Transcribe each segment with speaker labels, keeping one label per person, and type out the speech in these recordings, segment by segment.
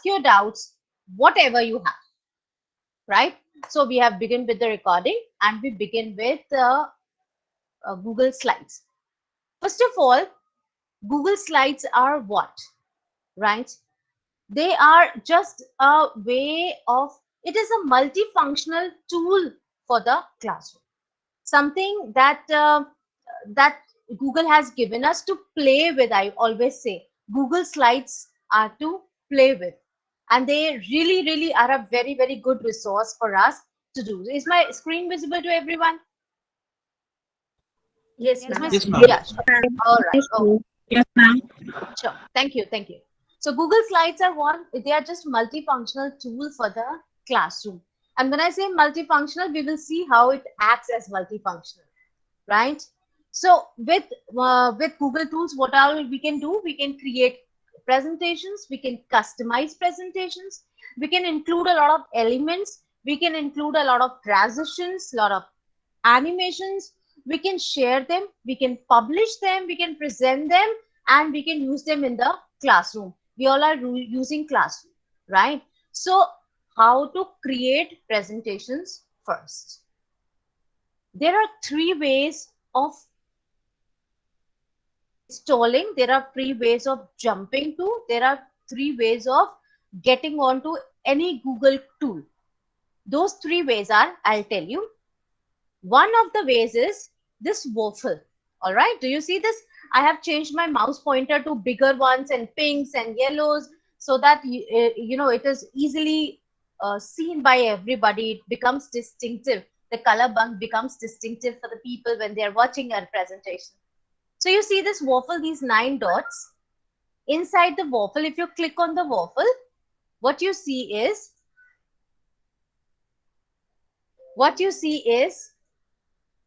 Speaker 1: your doubts, whatever you have, right? So we have begun with the recording and we begin with Google Slides. First of all, Google Slides are what, right? They are just a way of, it is a multifunctional tool for the classroom. Something that Google has given us to play with. I always say Google Slides are to play with, and they really are a very good resource for us to do. Is my screen visible to everyone?
Speaker 2: Yes,
Speaker 1: Is my
Speaker 2: ma'am.
Speaker 3: Yes, ma'am.
Speaker 1: yeah, sure. All right. Okay.
Speaker 3: Yes, ma'am.
Speaker 1: Sure. Thank you. So Google Slides are one, they are just multifunctional tool for the classroom. And when I say multifunctional, we will see how it acts as multifunctional, right? So with Google Tools, what all we can do? We can create presentations, we can customize presentations, we can include a lot of elements, we can include a lot of transitions, a lot of animations, we can share them, we can publish them, we can present them, and we can use them in the classroom. We all are using classroom, right? So how to create presentations first? There are three ways of installing, there are three ways of jumping to, there are three ways of getting onto any Google tool. Those three ways are, I'll tell you. One of the ways is this waffle. All right, do you see this? I have changed my mouse pointer to bigger ones and pinks and yellows so that it is easily seen by everybody. It becomes distinctive. The color bunk becomes distinctive for the people when they are watching our presentation. So you see this waffle, these 9 dots. Inside the waffle, if you click on the waffle, what you see is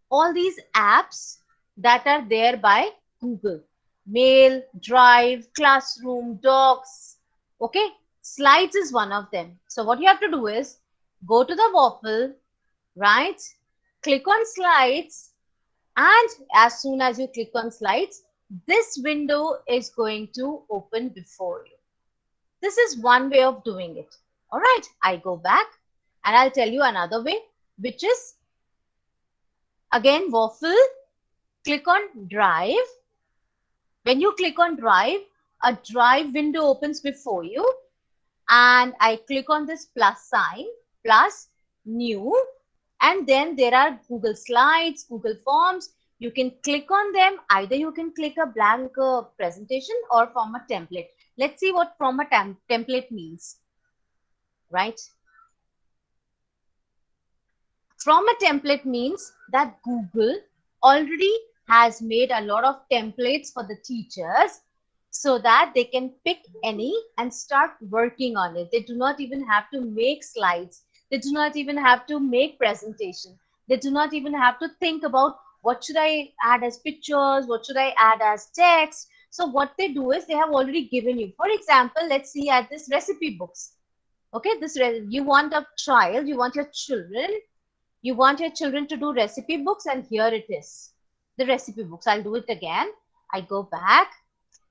Speaker 1: all these apps that are there by Google. Mail, Drive, Classroom, Docs. Okay, Slides is one of them. So what you have to do is go to the waffle, right? Click on Slides, and as soon as you click on Slides, this window is going to open before you. This is one way of doing it. All right, I go back and I'll tell you another way, which is again waffle, click on Drive. When you click on Drive, a Drive window opens before you, and I click on this plus sign, plus new, and then there are Google Slides, Google Forms. You can click on them. Either you can click a blank presentation or from a template. Let's see what from a template means, right? From a template means that Google already has made a lot of templates for the teachers so that they can pick any and start working on it. They do not even have to make slides. They do not even have to make presentation. They do not even have to think about what should I add as pictures, what should I add as text. So what they do is they have already given you. For example, let's see at this recipe books. Okay, you want a child, you want your children to do recipe books, and here it is, the recipe books. I'll do it again. I go back.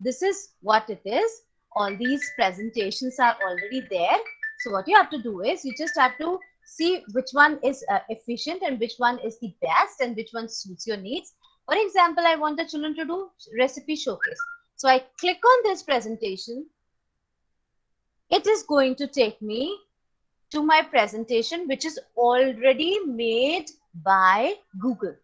Speaker 1: This is what it is. All these presentations are already there. So what you have to do is you just have to see which one is efficient and which one is the best and which one suits your needs. For example, I want the children to do recipe showcase. So I click on this presentation. It is going to take me to my presentation, which is already made by Google.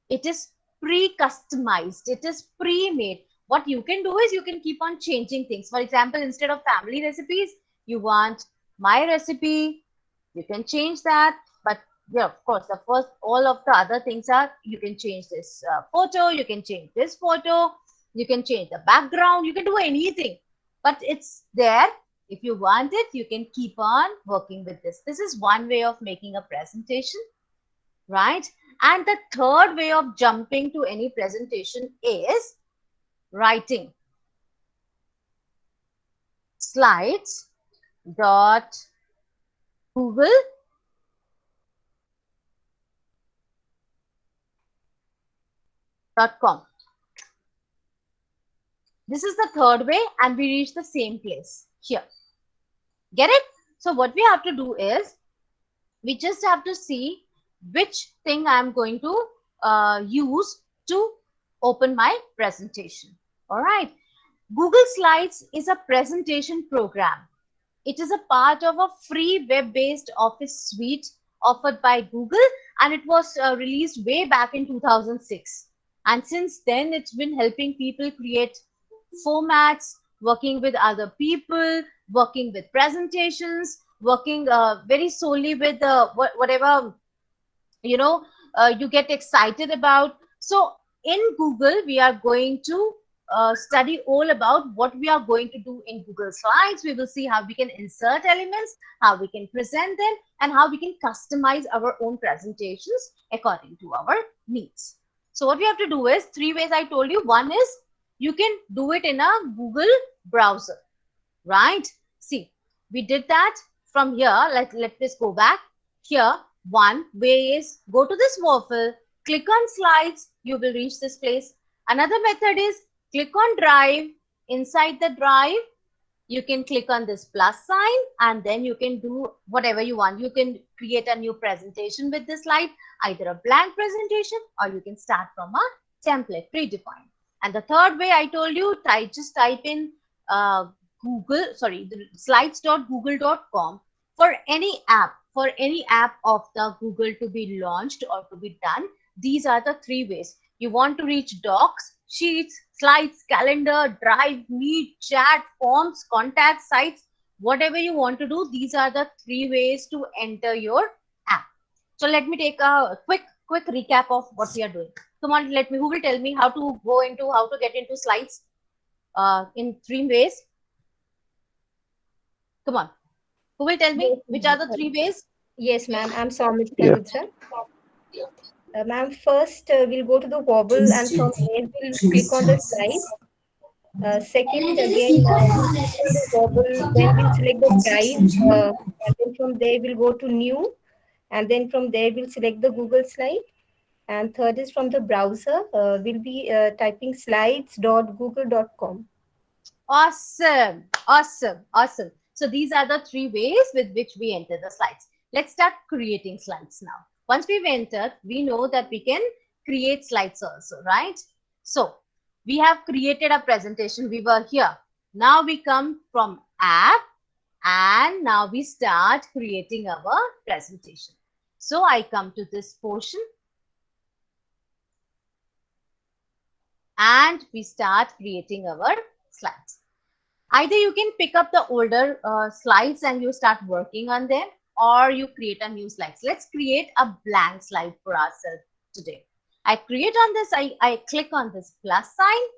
Speaker 1: It is pre-customized. It is pre-made. What you can do is you can keep on changing things. For example, instead of family recipes, you want my recipe. You can change that. But yeah, of course, the first, all of the other things are, you can change this photo, you can change this photo, you can change the background, you can do anything. But it's there. If you want it, you can keep on working with this. This is one way of making a presentation, right? And the third way of jumping to any presentation is writing. Slides dot google.com. This is the third way, and we reach the same place here. Get it? So what we have to do is, we just have to see which thing I'm going to use to open my presentation. All right. Google Slides is a presentation program. It is a part of a free web-based Office suite offered by Google, and it was released way back in 2006. And since then, it's been helping people create formats, working with other people, working with presentations, working very solely with whatever you know you get excited about. So in Google, we are going to study all about what we are going to do in Google Slides. We will see how we can insert elements, how we can present them, and how we can customize our own presentations according to our needs. So what we have to do is, three ways I told you. One is, you can do it in a Google browser, right? See, we did that from here. Let us go back. Here, one way is, go to this waffle, click on slides, you will reach this place. Another method is, click on drive. Inside the drive, you can click on this plus sign, and then you can do whatever you want. You can create a new presentation with this slide, either a blank presentation, or you can start from a template predefined. And the third way I told you, just type in slides.google.com for any app of the Google to be launched or to be done. These are the three ways. You want to reach docs, sheets, slides, calendar, drive, meet, chat, forms, contact, sites, whatever you want to do. These are the three ways to enter your app. So let me take a quick recap of what we are doing. Come on, who will tell me how to get into slides in three ways? Come on. Who will tell me
Speaker 2: Yes,
Speaker 1: which are
Speaker 2: ma'am.
Speaker 1: the three ways?
Speaker 2: Yes, ma'am. I'm Soumitra
Speaker 3: Yeah.
Speaker 2: Luthra. Ma'am, first we'll go to the wobble and from there we'll click on the slide. Second, again, we'll click on the wobble, then we'll select the drive, and then from there we'll go to new, and then from there we'll select the Google slide. And third is from the browser, we'll be typing slides.google.com.
Speaker 1: Awesome, awesome, awesome. So these are the three ways with which we enter the slides. Let's start creating slides now. Once we've entered, we know that we can create slides also, right? So we have created a presentation. We were here. Now we come from app, and now we start creating our presentation. So I come to this portion, and we start creating our slides. Either you can pick up the older slides and you start working on them, or you create a new slides. Let's create a blank slide for ourselves today. I create on this, I click on this plus sign,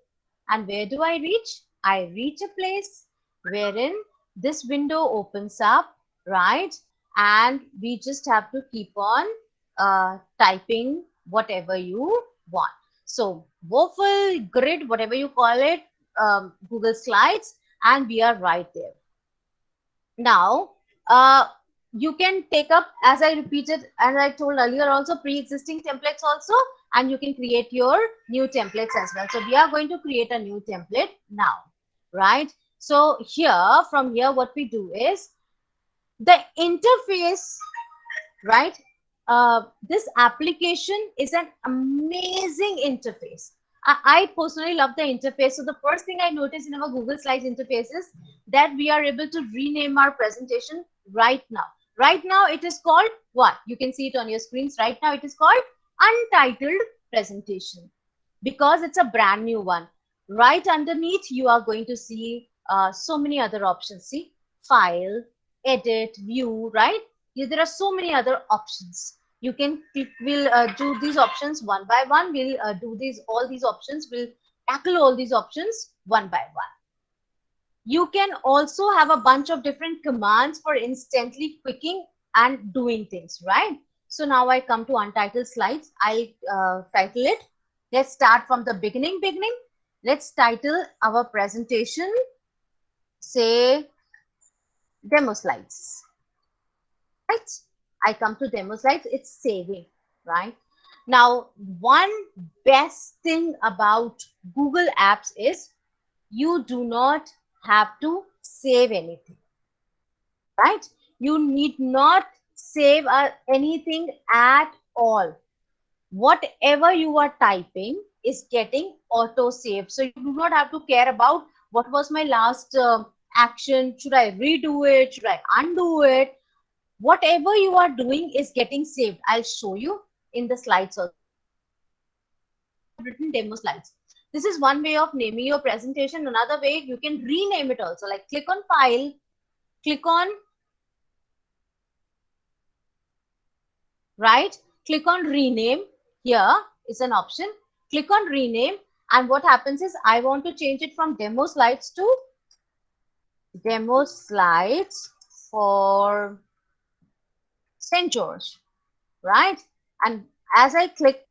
Speaker 1: and where do I reach? I reach a place wherein this window opens up, right? And we just have to keep on typing whatever you want. So waffle, grid, whatever you call it, Google Slides, and we are right there. Now, you can take up, as I repeated and I told earlier also, pre-existing templates also, and you can create your new templates as well. So we are going to create a new template now, right? So here, from here, what we do is, the interface, right? This application is an amazing interface. I personally love the interface. So the first thing I noticed in our Google Slides interface is that we are able to rename our presentation right now. Right now it is called what? You can see it on your screens. Right now it is called Untitled Presentation, because it's a brand new one. Right underneath, you are going to see so many other options. See, file, edit, view, right? There are so many other options. You can click, we'll do these options one by one. We'll do all these options. We'll tackle all these options one by one. You can also have a bunch of different commands for instantly quicking and doing things, right? So now I come to Untitled Slides. I'll title it. Let's start from the beginning. Let's title our presentation, say, demo slides, right? I come to demo slides. It's saving, right? Now, one best thing about Google Apps is, you do not have to save anything. right? You need not save anything at all. Whatever you are typing is getting auto saved. So you do not have to care about what was my last action. Should I redo it? Should I undo it? Whatever you are doing is getting saved. I'll show you in the slides also. I've written demo slides. This is one way of naming your presentation. Another way, you can rename it also. Like click on file, click on, right? Click on rename. Here is an option. Click on rename. And what happens is I want to change it from demo slides to demo slides for St. George, right? And as I click,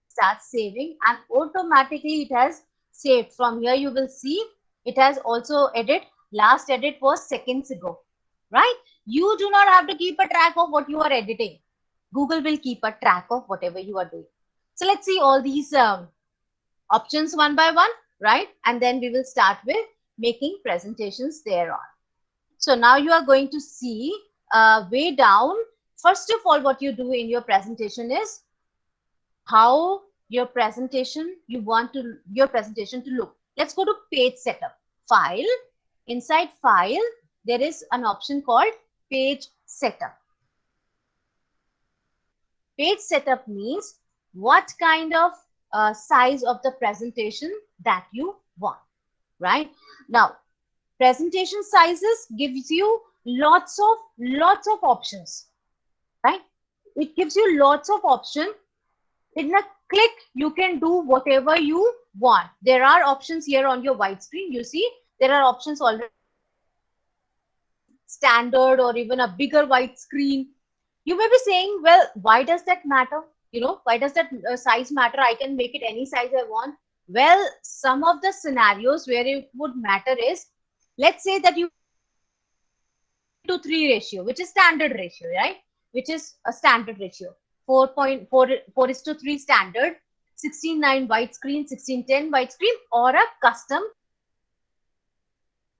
Speaker 1: start saving, and automatically it has saved. From here you will see it has also edit. Last edit was seconds ago, right? You do not have to keep a track of what you are editing. Google will keep a track of whatever you are doing. So let's see all these options one by one, right? And then we will start with making presentations thereon. So now you are going to see way down. First of all, what you do in your presentation is how your presentation, you want to your presentation to look. Let's go to page setup. File. Inside file, there is an option called page setup. Page setup means what kind of size of the presentation that you want, right? Now, presentation sizes gives you lots of options, right? It gives you lots of options. In a click, you can do whatever you want. There are options here on your white screen. You see, there are options already standard or even a bigger white screen. You may be saying, well, why does that matter? You know, why does that size matter? I can make it any size I want. Well, some of the scenarios where it would matter is, let's say that you to 3 ratio, which is standard ratio, right? Which is a standard ratio. 4.4 is to 3 standard, 16:9 widescreen, 16:10 widescreen, or a custom.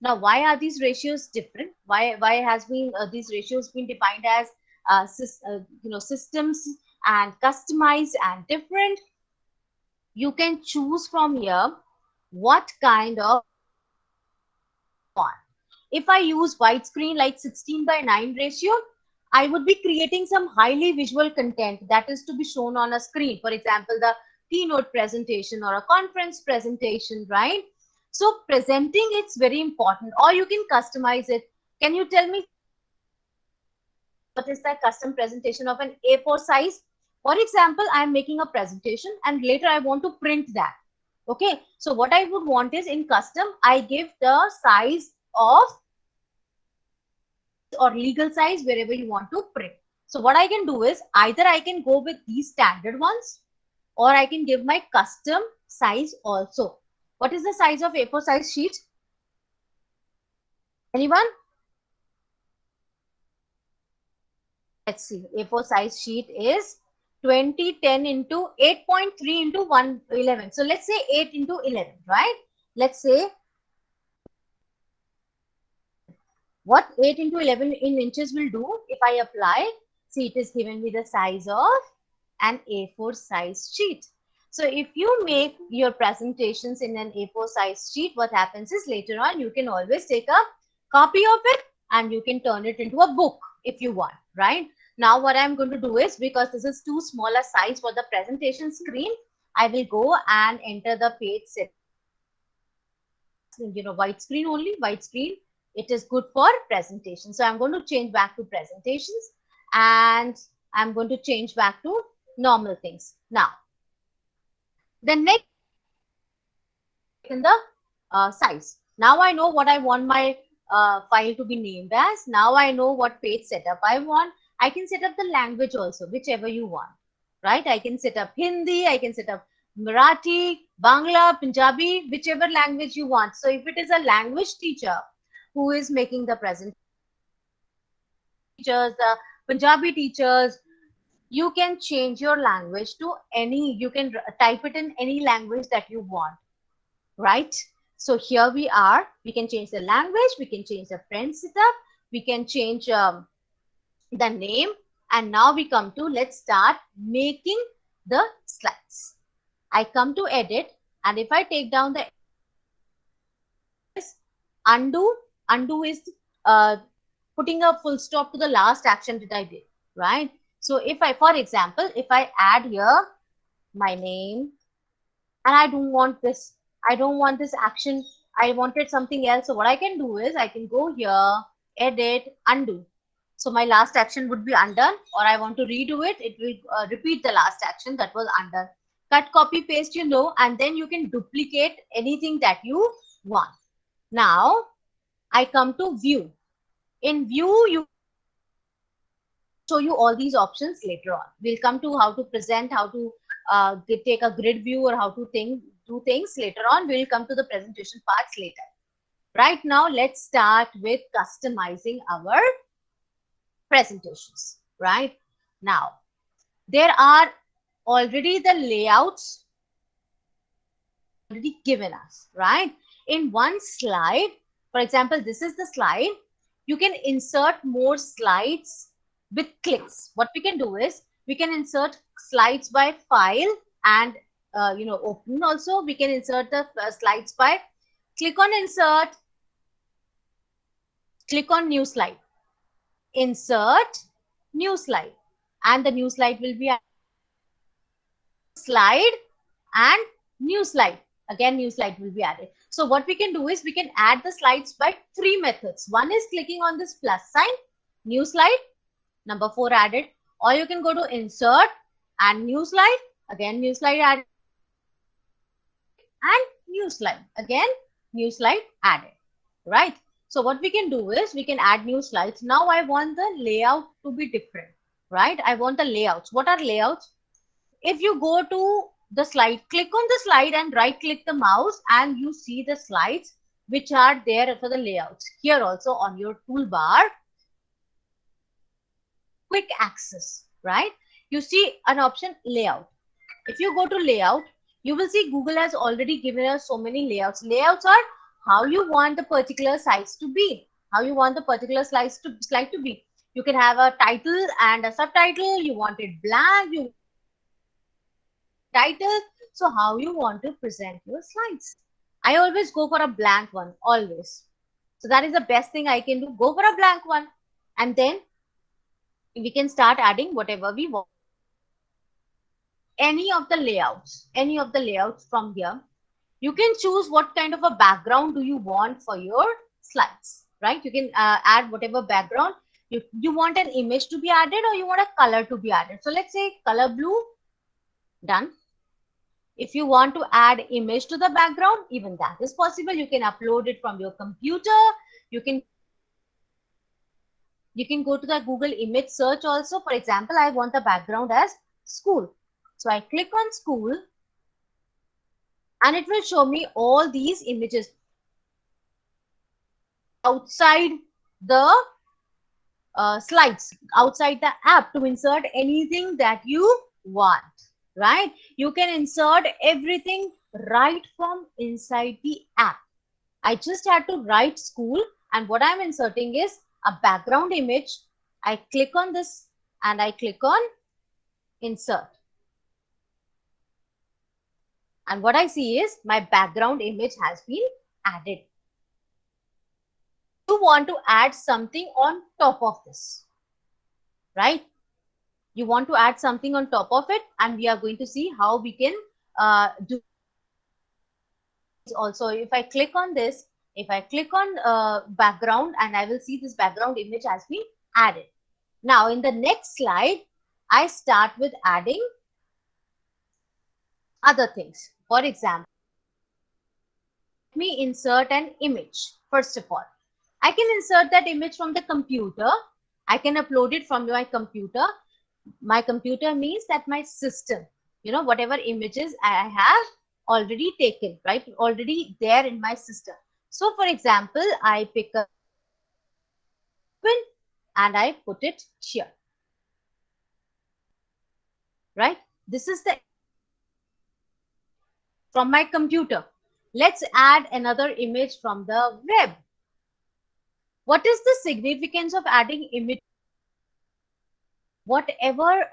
Speaker 1: Now, why are these ratios different? Why has been these ratios been defined as systems and customized and different? You can choose from here what kind of one. If I use widescreen like 16:9 ratio, I would be creating some highly visual content that is to be shown on a screen. For example, the keynote presentation or a conference presentation, right? So presenting, it's very important. Or you can customize it. Can you tell me what is that custom presentation of an A4 size? For example, I'm making a presentation and later I want to print that. Okay, so what I would want is in custom, I give the size of or legal size wherever you want to print. So what I can do is either I can go with these standard ones or I can give my custom size also. What is the size of A4 size sheet? Anyone? Let's see. A4 size sheet is 2010 into 8.3 into 111. So let's say 8 into 11, right? Let's say what 8 into 11 in inches will do if I apply. See, it is given me the size of an A4 size sheet. So if you make your presentations in an A4 size sheet, what happens is later on you can always take a copy of it and you can turn it into a book if you want, right? Now what I'm going to do is, because this is too small a size for the presentation screen, I will go and enter the page set. White screen only, white screen. It is good for presentation. So I'm going to change back to presentations and I'm going to change back to normal things. Now, the next in the size. Now I know what I want my file to be named as. Now I know what page setup I want. I can set up the language also, whichever you want, right? I can set up Hindi, I can set up Marathi, Bangla, Punjabi, whichever language you want. So if it is a language teacher who is making the presentation, teachers, the Punjabi teachers, you can change your language to any, you can type it in any language that you want, right? So here we are. We can change the language. We can change the friend setup. We can change the name. And now we come to, let's start making the slides. I come to edit, and if I take down the undo, undo is putting a full stop to the last action that I did, right? So if I, for example, if I add here my name, and I don't want this action, I wanted something else. So what I can do is I can go here, edit, undo. So my last action would be undone, or I want to redo it, it will repeat the last action that was undone. Cut, copy, paste, and then you can duplicate anything that you want. Now I come to view. In view, you show you all these options later on. We'll come to how to present, how to take a grid view, or how to do things later on. We'll come to the presentation parts later. Right now, let's start with customizing our presentations. Right now, there are already the layouts already given us, right? In one slide, for example, this is the slide. You can insert more slides with clicks. What we can do is we can insert slides by file and open. Also, we can insert the slides by click on insert, click on new slide, insert new slide, and the new slide will be slide and new slide. Again, new slide will be added. So what we can do is we can add the slides by three methods. One is clicking on this plus sign, new slide, number 4 added, or you can go to insert and new slide, again new slide added, and new slide, again new slide added, right? So what we can do is we can add new slides. Now I want the layout to be different, right? I want the layouts. What are layouts? If you go to the slide, click on the slide and right click the mouse, and you see the slides which are there for the layouts. Here also on your toolbar, quick access, right? You see an option layout. If you go to layout, you will see Google has already given us so many layouts. Layouts are how you want the particular size to be, how you want the particular slide to be. You can have a title and a subtitle. You want it blank, you title. So how you want to present your slides. I always go for a blank one, always. So that is the best thing I can do. Go for a blank one, and then we can start adding whatever we want. Any of the layouts from here. You can choose what kind of a background do you want for your slides, right? You can add whatever background. You want an image to be added, or you want a color to be added. So let's say color blue, done. If you want to add image to the background, even that is possible. You can upload it from your computer. You can go to the Google image search also. For example, I want the background as school. So I click on school, and it will show me all these images outside the slides, outside the app, to insert anything that you want, right? You can insert everything right from inside the app. I just had to write school, and what I'm inserting is a background image. I click on this and I click on insert. And what I see is my background image has been added. You want to add something on top of this, right? You want to add something on top of it, and we are going to see how we can do. Also, if I click on this, if I click on background, and I will see this background image has been added. Now in the next slide, I start with adding other things. For example, let me insert an image. First of all, I can insert that image from the computer. I can upload it from my computer. My computer means that my system, whatever images I have already taken, right? Already there in my system. So for example, I pick up and I put it here, right? This is the from my computer. Let's add another image from the web. What is the significance of adding image? Whatever,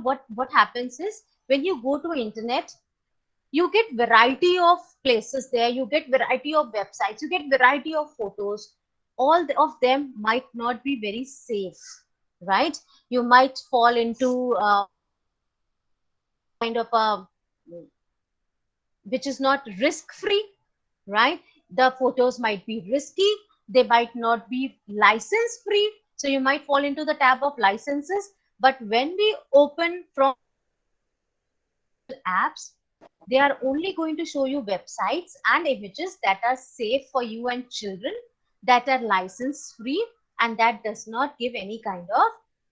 Speaker 1: what happens is when you go to internet, you get variety of places there, you get variety of websites, you get variety of photos. All of them might not be very safe, right? You might fall into kind of a which is not risk free, right? The photos might be risky, they might not be license free, so you might fall into the tab of licenses. But when we open from apps, they are only going to show you websites and images that are safe for you and children, that are license free, and that does not give any kind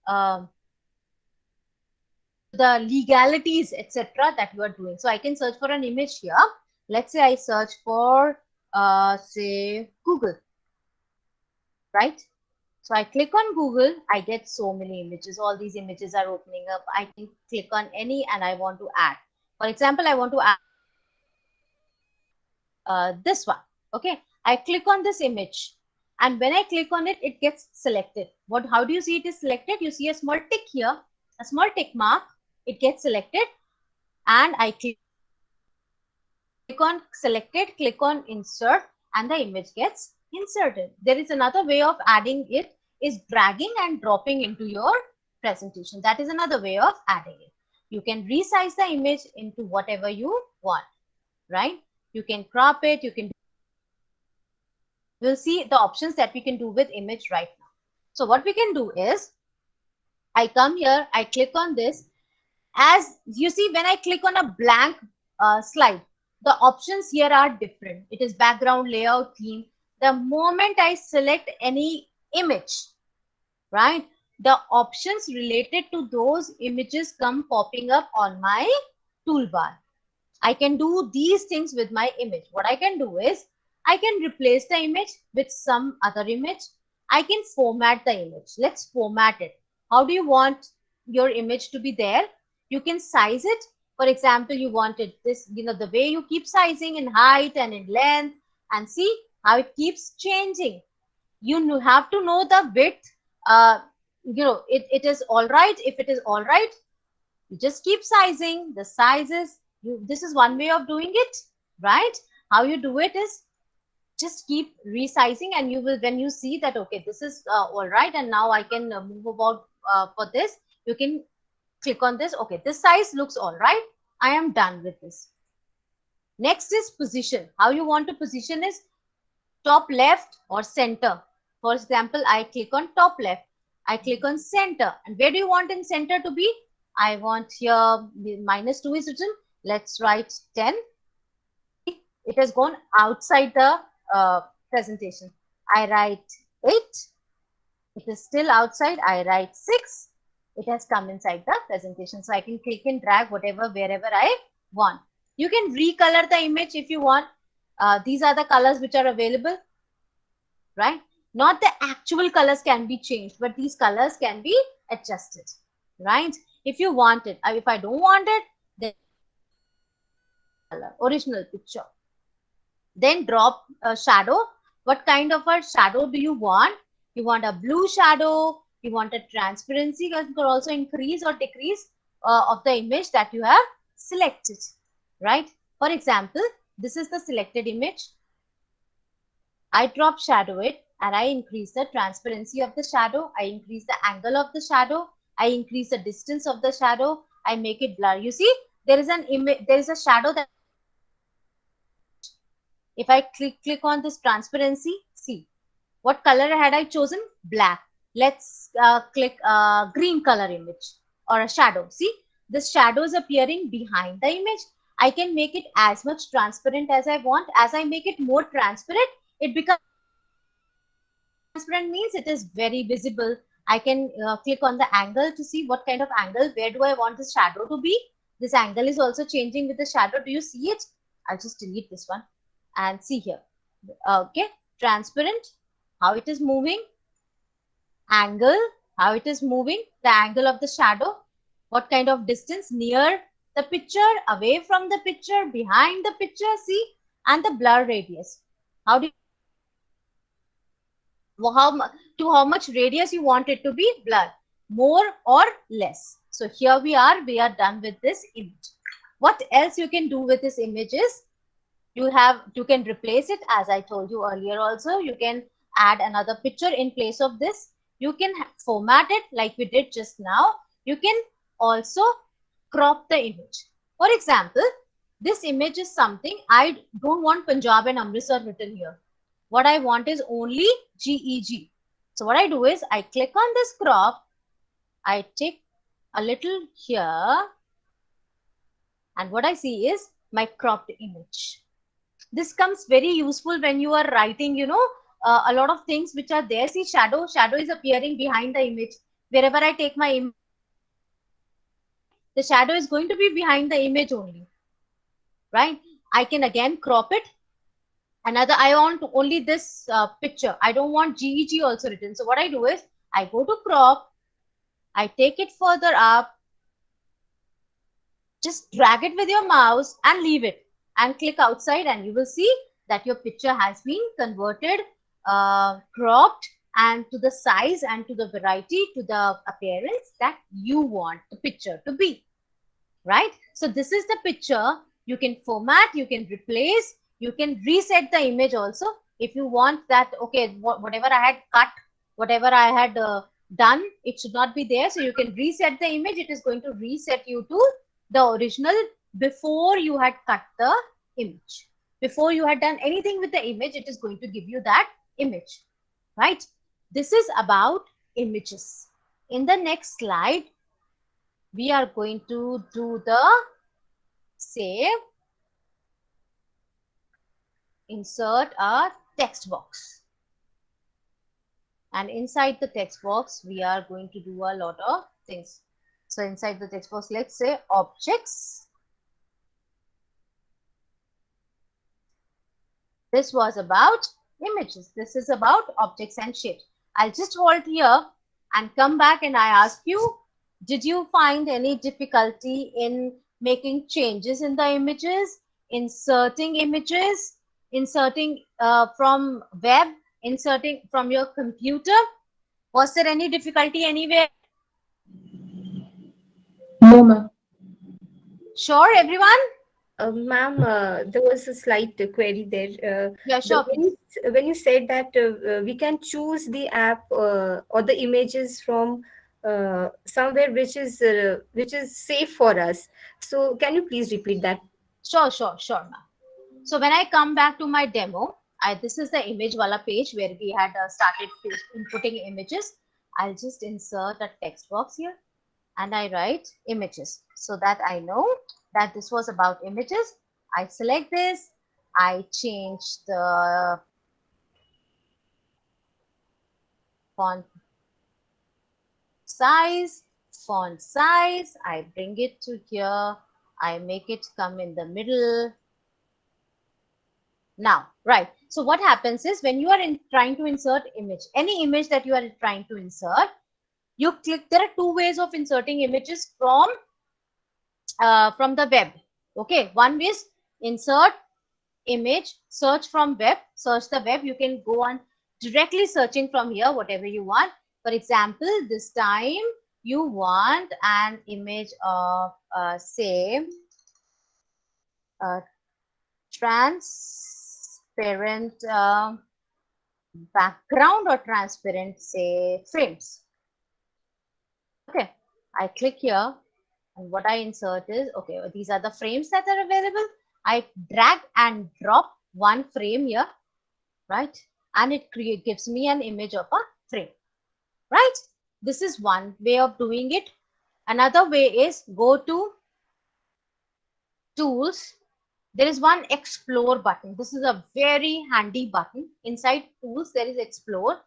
Speaker 1: of the legalities, etc., that you are doing. So I can search for an image here. Let's say I search for say Google, right? So I click on Google, I get so many images. All these images are opening up. I can click on any and I want to add. For example, I want to add this one. Okay, I click on this image, and when I click on it, it gets selected. What? How do you see it is selected? You see a small tick here, a small tick mark. It gets selected, and I click on selected, click on insert, and the image gets inserted. There is another way of adding it, is dragging and dropping into your presentation. That is another way of adding it. You can resize the image into whatever you want, right? You can crop it, you can. We'll see the options that we can do with image right now. So what we can do is, I come here, I click on this. As you see, when I click on a blank slide, the options here are different. It is background, layout, theme. The moment I select any image, right, the options related to those images come popping up on my toolbar. I can do these things with my image. What I can do is, I can replace the image with some other image. I can format the image. Let's format it. How do you want your image to be there? You can size it. For example, you wanted this, the way you keep sizing in height and in length, and see how it keeps changing. You have to know the width. It is all right. If it is all right, you just keep sizing the sizes. This is one way of doing it, right? How you do it is just keep resizing, and you will, when you see that okay, this is all right, and now I can move about for this, you can click on this. Okay, this size looks all right, I am done with this. Next is position. How you want to position is top left or center. For example, I click on top left, I click on center, and where do you want in center to be? I want here -2 is written. Let's write 10. It has gone outside the presentation. I write 8. It is still outside. I write 6. It has come inside the presentation. So I can click and drag whatever, wherever I want. You can recolor the image if you want. These are the colors which are available, right? Not the actual colors can be changed, but these colors can be adjusted, right? If you want it. If I don't want it, then color, original picture. Then drop a shadow. What kind of a shadow do you want? You want a blue shadow, you want a transparency. You can also increase or decrease of the image that you have selected, right? For example, this is the selected image. I drop shadow it, and I increase the transparency of the shadow. I increase the angle of the shadow. I increase the distance of the shadow. I make it blur. You see, there is an image, there is a shadow that, if I click on this transparency, see what color had I chosen? Black. Let's click green color image or a shadow. See, this shadow is appearing behind the image. I can make it as much transparent as I want. As I make it more transparent, it becomes transparent, means it is very visible. I can click on the angle to see what kind of angle, where do I want this shadow to be. This angle is also changing with the shadow. Do you see it? I'll just delete this one and see here. Okay, transparent, how it is moving, angle, how it is moving, the angle of the shadow, what kind of distance, near the picture, away from the picture, behind the picture. See, and the blur radius. How do you, how much radius you want it to be blurred, more or less. So here we are done with this image. What else you can do with this image is you can replace it, as I told you earlier. Also, you can add another picture in place of this. You can format it like we did just now. You can also crop the image. For example, this image is something I don't want Punjab and Amritsar written here. What I want is only GEG. So what I do is I click on this crop, I take a little here, and what I see is my cropped image. This comes very useful when you are writing, a lot of things which are there. See, shadow is appearing behind the image. Wherever I take my image, the shadow is going to be behind the image only, right? I can again crop it. Another, I want only this picture. I don't want GEG also written. So what I do is I go to crop, I take it further up, just drag it with your mouse and leave it and click outside, and you will see that your picture has been converted, cropped, and to the size and to the variety, to the appearance that you want the picture to be, right? So this is the picture. You can format, you can replace, you can reset the image also. If you want that, okay, whatever I had cut, whatever I had done, it should not be there. So you can reset the image. It is going to reset you to the original before you had cut the image. Before you had done anything with the image, it is going to give you that image, right? This is about images. In the next slide, we are going to do the say insert a text box, and inside the text box we are going to do a lot of things. So inside the text box, let's say objects. This was about images. This is about objects and shapes. I'll just hold here and come back, and I ask you, did you find any difficulty in making changes in the images, inserting images, inserting from web, inserting from your computer? Was there any difficulty anywhere?
Speaker 3: No, ma'am.
Speaker 1: Sure, everyone?
Speaker 2: Ma'am, there was a slight query there.
Speaker 1: Yeah,
Speaker 2: The,
Speaker 1: sure, please.
Speaker 2: when you said that we can choose the app or the images from somewhere which is safe for us. So can you please repeat that?
Speaker 1: Sure, ma'am. So when I come back to my demo, this is the image wala page where we had started inputting images. I'll just insert a text box here and I write images so that I know that this was about images. I select this, I change the font size, I bring it to here, I make it come in the middle. Now, right. So what happens is when you are trying to insert image, any image that you are trying to insert, you click. There are two ways of inserting images from the web. Okay, one is insert image, search from web, search the web. You can go on directly searching from here, whatever you want. For example, this time you want an image of say transparent background or transparent say frames. Okay, I click here and what I insert is, okay, these are the frames that are available. I drag and drop one frame here, right? And it gives me an image of a frame, right? This is one way of doing it. Another way is go to tools. There is one explore button. This is a very handy button. Inside tools, there is explore.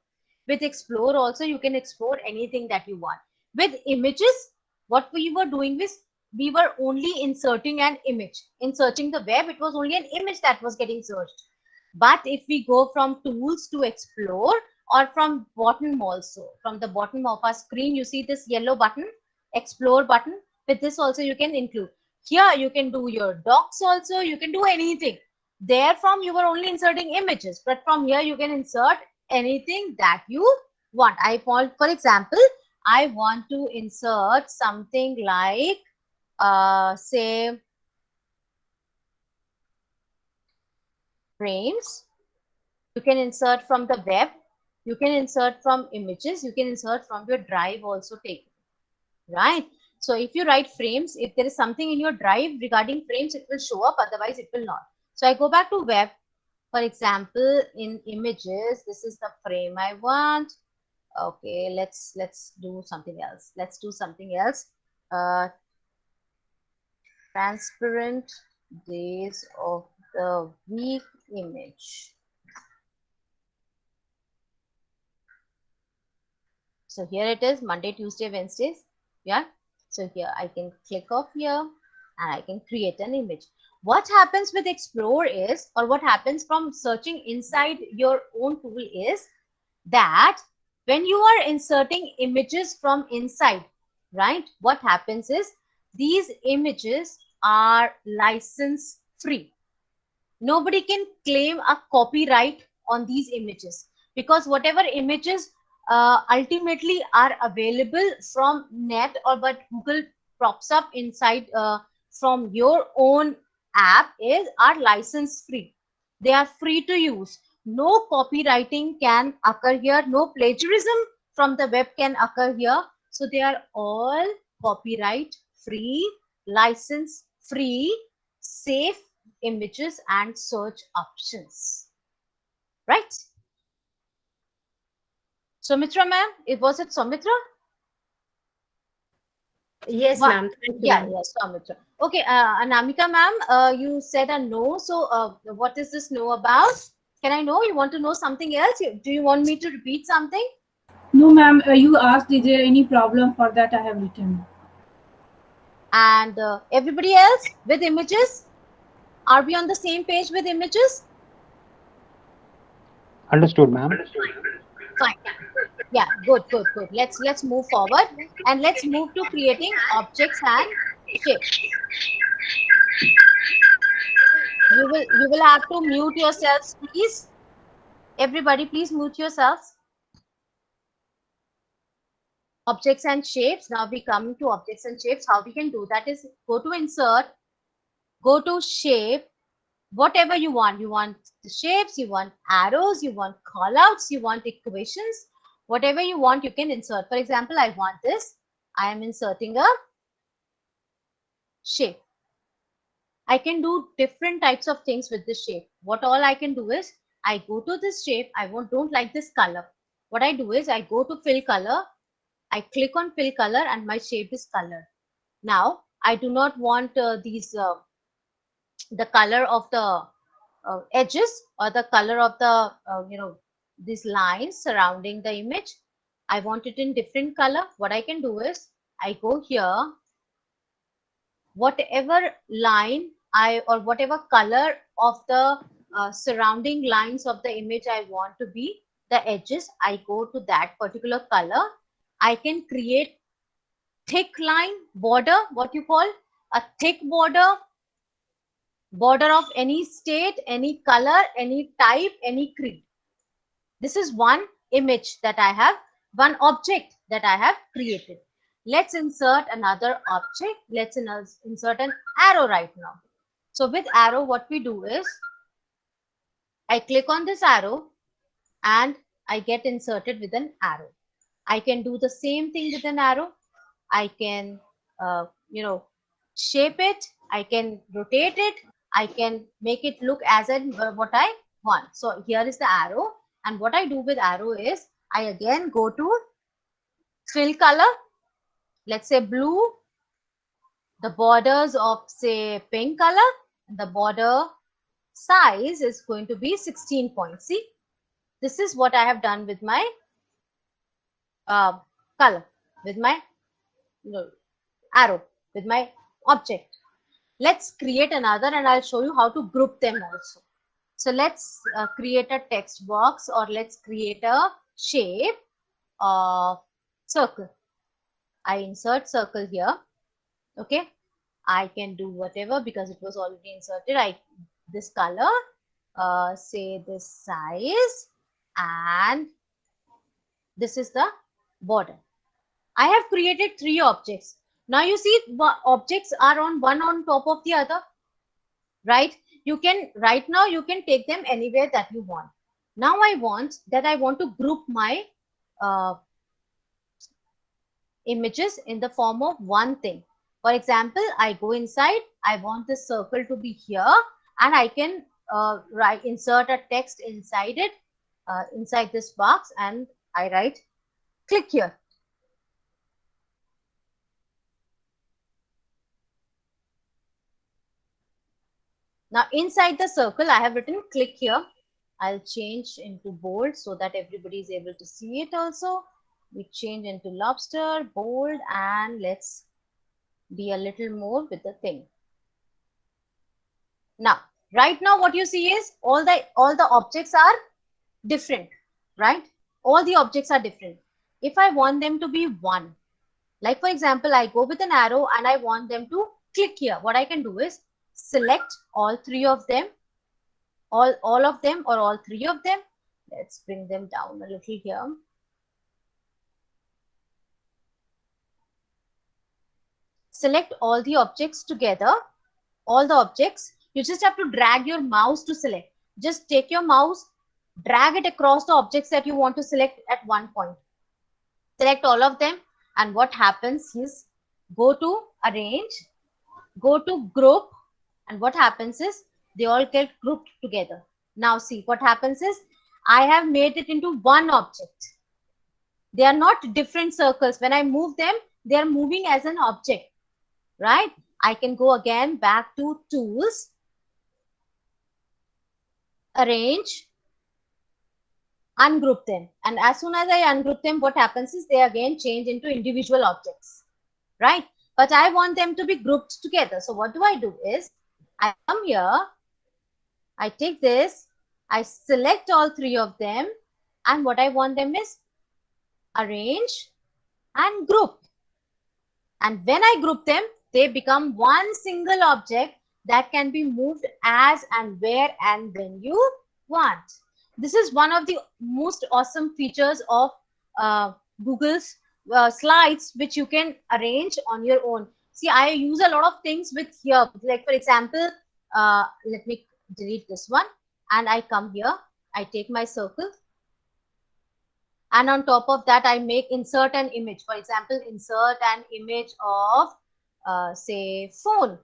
Speaker 1: With explore also, you can explore anything that you want. With images, what we were doing is we were only inserting an image. In searching the web, it was only an image that was getting searched. But if we go from tools to explore, or from bottom also, from the bottom of our screen, you see this yellow button, explore button. With this also you can include. Here you can do your docs also, you can do anything. Therefrom, you were only inserting images, but from here you can insert anything that you want. For example, I want to insert something like, say, frames. You can insert from the web. You can insert from images. You can insert from your drive also take, right? So if you write frames, if there is something in your drive regarding frames, it will show up, otherwise it will not. So I go back to web. For example, in images, this is the frame I want. Okay, let's do something else. Let's do something else. Transparent days of the week image. So here it is, Monday, Tuesday, Wednesdays. Yeah. So here I can click off here and I can create an image. What happens with Explore is, or what happens from searching inside your own tool is that when you are inserting images from inside, right, what happens is these images are license free. Nobody can claim a copyright on these images, because whatever images ultimately are available from net or what Google props up inside from your own app are license free. They are free to use. No copywriting can occur here. No plagiarism from the web can occur here. So they are all copyright free, license free, safe images and search options, right? Sumitra ma'am, was it Sumitra?
Speaker 2: Yes,
Speaker 1: What?
Speaker 2: ma'am. Thank you,
Speaker 1: Yeah,
Speaker 2: ma'am.
Speaker 1: yeah, Sumitra. Okay, Anamika ma'am, you said a no. So what is this no about? Can I know? You want to know something else? Do you want me to repeat something?
Speaker 3: No, ma'am. You asked, is there any problem for that? I have written.
Speaker 1: And everybody else with images? Are we on the same page with images?
Speaker 4: Understood, ma'am.
Speaker 1: Fine. Yeah, good, good, good. Let's move forward and let's move to creating objects and shapes. You will have to mute yourselves, please. Everybody, please mute yourselves. Objects and shapes. Now we come to objects and shapes. How we can do that is go to insert, go to shape, whatever you want. You want the shapes, you want arrows, you want callouts, you want equations, whatever you want, you can insert. For example, I want this. I am inserting a shape. I can do different types of things with this shape. What all I can do is I go to this shape. Don't like this color. What I do is I go to fill color. I click on fill color and my shape is colored. Now I do not want the color of the edges or the color of the these lines surrounding the image. I want it in different color. What I can do is I go here, whatever line I or whatever color of the surrounding lines of the image I want to be the edges, I go to that particular color. I can create thick line border, what you call a thick border of any state, any color, any type, any creed. This is one image that I have, one object that I have created. Let's insert another object. Let's insert an arrow right now. So with arrow, what we do is I click on this arrow and I get inserted with an arrow. I can do the same thing with an arrow. I can, shape it. I can rotate it. I can make it look as in what I want. So here is the arrow. And what I do with arrow is I again go to fill color. Let's say blue, the borders of say pink color. The border size is going to be 16 points. See, this is what I have done with my color, with my arrow, with my object. Let's create another and I'll show you how to group them also. So let's create a text box or let's create a shape of circle. I insert circle here. Okay. I can do whatever because it was already inserted. I this color, say this size, and this is the border. I have created 3 objects. Now you see objects are on one on top of the other, right? You can, right now you can take them anywhere that you want. Now I want to group my uh, images in the form of one thing. For example, I go inside, I want this circle to be here, and I can insert a text inside it, inside this box, and I write click here. Now inside the circle, I have written click here. I'll change into bold so that everybody is able to see it also. We change into lobster, bold, and let's be a little more with the thing. Now, right now what you see is all the objects are different, right? All the objects are different. If I want them to be one, like for example, I go with an arrow and I want them to click here. What I can do is select all 3 of them, all of them or all 3 of them. Let's bring them down a little here. Select all the objects together, all the objects. You just have to drag your mouse to select. Just take your mouse, drag it across the objects that you want to select at one point. Select all of them, and what happens is go to arrange, go to group, and what happens is they all get grouped together. Now see what happens is I have made it into one object. They are not different circles. When I move them, they are moving as an object, right? I can go again back to tools, arrange, ungroup them. And as soon as I ungroup them, what happens is they again change into individual objects, right? But I want them to be grouped together. So what do I do is I come here, I take this, I select all 3 of them, and what I want them is arrange and group. And when I group them, they become one single object that can be moved as and where and when you want. This is one of the most awesome features of Google's slides, which you can arrange on your own. See, I use a lot of things with here. Like for example, let me delete this one, and I come here, I take my circle, and on top of that I make insert an image. For example, insert an image of say phone.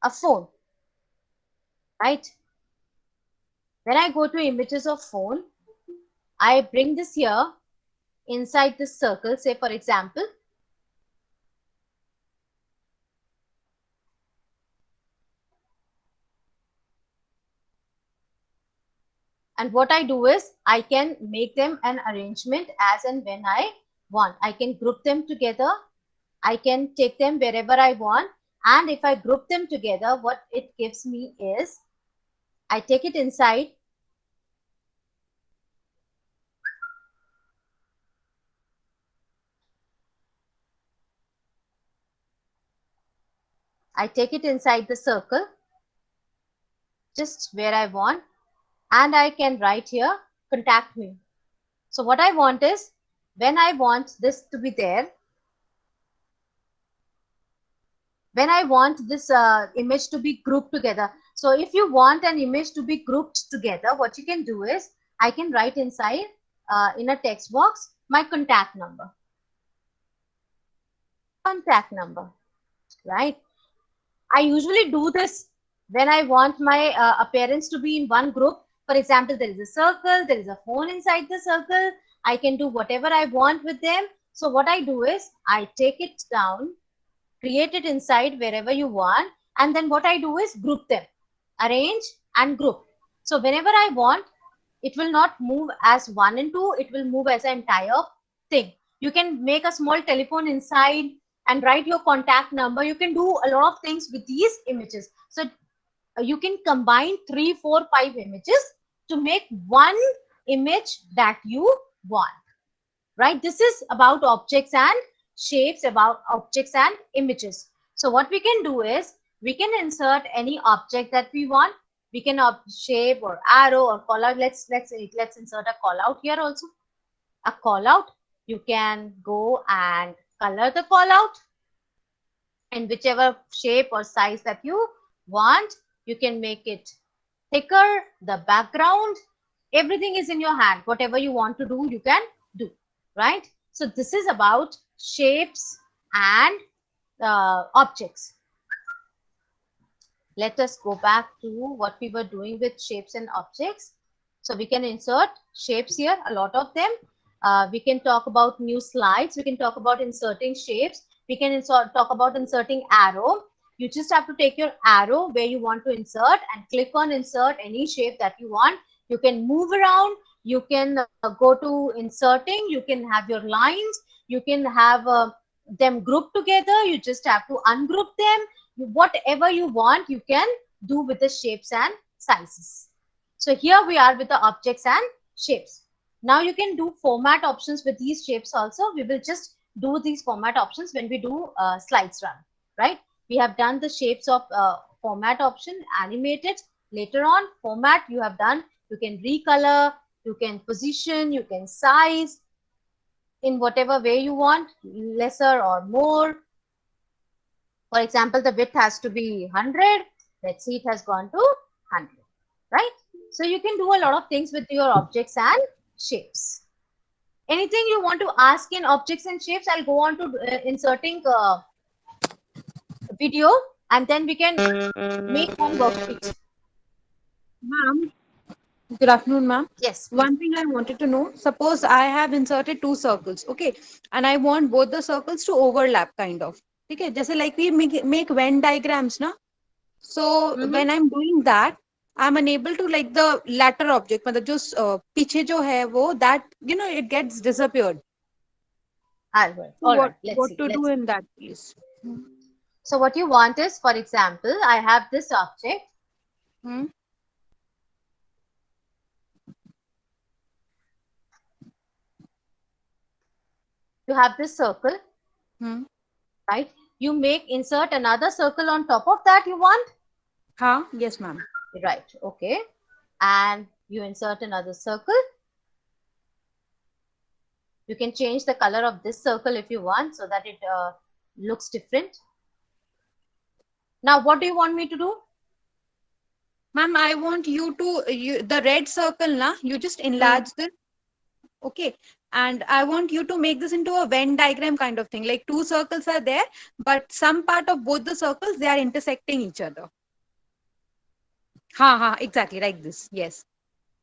Speaker 1: A phone, right? When I go to images of phone, I bring this here inside this circle, say for example, and what I do is I can make them an arrangement as and when I want. I can group them together. I can take them wherever I want. And if I group them together, what it gives me is I take it inside. I take it inside the circle, just where I want, and I can write here, contact me. So what I want is, when I want this to be there, when I want this image to be grouped together. So if you want an image to be grouped together, what you can do is, I can write inside in a text box, my contact number, right? I usually do this when I want my appearance to be in one group. For example, there is a circle, there is a phone inside the circle. I can do whatever I want with them. So what I do is I take it down, create it inside wherever you want, and then what I do is group them, arrange and group. So whenever I want, it will not move as 1 and 2, it will move as an entire thing. You can make a small telephone inside and write your contact number. You can do a lot of things with these images. So you can combine 3, 4, 5 images to make one image that you want, right? This is about objects and shapes, about objects and images. So what we can do is we can insert any object that we want. We can shape or arrow or call out. Let's insert a call out here also. A call out. You can go and color the call out in whichever shape or size that you want. You can make it thicker, the background, everything is in your hand. Whatever you want to do, you can do, right? So this is about shapes and objects. Let us go back to what we were doing with shapes and objects. So we can insert shapes here, a lot of them. We can talk about new slides. We can talk about inserting shapes. We can talk about inserting arrow. You just have to take your arrow where you want to insert and click on insert any shape that you want. You can move around. You can go to inserting. You can have your lines. You can have them grouped together. You just have to ungroup them. Whatever you want, you can do with the shapes and sizes. So here we are with the objects and shapes. Now you can do format options with these shapes also. We will just do these format options when we do slides run, right? We have done the shapes of format option, animated. Later on, format you have done. You can recolor, you can position, you can size in whatever way you want, lesser or more. For example, the width has to be 100. Let's see, it has gone to 100, right? So you can do a lot of things with your objects and shapes. Anything you want to ask in objects and shapes, I'll go on to inserting video, and then we can make one worksheet.
Speaker 4: Ma'am, good afternoon, ma'am.
Speaker 1: Yes, please.
Speaker 4: One thing I wanted to know, suppose I have inserted two circles, okay, and I want both the circles to overlap, kind of. Okay, just like we make Venn diagrams, na? So when I'm doing that, I'm unable to like the latter object, मतलब जो पीछे जो है वो that it gets disappeared.
Speaker 1: All right.
Speaker 4: So
Speaker 1: All right. Let's
Speaker 4: what
Speaker 1: see.
Speaker 4: to do in that case?
Speaker 1: So what you want is, for example, I have this object. You have this circle, right? You insert another circle on top of that you want?
Speaker 4: Yes, ma'am.
Speaker 1: Right. Okay. And you insert another circle. You can change the color of this circle if you want, so that it looks different. Now, what do you want me to do?
Speaker 4: Ma'am, I want you to, the red circle, na, you just enlarge this. Okay. And I want you to make this into a Venn diagram kind of thing. Like two circles are there, but some part of both the circles, they are intersecting each other. Exactly, like this. Yes.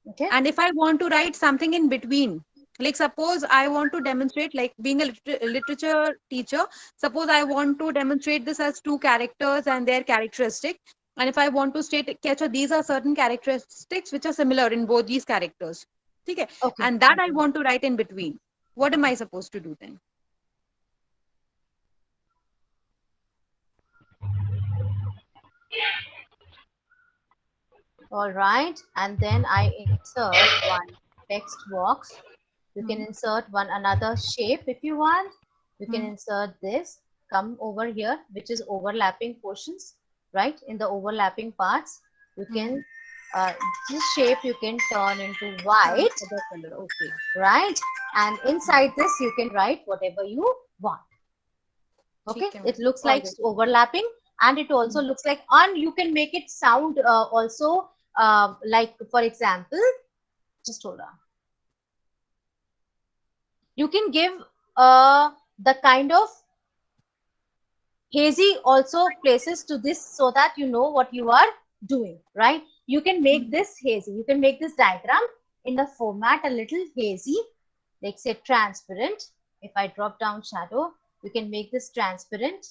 Speaker 1: Okay.
Speaker 4: And if I want to write something in between, like suppose I want to demonstrate, like being a literature teacher, suppose I want to demonstrate this as two characters and their characteristic. And if I want to state, these are certain characteristics which are similar in both these characters. Okay. And that I want to write in between. What am I supposed to do then?
Speaker 1: All right. And then I insert one text box. You can insert another shape if you want. You can insert this. Come over here, which is overlapping portions, right? In the overlapping parts, you can this shape you can turn into white,
Speaker 4: Okay.
Speaker 1: right? And inside this you can write whatever you want. Okay, it looks like overlapping, and it also looks like, and you can make it sound also like, for example, just hold on. You can give the kind of hazy also places to this, so that you know what you are doing, right? You can make this hazy. You can make this diagram in the format a little hazy, like say transparent. If I drop down shadow, you can make this transparent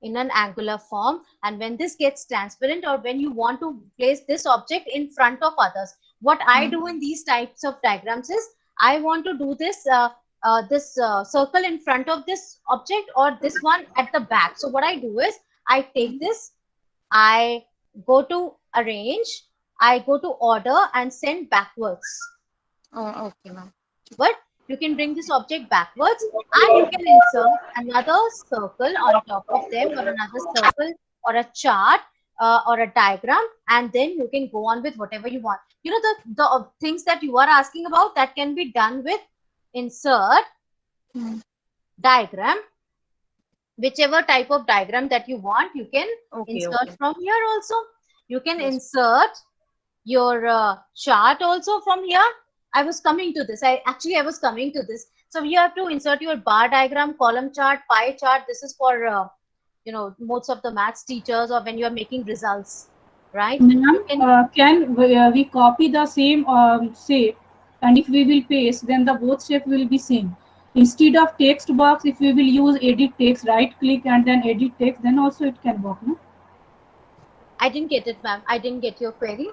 Speaker 1: in an angular form. And when this gets transparent, or when you want to place this object in front of others, what I do in these types of diagrams is, I want to do this circle in front of this object, or this one at the back. So what I do is, I take this, I go to arrange, I go to order and send backwards.
Speaker 4: Oh, okay, ma'am.
Speaker 1: But You can bring this object backwards and you can insert another circle on top of them, or another circle or a chart or a diagram, and then you can go on with whatever you want. You know, the things that you are asking about, that can be done with insert diagram. Whichever type of diagram that you want, you can insert from here also. You can insert your chart also from here. I was coming to this. I was coming to this. So you have to insert your bar diagram, column chart, pie chart. This is for most of the maths teachers, or when you are making results, right?
Speaker 3: Ma'am, can we copy the same shape, and if we will paste, then the both shape will be same. Instead of text box, if we will use edit text, right click and then edit text, then also it can work, no?
Speaker 1: I didn't get it, ma'am. I didn't get your query.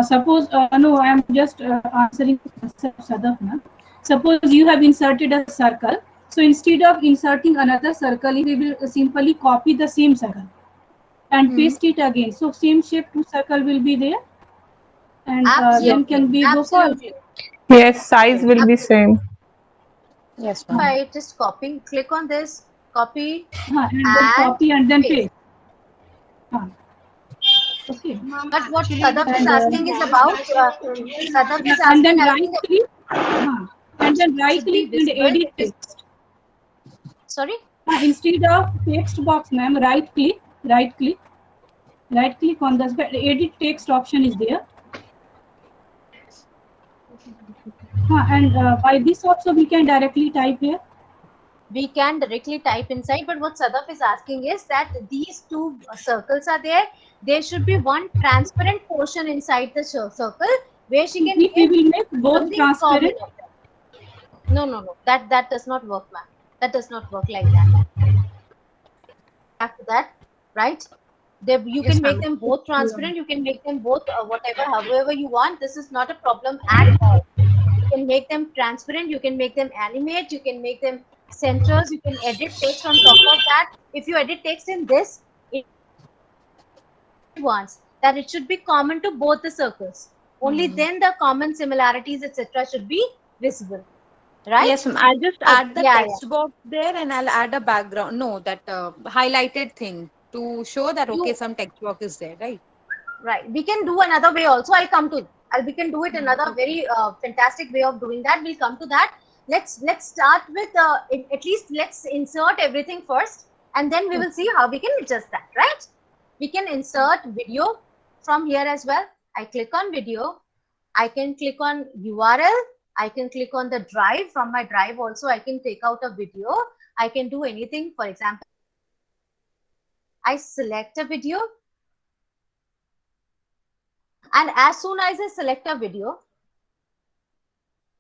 Speaker 3: Suppose, no, I am just answering Sadaf, ma'am. Suppose you have inserted a circle. So instead of inserting another circle, we will simply copy the same circle and paste it again. So same shape, two circle will be there, and then can be go for.
Speaker 5: Yes, size will be same.
Speaker 4: Yes, ma'am.
Speaker 1: By just copying, click on this, copy,
Speaker 3: and then copy and then paste. Okay.
Speaker 1: But what Sadaf is asking is about, Sadaf is
Speaker 3: and then
Speaker 1: asking, I
Speaker 3: right
Speaker 1: think,
Speaker 3: click, and then right
Speaker 1: should be
Speaker 3: click and
Speaker 1: visible.
Speaker 3: edit text.
Speaker 1: Sorry?
Speaker 3: Instead of text box, ma'am, right click on the edit text option is there. And by this also we can directly type here.
Speaker 1: We can directly type inside, but what Sadaf is asking is that these two circles are there. There should be one transparent portion inside the circle where she can.
Speaker 3: If we will make both transparent.
Speaker 1: No. That does not work, ma'am. That does not work like that. After that, right? You can make them both transparent. You can make them both however you want. This is not a problem at all. You can make them transparent. You can make them animate. You can make them centers. You can edit text on top of that. If you edit text in this, it wants that it should be common to both the circles. Only then the common similarities, etc., should be visible. Right?
Speaker 4: Yes, ma'am. I'll just add the text box there, and I'll add a background. No, that highlighted thing to show that okay, some text box is there, right?
Speaker 1: Right. We can do another way also. I'll come to it. We can do it another very fantastic way of doing that. We'll come to that. Let's start with at least let's insert everything first, and then we will see how we can adjust that. Right? We can insert video from here as well. I click on video. I can click on URL. I can click on the drive. From my drive also, I can take out a video. I can do anything. For example, I select a video. And as soon as I select a video,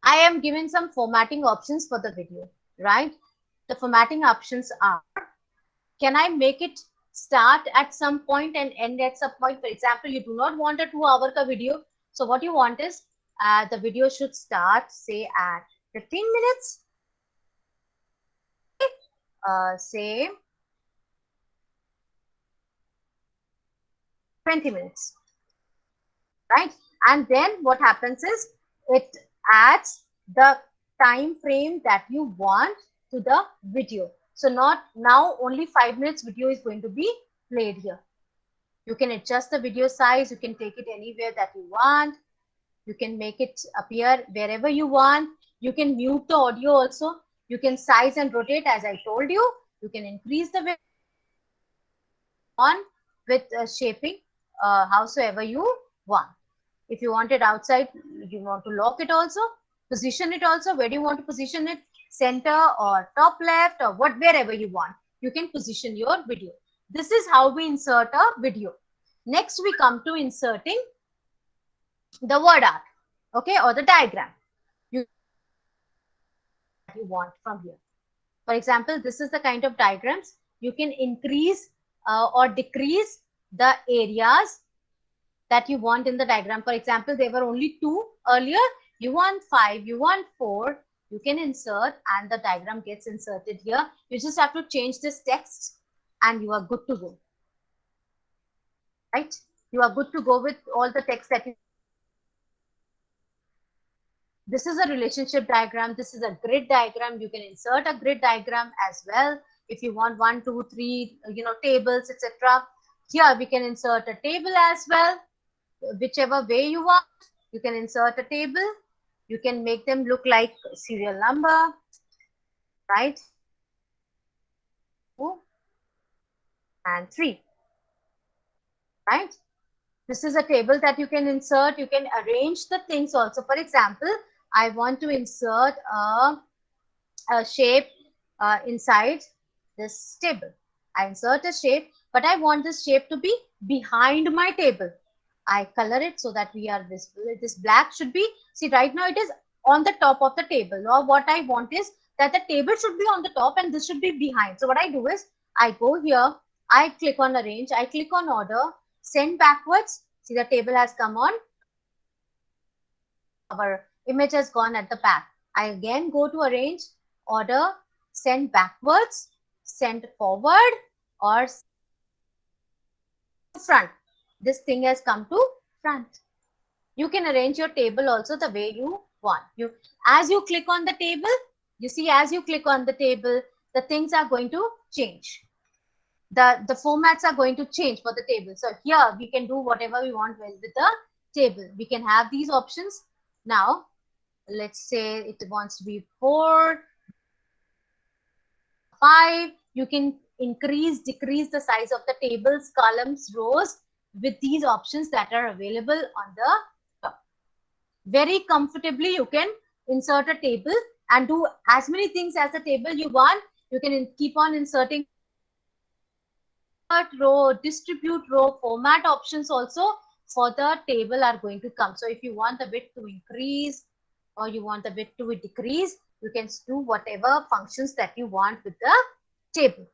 Speaker 1: I am given some formatting options for the video, right? The formatting options are, can I make it start at some point and end at some point? For example, you do not want a 2-hour video. So what you want is the video should start, say, at 15 minutes. Say 20 minutes. Right? And then what happens is it adds the time frame that you want to the video. So not now only 5 minutes video is going to be played here. You can adjust the video size. You can take it anywhere that you want. You can make it appear wherever you want. You can mute the audio also. You can size and rotate as I told you. You can increase the width on with shaping howsoever you want. If you want it outside, you want to lock it also, position it also. Where do you want to position it? Center or top left or wherever you want. You can position your video. This is how we insert a video. Next, we come to inserting the word art, okay, or the diagram. You want from here. For example, this is the kind of diagrams. You can increase or decrease the areas that you want in the diagram. For example, there were only 2 earlier. You want 5, you want 4. You can insert and the diagram gets inserted here. You just have to change this text and you are good to go. Right? You are good to go with all the text that you. This is a relationship diagram. This is a grid diagram. You can insert a grid diagram as well. If you want 1, 2, 3, tables, etc. Here we can insert a table as well. Whichever way you want, you can insert a table. You can make them look like serial number, right? 2 and 3, right? This is a table that you can insert. You can arrange the things also. For example, I want to insert a shape inside this table. I insert a shape, but I want this shape to be behind my table. I color it so that we are visible. This black should be, see right now it is on the top of the table. Now what I want is that the table should be on the top and this should be behind. So what I do is I go here, I click on arrange, I click on order, send backwards. See, the table has come on. Our image has gone at the back. I again go to arrange, order, send backwards, send forward, or front. This thing has come to front. You can arrange your table also the way you want. As you click on the table, you see, as you click on the table, the things are going to change. The formats are going to change for the table. So here we can do whatever we want with the table. We can have these options. Now, let's say it wants to be 4, 5. You can increase, decrease the size of the tables, columns, rows with these options that are available on the top. Very comfortably, you can insert a table and do as many things as the table you want. You can keep on inserting row, distribute row, format options also for the table are going to come. So if you want the width to increase or you want the width to decrease, you can do whatever functions that you want with the table.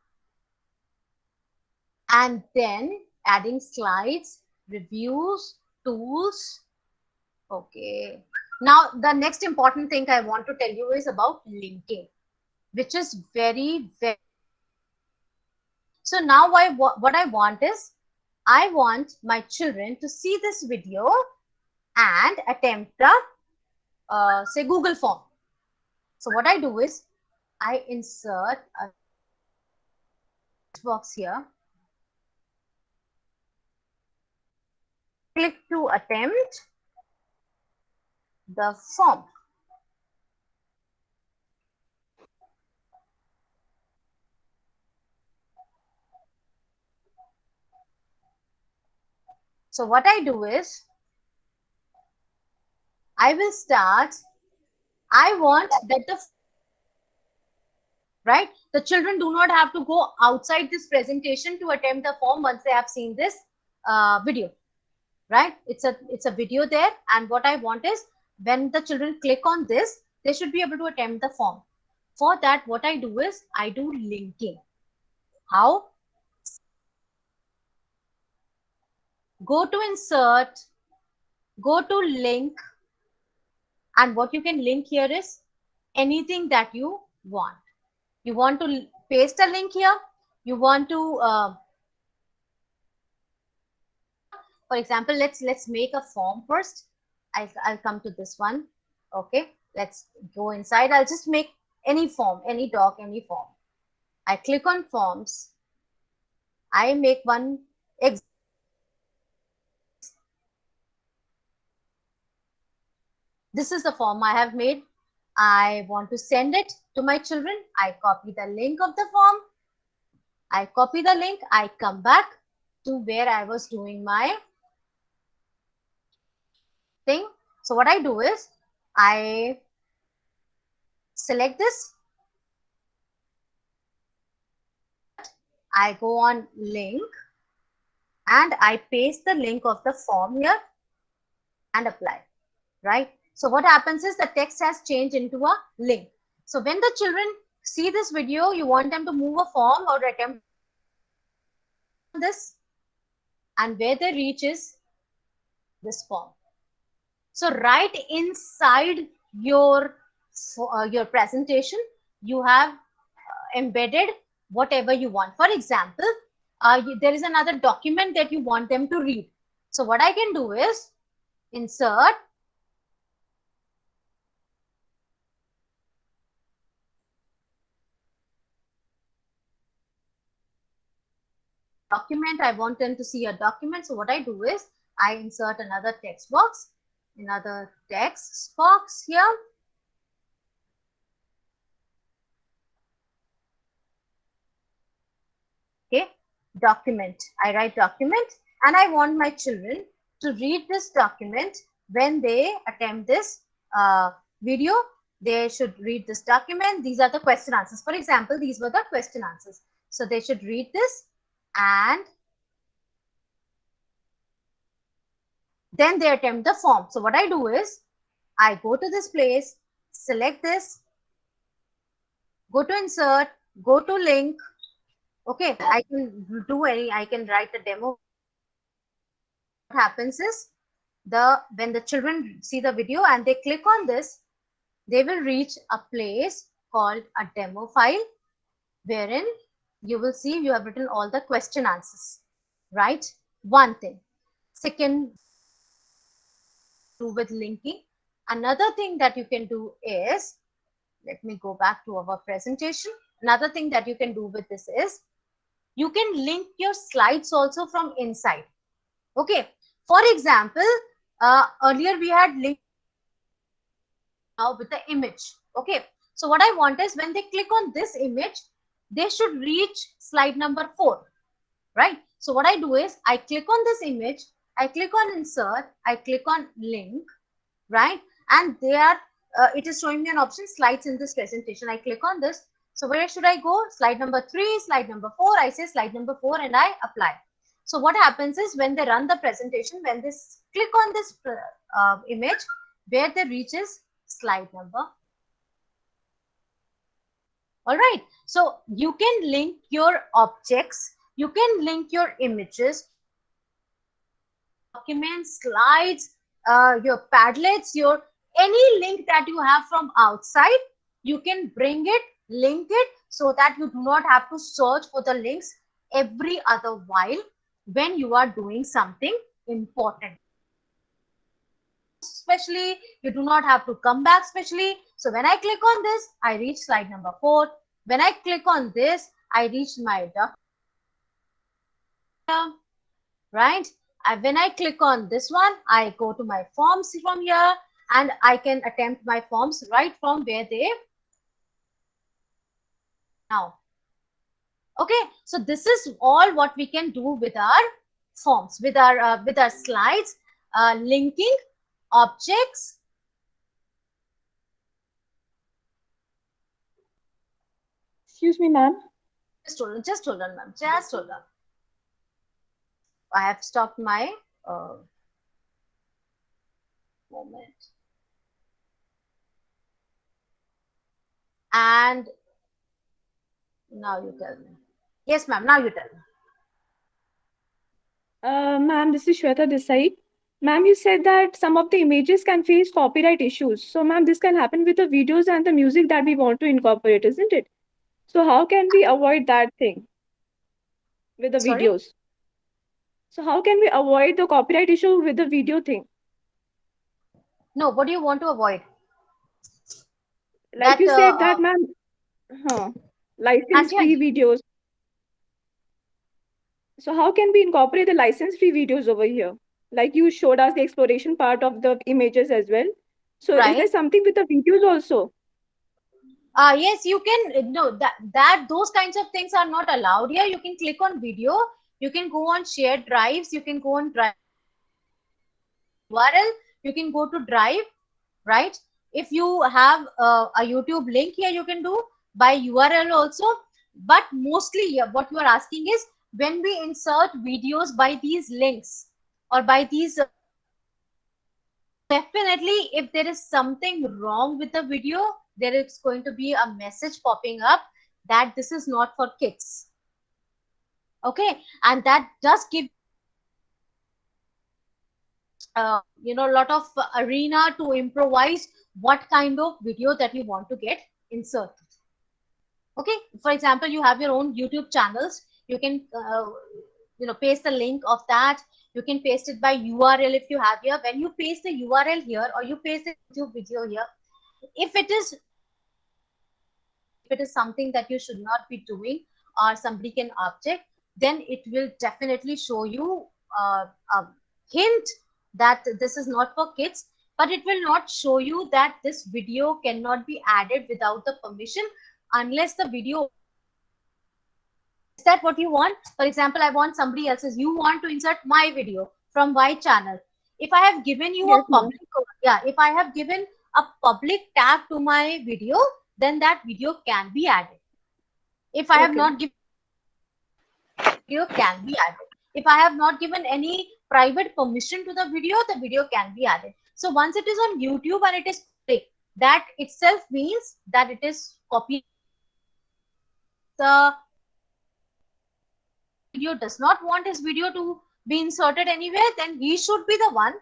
Speaker 1: And then adding slides, reviews, tools. Okay. Now, the next important thing I want to tell you is about linking, which is very, very. So now what I want is, I want my children to see this video and attempt the, say, Google form. So what I do is, I insert a box here. Click to attempt the form. So what I do is, I will start. I want that the children do not have to go outside this presentation to attempt the form once they have seen this video, right? It's a video there, and what I want is, when the children click on this, they should be able to attempt the form. For that, what I do is, I do linking. How? Go to insert, go to link, and what you can link here is anything that you want. You want to paste a link here. You want to, for example, let's make a form first. I'll come to this one. Okay, let's go inside. I'll just make any form, any doc, any form. I click on forms. I make one. This is the form I have made. I want to send it to my children. I copy the link of the form. I copy the link. I come back to where I was doing my thing. So what I do is, I select this. I go on link and I paste the link of the form here and apply, right? So what happens is, the text has changed into a link. So when the children see this video, you want them to move a form or attempt this, and where they reach is this form. So right inside your presentation, you have embedded whatever you want. For example, there is another document that you want them to read. So what I can do is, insert, document. I want them to see a document. So what I do is I insert another text box, another text box here. Okay, document. I write document, and I want my children to read this document when they attempt this video. They should read this document. These are the question answers. For example, these were the question answers. So they should read this, and then they attempt the form. So what I do is I go to this place, select this, go to insert, go to link. Okay, I can do any, I can write a demo. What happens is when the children see the video and they click on this, they will reach a place called a demo file, wherein you will see you have written all the question answers, right? One thing. Second, do with linking. Another thing that you can do is, let me go back to our presentation. Another thing that you can do with this is, you can link your slides also from inside. Okay. For example, earlier we had linked now with the image. Okay. So what I want is when they click on this image, they should reach slide number 4, right? So what I do is I click on this image, I click on insert, I click on link, right? And it is showing me an option slides in this presentation. I click on this. So where should I go? Slide number 3, slide number 4. I say slide number 4 and I apply. So what happens is when they run the presentation, when they click on this image, where they reach is slide number. All right. So you can link your objects, you can link your images, documents, slides, your Padlets, your any link that you have from outside, you can bring it, link it, so that you do not have to search for the links every other while when you are doing something important. Especially, you do not have to come back specially. So when I click on this, I reach slide number 4. When I click on this, I reach my document, right? When I click on this one, I go to my forms from here, and I can attempt my forms right from where they now. Okay, so this is all what we can do with our forms, with our slides, linking objects.
Speaker 5: Excuse me, ma'am.
Speaker 1: Just hold on, ma'am. Just hold on. I have stopped my moment. And now you tell me. Yes, ma'am. Now you tell me.
Speaker 5: Ma'am, this is Shweta this side. Ma'am, you said that some of the images can face copyright issues. So, ma'am, this can happen with the videos and the music that we want to incorporate, isn't it? So, how can we avoid that thing with the
Speaker 1: Sorry?
Speaker 5: videos? So, how can we avoid the copyright issue with the video thing?
Speaker 1: No, what do you want to avoid?
Speaker 5: Like
Speaker 1: That
Speaker 5: you said that, ma'am, license-free
Speaker 1: Ranchi,
Speaker 5: videos. So, how can we incorporate the license-free videos over here? Like you showed us the exploration part of the images as well. So, is there
Speaker 1: right?
Speaker 5: something with the videos also?
Speaker 1: Yes, you can. No, that those kinds of things are not allowed here. You can click on video. You can go on shared drives. You can go on drive URL. You can go to drive, right? If you have a YouTube link here, you can do by URL also. But mostly, what you are asking is when we insert videos by these links or by these. Definitely, if there is something wrong with the video, there is going to be a message popping up that this is not for kids. Okay, and that does give a lot of arena to improvise what kind of video that you want to get inserted. Okay, for example, you have your own YouTube channels. You can paste the link of that. You can paste it by URL if you have here. When you paste the URL here or you paste the YouTube video here, if it is something that you should not be doing or somebody can object, then it will definitely show you a hint that this is not for kids, but it will not show you that this video cannot be added without the permission unless the video. Is that what you want? For example, I want somebody else's. You want to insert my video from my channel. If I have given you
Speaker 5: Yes,
Speaker 1: a
Speaker 5: ma'am.
Speaker 1: public, yeah, if I have given a public tag to my video, then that video can be added. If I have
Speaker 5: Okay.
Speaker 1: not given, video can be added. If I have not given any private permission to the video can be added. So once it is on YouTube and it is public, that itself means that it is copy. The video does not want his video to be inserted anywhere, then he should be the one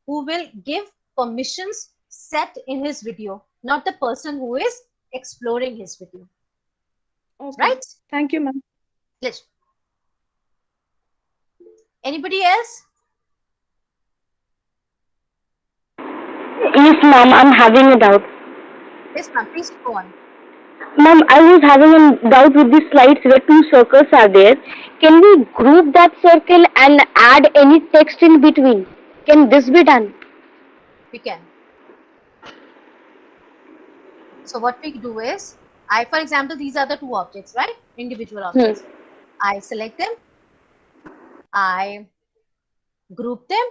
Speaker 1: who will give permissions set in his video, not the person who is exploring his video.
Speaker 5: Okay.
Speaker 1: Right?
Speaker 5: Thank you, ma'am.
Speaker 1: Let's. Anybody else?
Speaker 6: Yes, ma'am, I'm having a doubt.
Speaker 1: Yes, ma'am. Please go on.
Speaker 6: Ma'am, I was having a doubt with the slides where two circles are there. Can we group that circle and add any text in between? Can this be done?
Speaker 1: We can. So what we do is, for example, these are the two objects, right? Individual objects. I select them. I group them.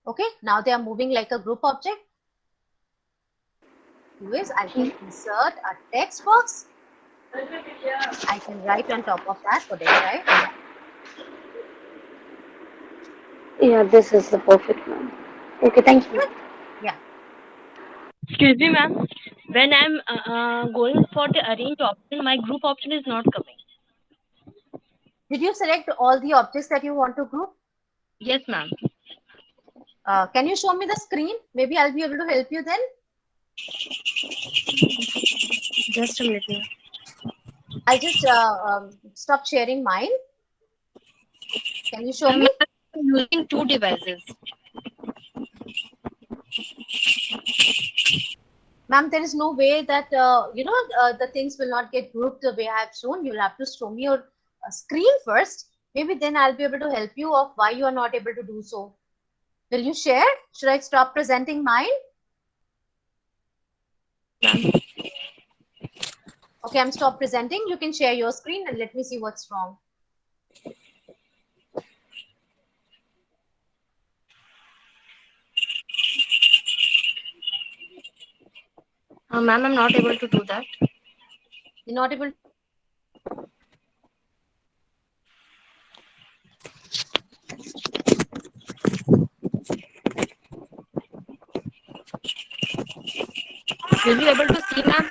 Speaker 1: Okay. Now they are moving like a group object. Do is I can insert a text box. I can write on top of that what I write.
Speaker 6: Yeah, this is the perfect one. Okay, thank you.
Speaker 1: Yeah.
Speaker 7: Excuse me, ma'am. When I'm going for the arrange option, my group option is not coming.
Speaker 1: Did you select all the objects that you want to group?
Speaker 7: Yes, ma'am.
Speaker 1: Can you show me the screen? Maybe I'll be able to help you then.
Speaker 7: Just a minute.
Speaker 1: I'll just stop sharing mine. Can you show me?
Speaker 7: I'm using two devices.
Speaker 1: Ma'am, there is no way that, the things will not get grouped the way I have shown. You'll have to show me your screen first. Maybe then I'll be able to help you of why you are not able to do so. Will you share? Should I stop presenting mine? Okay, I'm stop presenting. You can share your screen and let me see what's wrong.
Speaker 7: Ma'am, I'm not able to do that.
Speaker 1: You're not able to.
Speaker 7: Will you able to see, ma'am?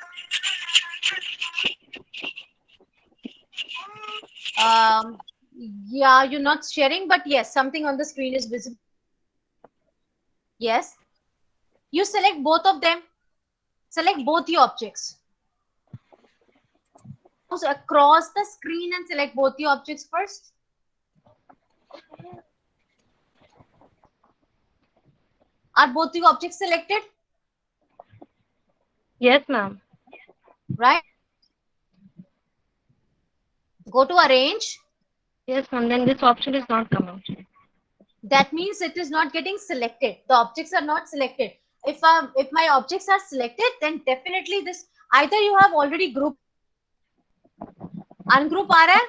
Speaker 1: Yeah, you're not sharing, but yes, something on the screen is visible. Yes. You select both of them. Select both the objects. Mouse across the screen and select both the objects first. Are both the objects selected?
Speaker 7: Yes, ma'am.
Speaker 1: Right. Go to arrange.
Speaker 7: Yes, ma'am. Then this option is not coming.
Speaker 1: That means it is not getting selected. The objects are not selected. If my objects are selected, then definitely this either you have already grouped. Ungroup aa raha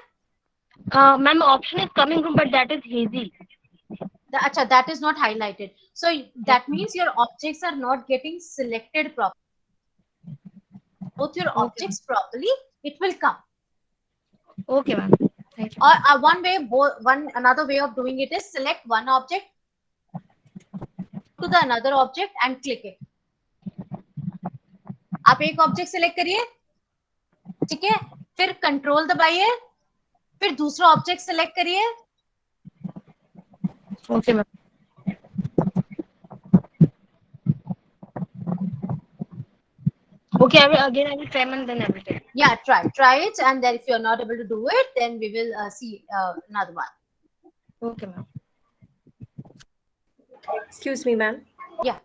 Speaker 1: hai?
Speaker 7: Ma'am, option is coming room, but that is hazy.
Speaker 1: That is not highlighted. So that means your objects are not getting selected properly. Both your objects properly, it will come.
Speaker 7: Okay, ma'am. Thank you.
Speaker 1: Or another way of doing it is select one object to the another object and click it. आप एक object select करिए, ठीक है, फिर control दबाइए, फिर दूसरा object select करिए.
Speaker 7: Okay, ma'am. Okay, I will try and then I will tell.
Speaker 1: Yeah, try it, and then if you're not able to do it, then we will see another one.
Speaker 7: Okay, ma'am.
Speaker 2: Excuse me, ma'am.
Speaker 1: Yeah.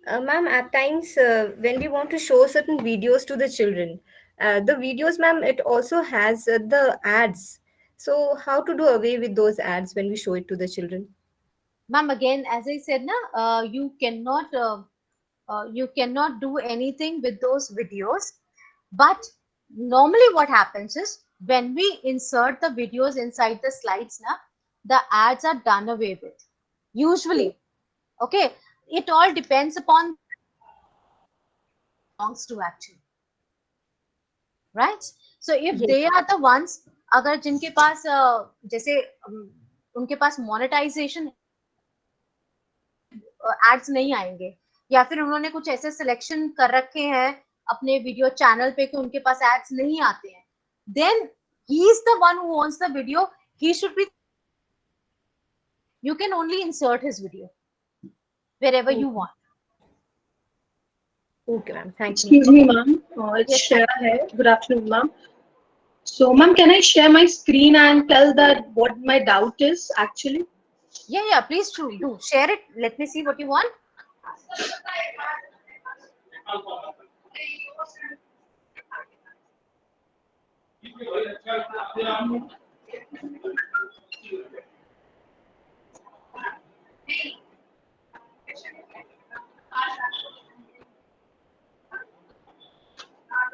Speaker 2: Ma'am, at times when we want to show certain videos to the children The videos, ma'am, it also has the ads. So how to do away with those ads when we show it to the children?
Speaker 1: Ma'am, again, as I said, you cannot do anything with those videos. But normally what happens is when we insert the videos inside the slides, na, the ads are done away with. Usually, okay, it all depends upon belongs to actually, right? So if
Speaker 2: Yes.
Speaker 1: they are the ones, अगर जिनके पास जैसे उनके पास monetization ads नहीं आएंगे, या फिर उन्होंने कुछ ऐसे सिलेक्शन कर रखे हैं अपने वीडियो चैनल पे कि उनके पास एड्स नहीं आते हैं, then he is the one who owns the video, he should be, you can only insert his video wherever you want.
Speaker 2: Okay, ma'am. Thank you.
Speaker 8: Excuse me, ma'am. It's
Speaker 1: Yes,
Speaker 8: Shreya here. Good afternoon, ma'am. So, ma'am, can I share my screen and tell that what my doubt is actually?
Speaker 1: Yeah, please do share it. Let me see what you want.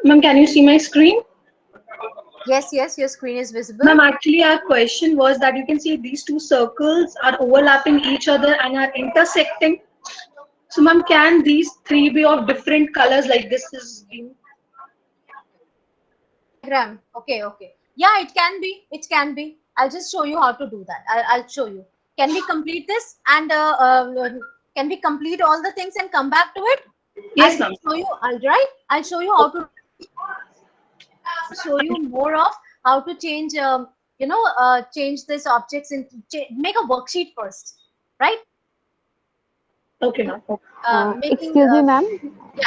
Speaker 8: Ma'am, can you see my screen?
Speaker 1: Yes, your screen is visible.
Speaker 8: Ma'am, actually, our question was that you can see these two circles are overlapping each other and are intersecting. So, ma'am, can these three be of different colors like this is being?
Speaker 1: Diagram. Okay. Yeah, it can be. I'll just show you how to do that. I'll show you. Can we complete this, and can we complete all the things and come back to it?
Speaker 8: Yes,
Speaker 1: I'll
Speaker 8: ma'am.
Speaker 1: show you. I'll show you how to show you more of how to change change this objects into make a worksheet first, right?
Speaker 8: Okay, ma'am.
Speaker 1: Making
Speaker 6: Excuse me, ma'am.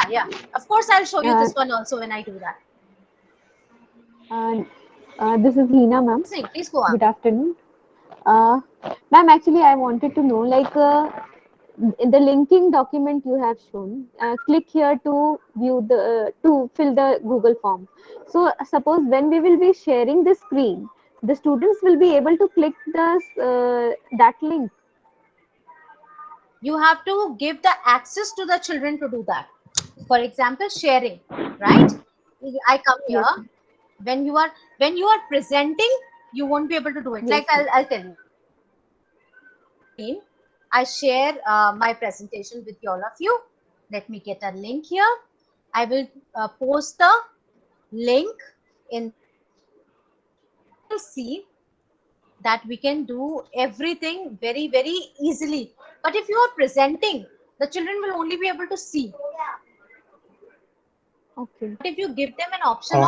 Speaker 1: yeah, of course I'll show you
Speaker 6: Uh,
Speaker 1: this one also when I do that.
Speaker 6: this is Hina, ma'am.
Speaker 1: Please go on.
Speaker 6: Good afternoon. Uh, Ma'am, actually, I wanted to know, like, in the linking document you have shown, click here to view to fill the Google form. So, suppose when we will be sharing the screen, the students will be able to click that link.
Speaker 1: You have to give the access to the children to do that. For example, sharing, right? I come here.
Speaker 6: Yes,
Speaker 1: When you are presenting, you won't be able to do it.
Speaker 6: yes,
Speaker 1: Like I'll tell you. I share my presentation with all of you. Let me get a link here. I will post the link in. See that we can do everything very, very easily. But if you are presenting, the children will only be able to see.
Speaker 6: okay,
Speaker 1: If you give them an option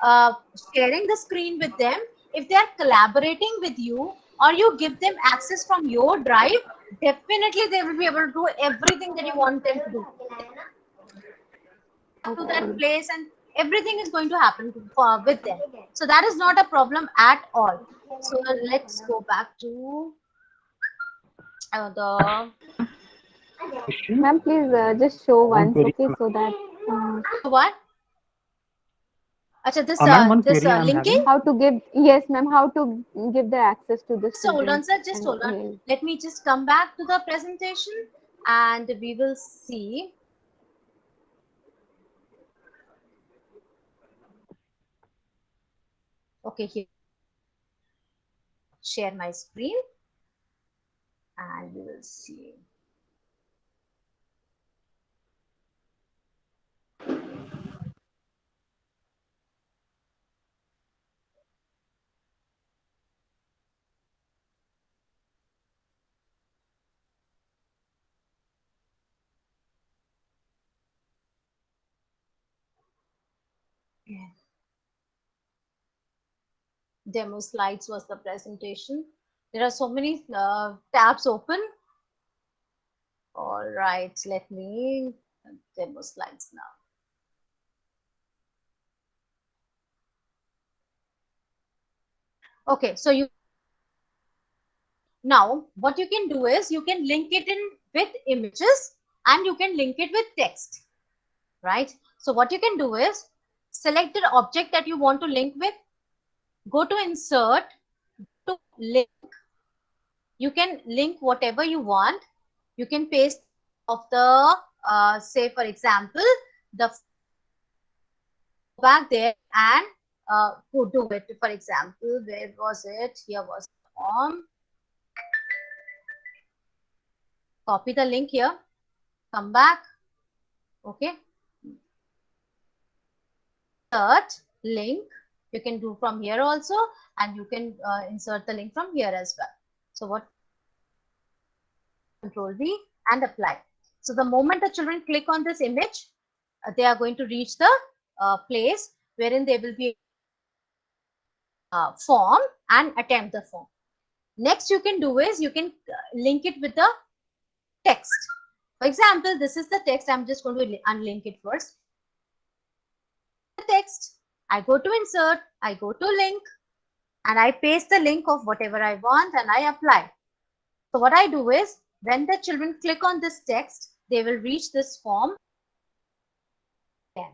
Speaker 1: of sharing the screen with them, if they are collaborating with you, or you give them access from your drive, definitely they will be able to do everything that you want them to do. To that place, and everything is going to happen with them. So that is not a problem at all. So let's go back to the
Speaker 6: ma'am. Please just show once, okay, so that
Speaker 1: what? Acha,
Speaker 9: Ma'am, one
Speaker 1: this
Speaker 9: query I'm
Speaker 1: linking.
Speaker 9: having.
Speaker 6: how to give, yes, ma'am, how to give the access to the
Speaker 1: So hold on,
Speaker 6: students.
Speaker 1: sir. Just
Speaker 6: And,
Speaker 1: hold on. Let me just come back to the presentation, and we will see. Okay, here. Share my screen, and we will see. Demo slides was the presentation. There are so many tabs open. All right, let me demo slides now. Okay, so you now what you can do is you can link it in with images, and you can link it with text, right? So what you can do is select the object that you want to link with, go to insert, to link. You can link whatever you want. You can paste of the, say for example, the back there and do it. For example, where was it? Here was the form. Copy the link here, come back. Okay. Insert link. You can do from here also, and you can insert the link from here as well. So what? Control V and apply. So the moment the children click on this image, they are going to reach the place wherein they will be form and attempt the form. Next you can do is you can link it with the text. For example, this is the text. I'm just going to unlink it first. The text, I go to insert, I go to link, and I paste the link of whatever I want and I apply. So what I do is when the children click on this text, they will reach this form again.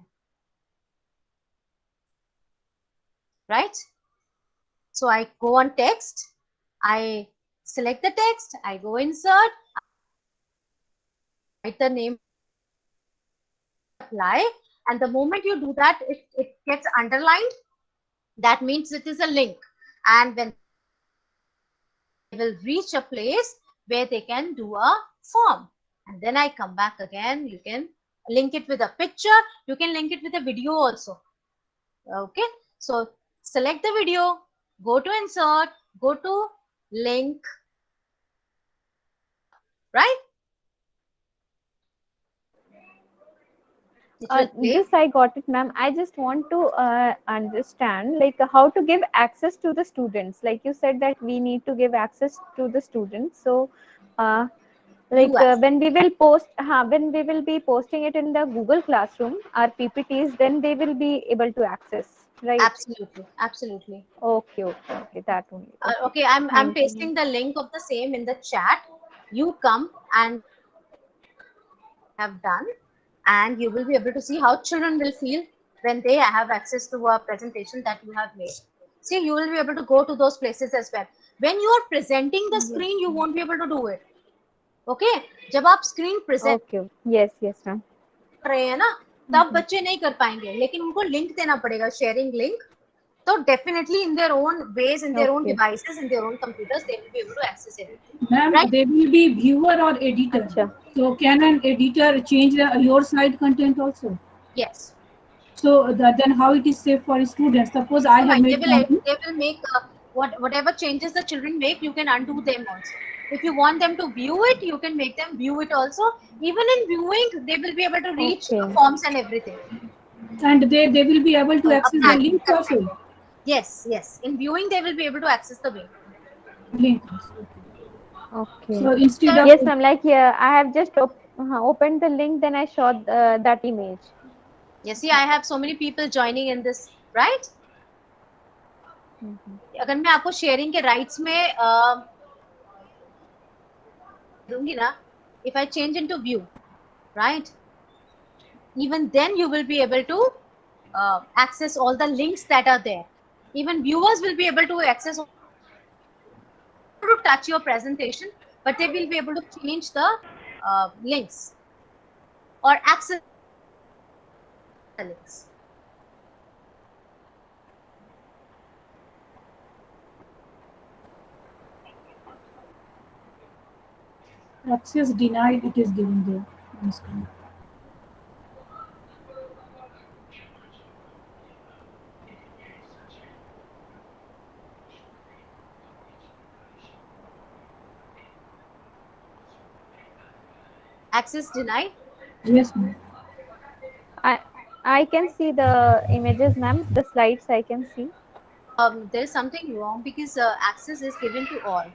Speaker 1: Right? So I go on text, I select the text, I go insert, write the name, apply, and the moment you do that, it gets underlined. That means it is a link, and when they will reach a place where they can do a form, and then I come back again. You can link it with a picture, you can link it with a video also. Okay, so select the video, go to insert, go to link, right?
Speaker 6: This I got it, ma'am. I just want to understand, like, how to give access to the students. Like you said that we need to give access to the students. So, when we will post, when we will be posting it in the Google Classroom, our PPTs, then they will be able to access, right?
Speaker 1: Absolutely, absolutely.
Speaker 6: Okay, that only.
Speaker 1: Okay, I'm pasting the link of the same in the chat. You come and have done, and you will be able to see how children will feel when they have access to a presentation that you have made. See, you will be able to go to those places as well. When you are presenting the screen, you won't be able to do it. Okay, जब आप screen present
Speaker 6: yes ma'am
Speaker 1: रहे हैं ना, तब बच्चे नहीं कर पाएंगे, लेकिन उनको लिंक देना पड़ेगा, sharing link. So definitely in their own ways, in their own devices, in their own computers, they will be able to access it.
Speaker 3: Ma'am,
Speaker 1: right?
Speaker 3: they will be viewer or editor.
Speaker 6: Achha.
Speaker 3: So can an editor change your side content also?
Speaker 1: Yes.
Speaker 3: So then how it is safe for students? Suppose I have made
Speaker 1: they will make whatever changes the children make, you can undo them also. If you want them to view it, you can make them view it also. Even in viewing, they will be able to reach forms and everything.
Speaker 3: And they will be able to access the link also.
Speaker 1: Yes. In viewing, they will be able to access the
Speaker 3: link.
Speaker 6: Okay.
Speaker 3: So instead of
Speaker 6: yes, ma'am. Like I have just opened the link, then I showed that image.
Speaker 1: You see, I have so many people joining in this, right? अगर मैं आपको sharing के rights में दूंगी ना, if I change into view, right? Even then you will be able to access all the links that are there. Even viewers will be able to access to touch your presentation, but they will be able to change the links or access the links.
Speaker 3: Access denied, it is given there on screen.
Speaker 1: Access denied?
Speaker 3: Yes, ma'am.
Speaker 6: I can see the images, ma'am. The slides I can see.
Speaker 1: There is something wrong because access is given to all.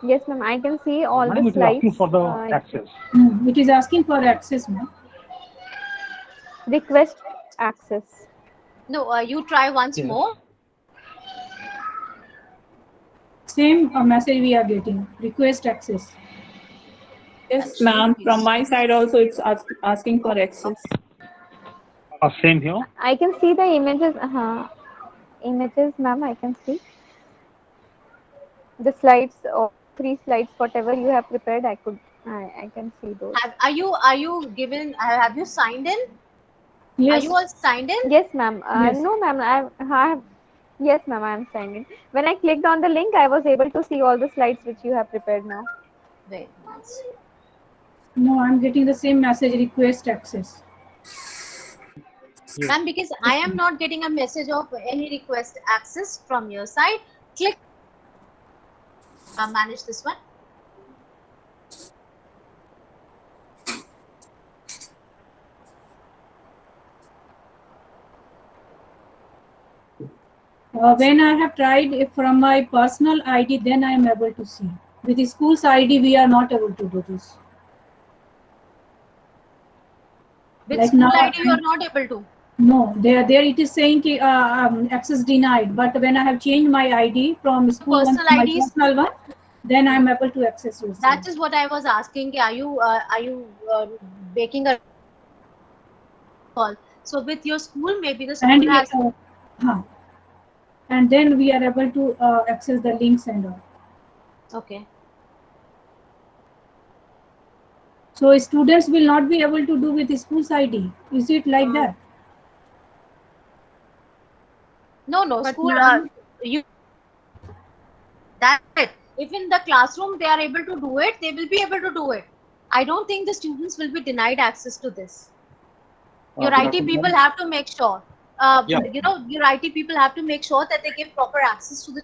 Speaker 6: Yes, ma'am. I can see all the slides.
Speaker 9: It is asking for the access.
Speaker 3: It is asking for access, ma'am.
Speaker 6: Request access.
Speaker 1: No, you try once more.
Speaker 3: Same message we are getting. Request access.
Speaker 10: Yes, ma'am. From my side also, it's asking for access.
Speaker 9: Same here.
Speaker 6: I can see the images. Images, ma'am. I can see the slides or 3 slides, whatever you have prepared. I can see those.
Speaker 1: Are you given? Have you signed in? Are
Speaker 3: Yes.
Speaker 1: you all signed in?
Speaker 6: Yes, ma'am.
Speaker 3: Yes.
Speaker 6: No, ma'am. Yes, ma'am. I am signed in. When I clicked on the link, I was able to see all the slides which you have prepared now.
Speaker 1: Wait, once.
Speaker 3: No, I'm getting the same message, request access.
Speaker 1: Ma'am, because I am not getting a message of any request access from your side. Click manage this one.
Speaker 3: When I have tried it from my personal ID, then I am able to see. With the school's ID, we are not able to do this.
Speaker 1: With
Speaker 3: Like
Speaker 1: school
Speaker 3: now,
Speaker 1: ID, you are not able to.
Speaker 3: no, there it is saying access denied. But when I have changed my ID from school one
Speaker 1: Personal
Speaker 3: to my
Speaker 1: ID is.
Speaker 3: personal one, then I am able to access your
Speaker 1: That
Speaker 3: site.
Speaker 1: is what I was asking. Are you making a call? So with your school, maybe the school
Speaker 3: And
Speaker 1: has.
Speaker 3: and then we are able to access the links and all.
Speaker 1: Okay.
Speaker 3: So students will not be able to do with the school's ID. Is it like that?
Speaker 1: No,
Speaker 4: But
Speaker 1: school.
Speaker 4: ma'am,
Speaker 1: You. That's it. If in the classroom they are able to do it, they will be able to do it. I don't think the students will be denied access to this. Your
Speaker 10: Good
Speaker 1: IT people
Speaker 10: afternoon.
Speaker 1: have to make sure.
Speaker 10: Yeah,
Speaker 1: Your IT people have to make sure that they give proper access to the.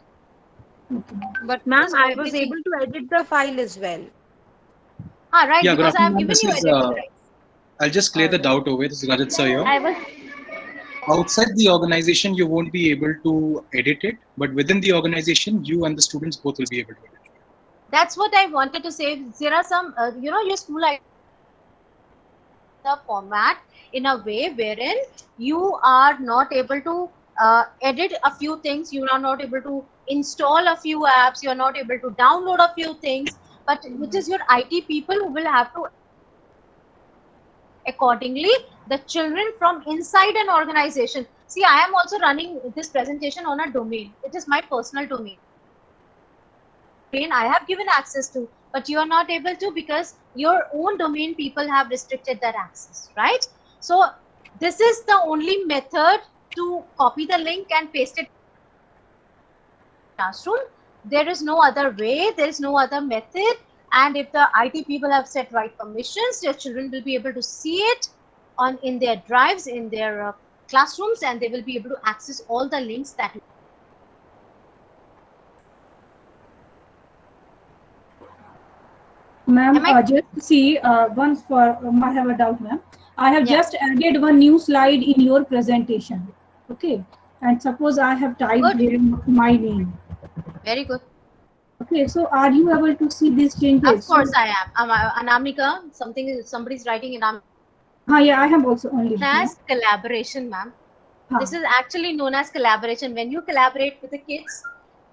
Speaker 4: but ma'am,
Speaker 1: So
Speaker 4: I was
Speaker 1: everything.
Speaker 4: able to edit the file as well.
Speaker 1: Right,
Speaker 10: yeah, good
Speaker 1: because I have
Speaker 10: afternoon.
Speaker 1: given
Speaker 10: This
Speaker 1: you
Speaker 10: is,
Speaker 1: editing rights.
Speaker 10: I'll just clear the doubt away. This is Rajat sir here.
Speaker 6: I was
Speaker 10: Outside the organization, you won't be able to edit it, but within the organization, you and the students both will be able to edit it.
Speaker 1: That's what I wanted to say. There are some, your school ID the format in a way wherein you are not able to edit a few things, you are not able to install a few apps, you are not able to download a few things, but it is your IT people who will have to accordingly the children from inside an organization. See, I am also running this presentation on a domain. It is my personal domain. I have given access to, but you are not able to because your own domain people have restricted that access, right? So this is the only method to copy the link and paste it in the classroom. There is no other way, there is no other method. And if the IT people have set right permissions, your children will be able to see it on in their drives, in their classrooms, and they will be able to access all the links that.
Speaker 3: Ma'am,
Speaker 1: Am I?
Speaker 3: just see once for I have a doubt, ma'am. I have
Speaker 1: Yeah.
Speaker 3: just added one new slide in your presentation. Okay, and suppose I have typed
Speaker 1: Good.
Speaker 3: here my name.
Speaker 1: Very good.
Speaker 3: Okay, so are you able to see these
Speaker 1: Of
Speaker 3: changes?
Speaker 1: course,
Speaker 3: So,
Speaker 1: I am. Anamika, somebody's writing it.
Speaker 3: yeah, I have also only.
Speaker 1: As collaboration, ma'am. This is actually known as collaboration. When you collaborate with the kids,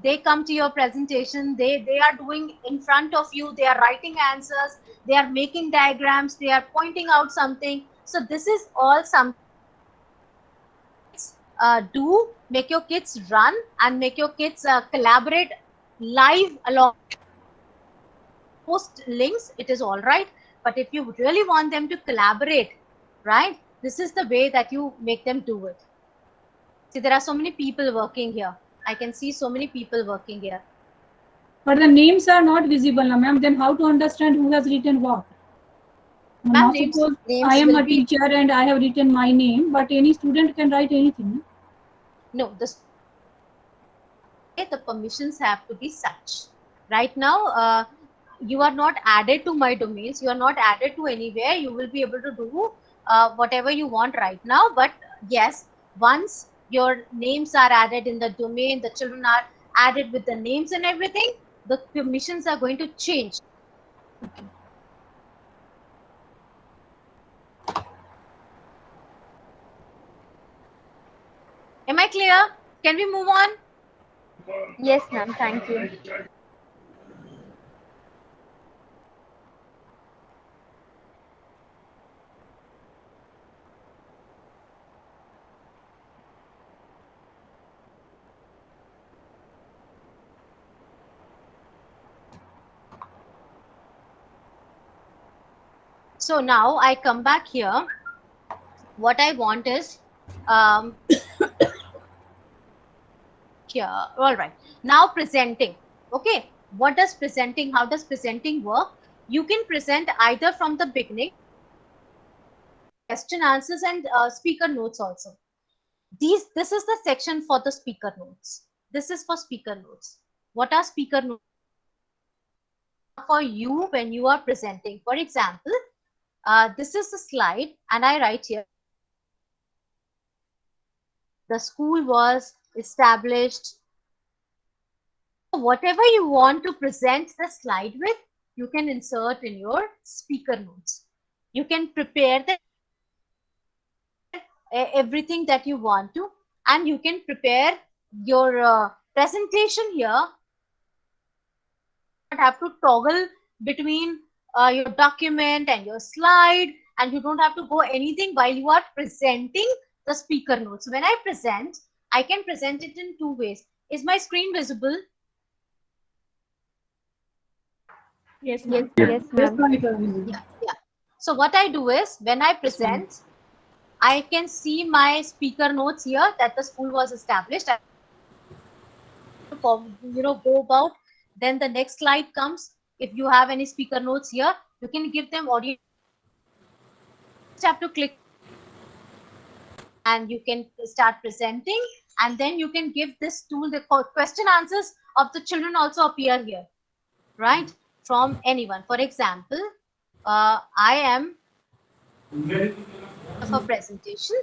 Speaker 1: they come to your presentation, they are doing in front of you, they are writing answers, they are making diagrams, they are pointing out something. So this is all some do make your kids run and make your kids collaborate live along post links. It is all right, but if you really want them to collaborate, right, this is the way that you make them do it. See, there are so many people working here. I can see so many people working here.
Speaker 3: But the names are not visible, ma'am. Then how to understand who has written what? Now
Speaker 1: Names
Speaker 3: suppose I am
Speaker 1: will
Speaker 3: a
Speaker 1: be.
Speaker 3: teacher and I have written my name, but any student can write anything.
Speaker 1: No, the permissions have to be such. Right now, you are not added to my domains. You are not added to anywhere. You will be able to do whatever you want right now. But yes, once your names are added in the domain, the children are added with the names and everything, the permissions are going to change. Am I clear? Can we move on?
Speaker 6: yes, ma'am. Thank you.
Speaker 1: So now I come back here. What I want is here. All right. Now presenting. Okay. What does presenting? How does presenting work? You can present either from the beginning, question answers and speaker notes also. This is the section for the speaker notes. This is for speaker notes. What are speaker notes? For you when you are presenting. For example, this is the slide and I write here. The school was established. Whatever you want to present the slide with, you can insert in your speaker notes. You can prepare everything that you want to, and you can prepare your presentation here. You don't have to toggle between your document and your slide, and you don't have to go anything while you are presenting the speaker notes. When I present, I can present it in two ways. Is my screen visible?
Speaker 3: Yes,
Speaker 6: Yes,
Speaker 3: ma'am.
Speaker 6: yes,
Speaker 3: Yes,
Speaker 6: ma'am.
Speaker 3: ma'am.
Speaker 1: Yeah. So what I do is when I present, I can see my speaker notes here that the school was established. Go about. Then the next slide comes. If you have any speaker notes here, you can give them audio. Just have to click and you can start presenting, and then you can give this tool. The question answers of the children also appear here, right? From anyone. For example, I am of a presentation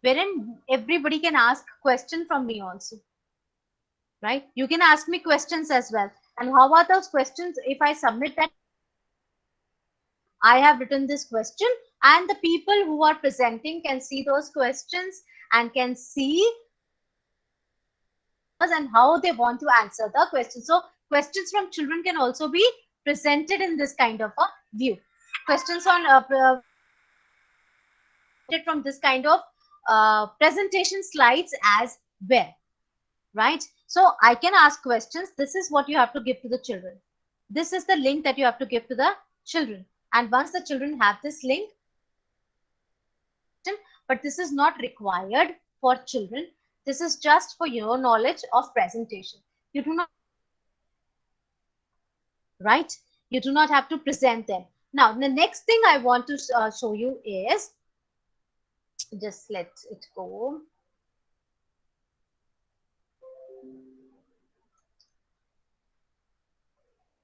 Speaker 1: wherein everybody can ask question from me also, right? You can ask me questions as well. And how are those questions? If I submit that I have written this question, and the people who are presenting can see those questions and can see and how they want to answer the question. So questions from children can also be presented in this kind of a view. Questions on from this kind of presentation slides as well, right? So I can ask questions. This is what you have to give to the children. This is the link that you have to give to the children. And once the children have this link, but this is not required for children. This is just for your knowledge of presentation. You do not, right? You do not have to present them. Now, the next thing I want to show you is, just let it go.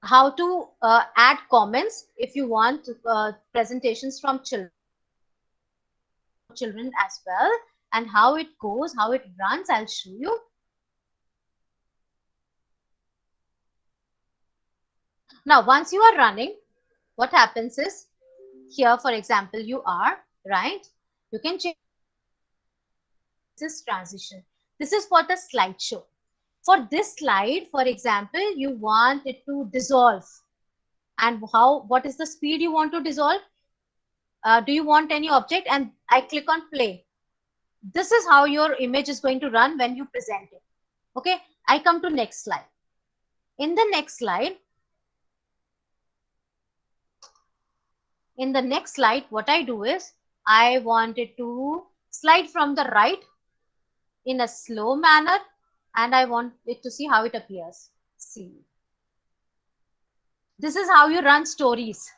Speaker 1: How to add comments if you want presentations from children as well, and how it goes, how it runs, I'll show you. Now, once you are running, what happens is, here, for example, you are, right? You can change this transition. This is for the slideshow. For this slide, for example, you want it to dissolve. And what is the speed you want to dissolve? Do you want any object? And I click on play. This is how your image is going to run when you present it. Okay, I come to next slide. In the next slide, what I do is, I want it to slide from the right in a slow manner, and I want it to see how it appears. See. This is how you run stories.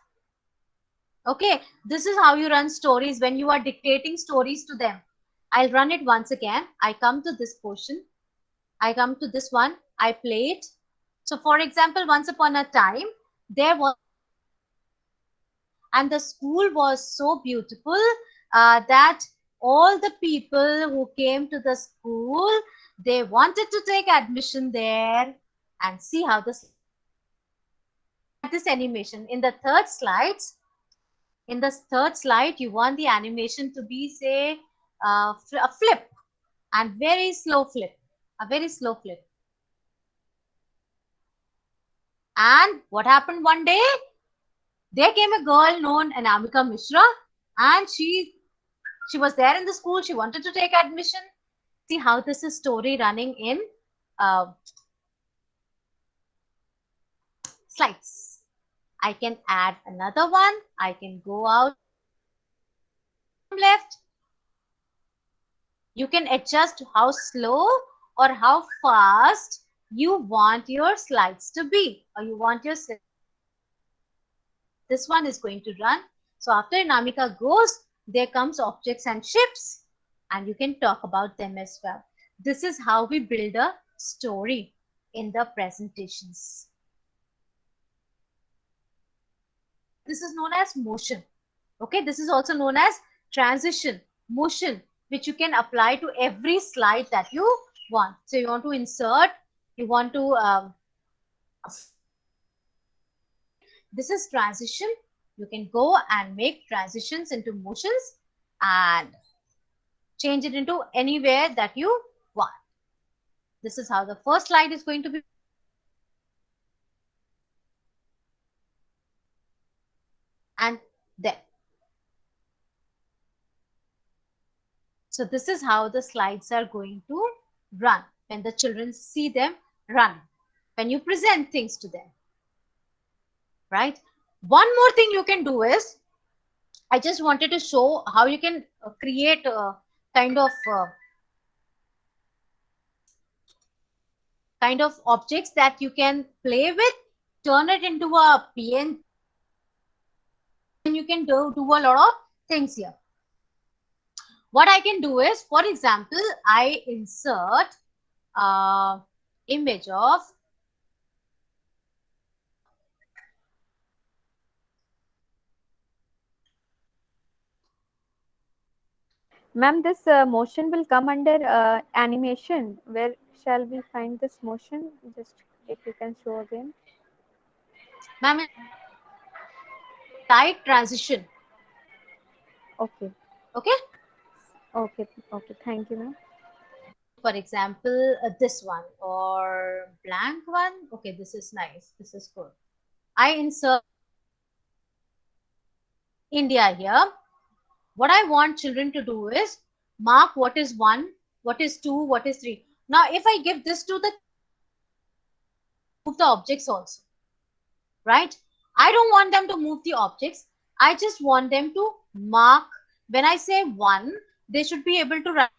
Speaker 1: Okay, this is how you run stories when you are dictating stories to them. I'll run it once again. I come to this portion. I come to this one. I play it. So, for example, once upon a time, there was, and the school was so beautiful that all the people who came to the school, they wanted to take admission there, and see how this animation in the third slides. In the third slide, you want the animation to be, say, a flip, and very slow flip, a very slow flip. And what happened one day? There came a girl known Anamika Mishra, and she was there in the school. She wanted to take admission. See how this is story running in slides. I can add another one. I can go out You can adjust how slow or how fast you want your slides to be, or you want your this one is going to run. So after Anamika goes, there comes objects and ships, and you can talk about them as well. This is how we build a story in the presentations. This is known as motion. Okay, this is also known as transition, motion, which you can apply to every slide that you want. So you want to insert, you want to this is transition. You can go and make transitions into motions and change it into anywhere that you want. This is how the first slide is going to be. And then. So this is how the slides are going to run when the children see them run, when you present things to them. Right? One more thing you can do is, I just wanted to show how you can create a kind of objects that you can play with, turn it into a PN, and you can do a lot of things here. What I can do is, for example, I insert image of
Speaker 6: Ma'am, this motion will come under animation. Where shall we find this motion? Just if you can show again.
Speaker 1: Ma'am, tight transition.
Speaker 6: Okay.
Speaker 1: Okay.
Speaker 6: Okay. Okay. Thank you, ma'am.
Speaker 1: For example, this one or blank one. Okay, this is nice. This is good. I insert India here. What I want children to do is mark what is 1, what is 2, what is 3. Now, if I give this to the move the objects also, right? I don't want them to move the objects. I just want them to mark. When I say 1, they should be able to write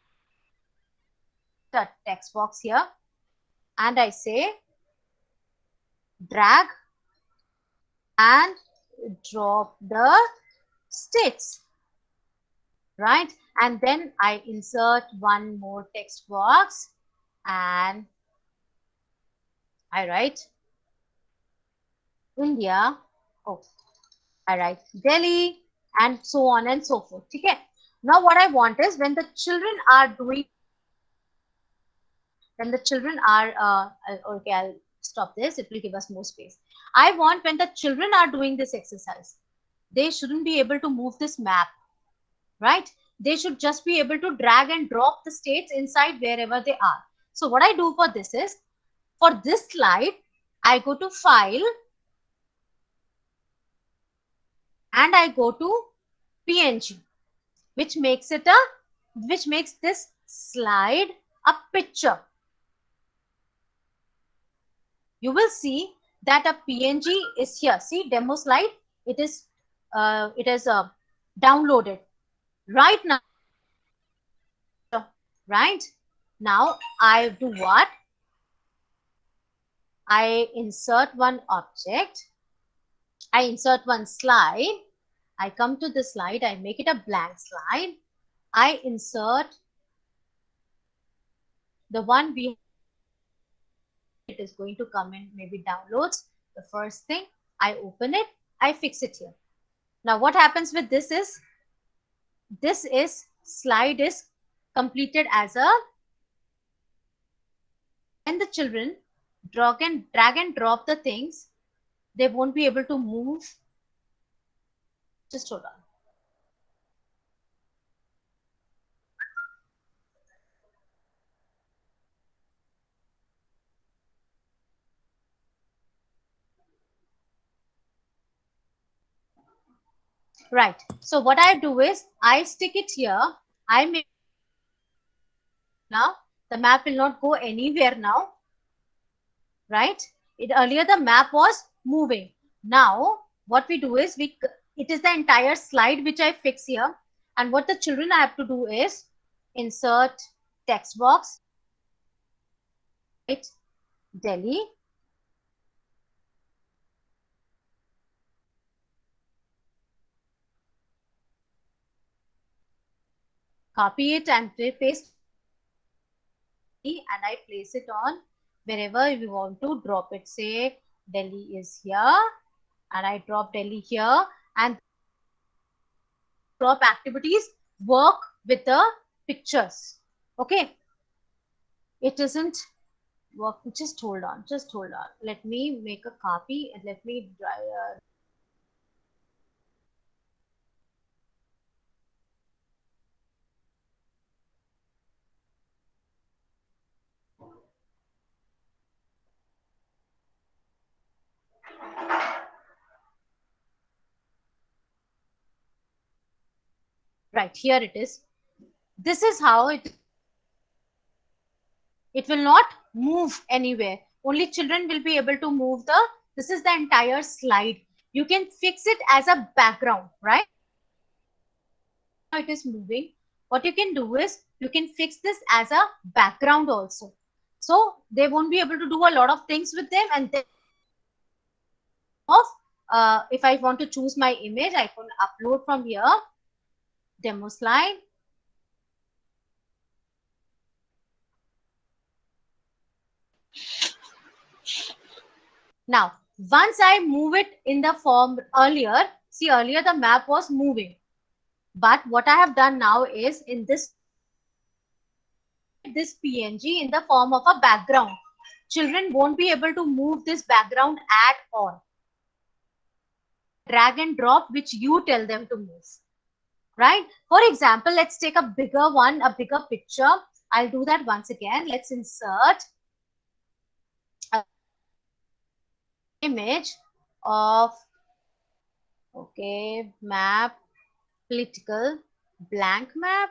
Speaker 1: the text box here, and I say drag and drop the states, right? And then I insert one more text box and I write India. Oh, I write Delhi, and so on and so forth. Okay. Now what I want is, when the children are doing, okay, I'll stop this. It will give us more space. I want, when the children are doing this exercise, they shouldn't be able to move this map, right? They should just be able to drag and drop the states inside wherever they are. So what I do for this is, for this slide, I go to File and I go to PNG, which makes this slide a picture. You will see that a PNG is here. See, demo slide. It is downloaded right now. Right now, I do what? I insert one object. I insert one slide. I come to the slide. I make it a blank slide. I insert the one we. It is going to come in maybe downloads. The first thing, I open it. I fix it here. Now, what happens with this is slide is completed as a. When the children drag and drop the things, they won't be able to move. Just hold on. Right. So what I do is, I stick it here. I make now the map will not go anywhere now. Right? Earlier the map was moving. Now what we do is, it is the entire slide which I fix here, and what the children have to do is, insert text box, write Delhi. Copy it and paste, and I place it on wherever we want to drop it. Say Delhi is here, and I drop Delhi here, and drop activities work with the pictures. Okay, it isn't work. Just hold on, let me make a copy and let me right here it is. This is how it will not move anywhere. Only children will be able to move this is the entire slide. You can fix it as a background, right? Now it is moving. What you can do is you can fix this as a background also. So they won't be able to do a lot of things with them, and then if I want to choose my image, I can upload from here, demo slide. Now, once I move it in the form earlier, see earlier the map was moving. But what I have done now is in this PNG in the form of a background. Children won't be able to move this background at all. Drag and drop which you tell them to move. Right? For example, let's take a bigger one, a bigger picture. I'll do that once again. Let's insert an image of, okay, map, political, blank map.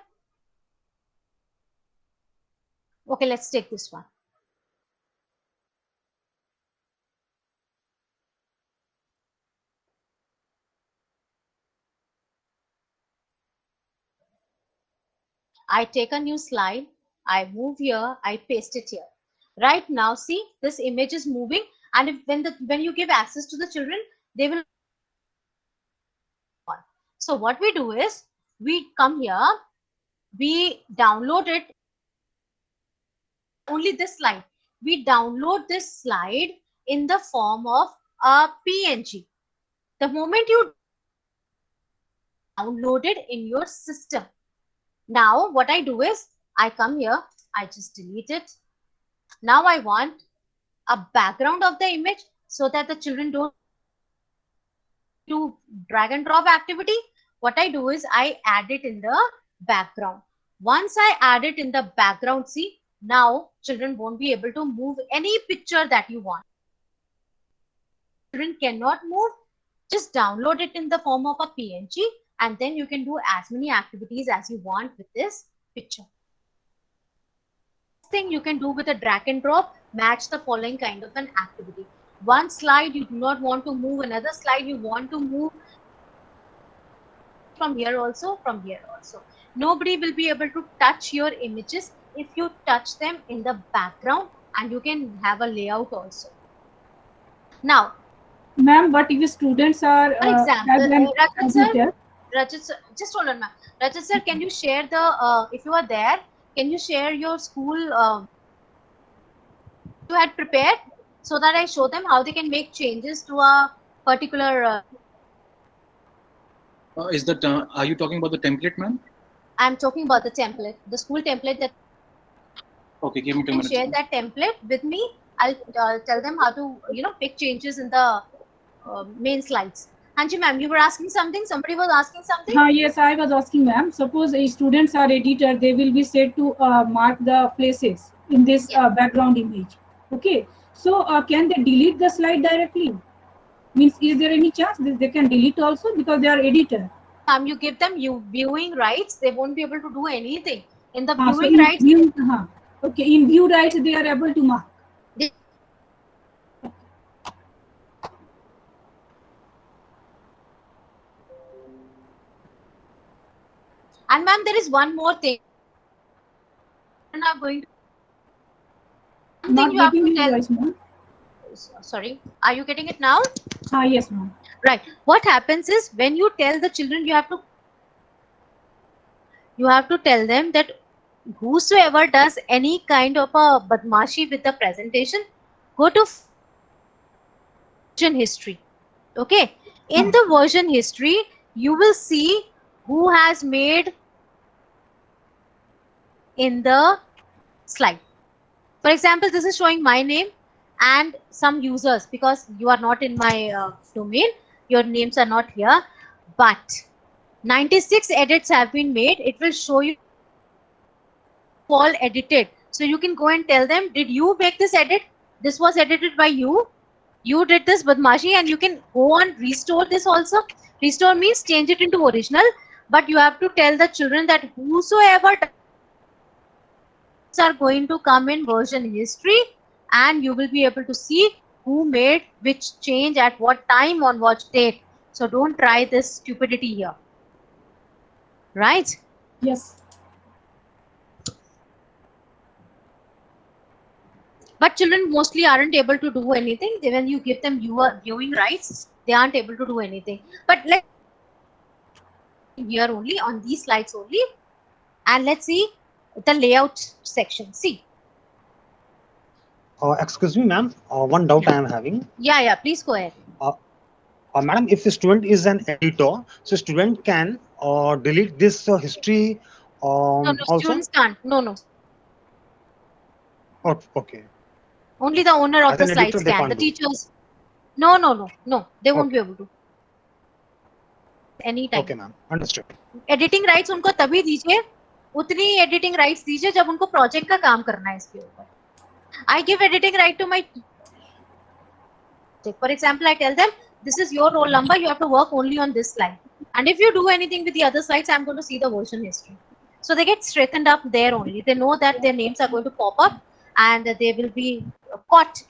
Speaker 1: Okay, let's take this one. I take a new slide, I move here, I paste it here. Right now, see, this image is moving, and if, when you give access to the children, they will. So what we do is, we come here, we download it, only this slide. We download this slide in the form of a PNG. The moment you download it in your system. Now, what I do is, I come here, I just delete it. Now I want a background of the image so that the children don't do drag and drop activity. What I do is I add it in the background. Once I add it in the background, see, now children won't be able to move any picture that you want. Children cannot move, just download it in the form of a PNG, and then you can do as many activities as you want with this picture. Thing you can do with a drag and drop, match the following kind of an activity. One slide you do not want to move, another slide you want to move, from here also, from here also. Nobody will be able to touch your images if you touch them in the background, and you can have a layout also. Now,
Speaker 3: ma'am, what if students are
Speaker 1: for example, Rajat sir, just hold on, ma'am. Rajat sir, can you share the if you are there, can you share your school you had prepared, so that I show them how they can make changes to a particular
Speaker 10: are you talking about the template, ma'am?
Speaker 1: I'm talking about the template, the school template that.
Speaker 10: Okay, give me 2 minutes.
Speaker 1: Share that template with me. I'll tell them how to, make changes in the main slides. Hanji ma'am, you were asking something. Somebody was asking something.
Speaker 3: Yes, I was asking, ma'am. Suppose students are editor, they will be said to mark the places in this background image. Okay, so can they delete the slide directly? Means, is there any chance that they can delete also because they are editor?
Speaker 1: You give them viewing rights, they won't be able to do anything. In the
Speaker 3: viewing
Speaker 1: rights.
Speaker 3: Okay, in view rights, they are able to mark.
Speaker 1: And ma'am, there is one more thing. are going to
Speaker 3: Not
Speaker 1: you have
Speaker 3: getting
Speaker 1: to
Speaker 3: your
Speaker 1: tell.
Speaker 3: voice, ma'am.
Speaker 1: Sorry, are you getting it now?
Speaker 3: Yes, ma'am.
Speaker 1: Right. What happens is when you tell the children, you have to tell them that whosoever does any kind of a badmashi with the presentation, go to version history. Okay. In the version history, you will see who has made in the slide. For example, this is showing my name and some users because you are not in my domain. Your names are not here, but 96 edits have been made. It will show you all edited. So you can go and tell them, did you make this edit? This was edited by you. You did this badmashi, and you can go on restore this also. Restore means change it into original, but you have to tell the children that whosoever are going to come in version history, and you will be able to see who made which change at what time on what date. So don't try this stupidity here. Right?
Speaker 3: Yes.
Speaker 1: But children mostly aren't able to do anything. When you give them viewing rights, they aren't able to do anything. But let's here only on these slides only, and let's see the layout section. See.
Speaker 9: Excuse me, ma'am. One doubt I am having.
Speaker 1: Yeah, please go ahead.
Speaker 9: Madam, if the student is an editor, so student can delete this history
Speaker 1: No,
Speaker 9: also?
Speaker 1: students can't. No.
Speaker 9: Oh, okay.
Speaker 1: Only the owner of
Speaker 9: As
Speaker 1: the
Speaker 9: an editor,
Speaker 1: slides
Speaker 9: they
Speaker 1: can.
Speaker 9: can't
Speaker 1: The
Speaker 9: do.
Speaker 1: teachers. No. They won't be able to. Anytime.
Speaker 9: Okay, ma'am. Understood.
Speaker 1: Editing rights उनको तभी दीजिए, उतनी editing rights दीजिए जब उनको project का काम करना है इसके ऊपर. I give editing right to my. For example, I tell them, this is your roll number, you have to work only on this slide. And if you do anything with the other slides, I'm going to see the version history. So they get straightened up there only. They know that their names are going to pop up and they will be caught.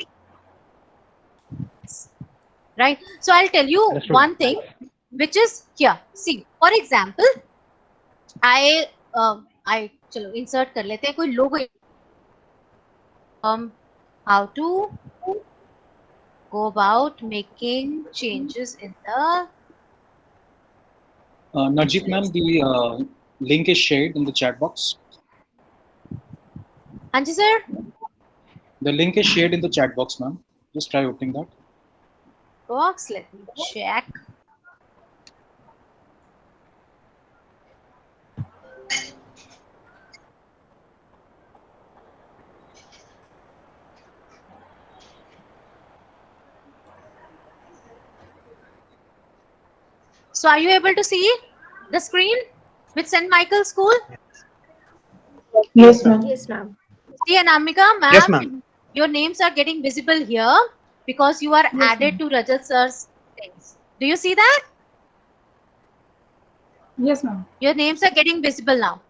Speaker 1: Right? So I'll tell you one thing, which is here. See, for example, I चलो insert कर लेते हैं कोई logo. How to go about making changes in the.
Speaker 10: Narjit ma'am, the link is shared in the chat box.
Speaker 1: Anji sir?
Speaker 10: The link is shared in the chat box, ma'am. Just try opening that.
Speaker 1: Box, let me check. So are you able to see the screen with St. Michael's School?
Speaker 5: Yes, ma'am.
Speaker 2: Yes, ma'am.
Speaker 1: See, Anamika, ma'am,
Speaker 9: Yes, ma'am.
Speaker 1: your names are getting visible here because you are added to Rajat sir's things. Do you see that?
Speaker 3: Yes, ma'am.
Speaker 1: Your names are getting visible now.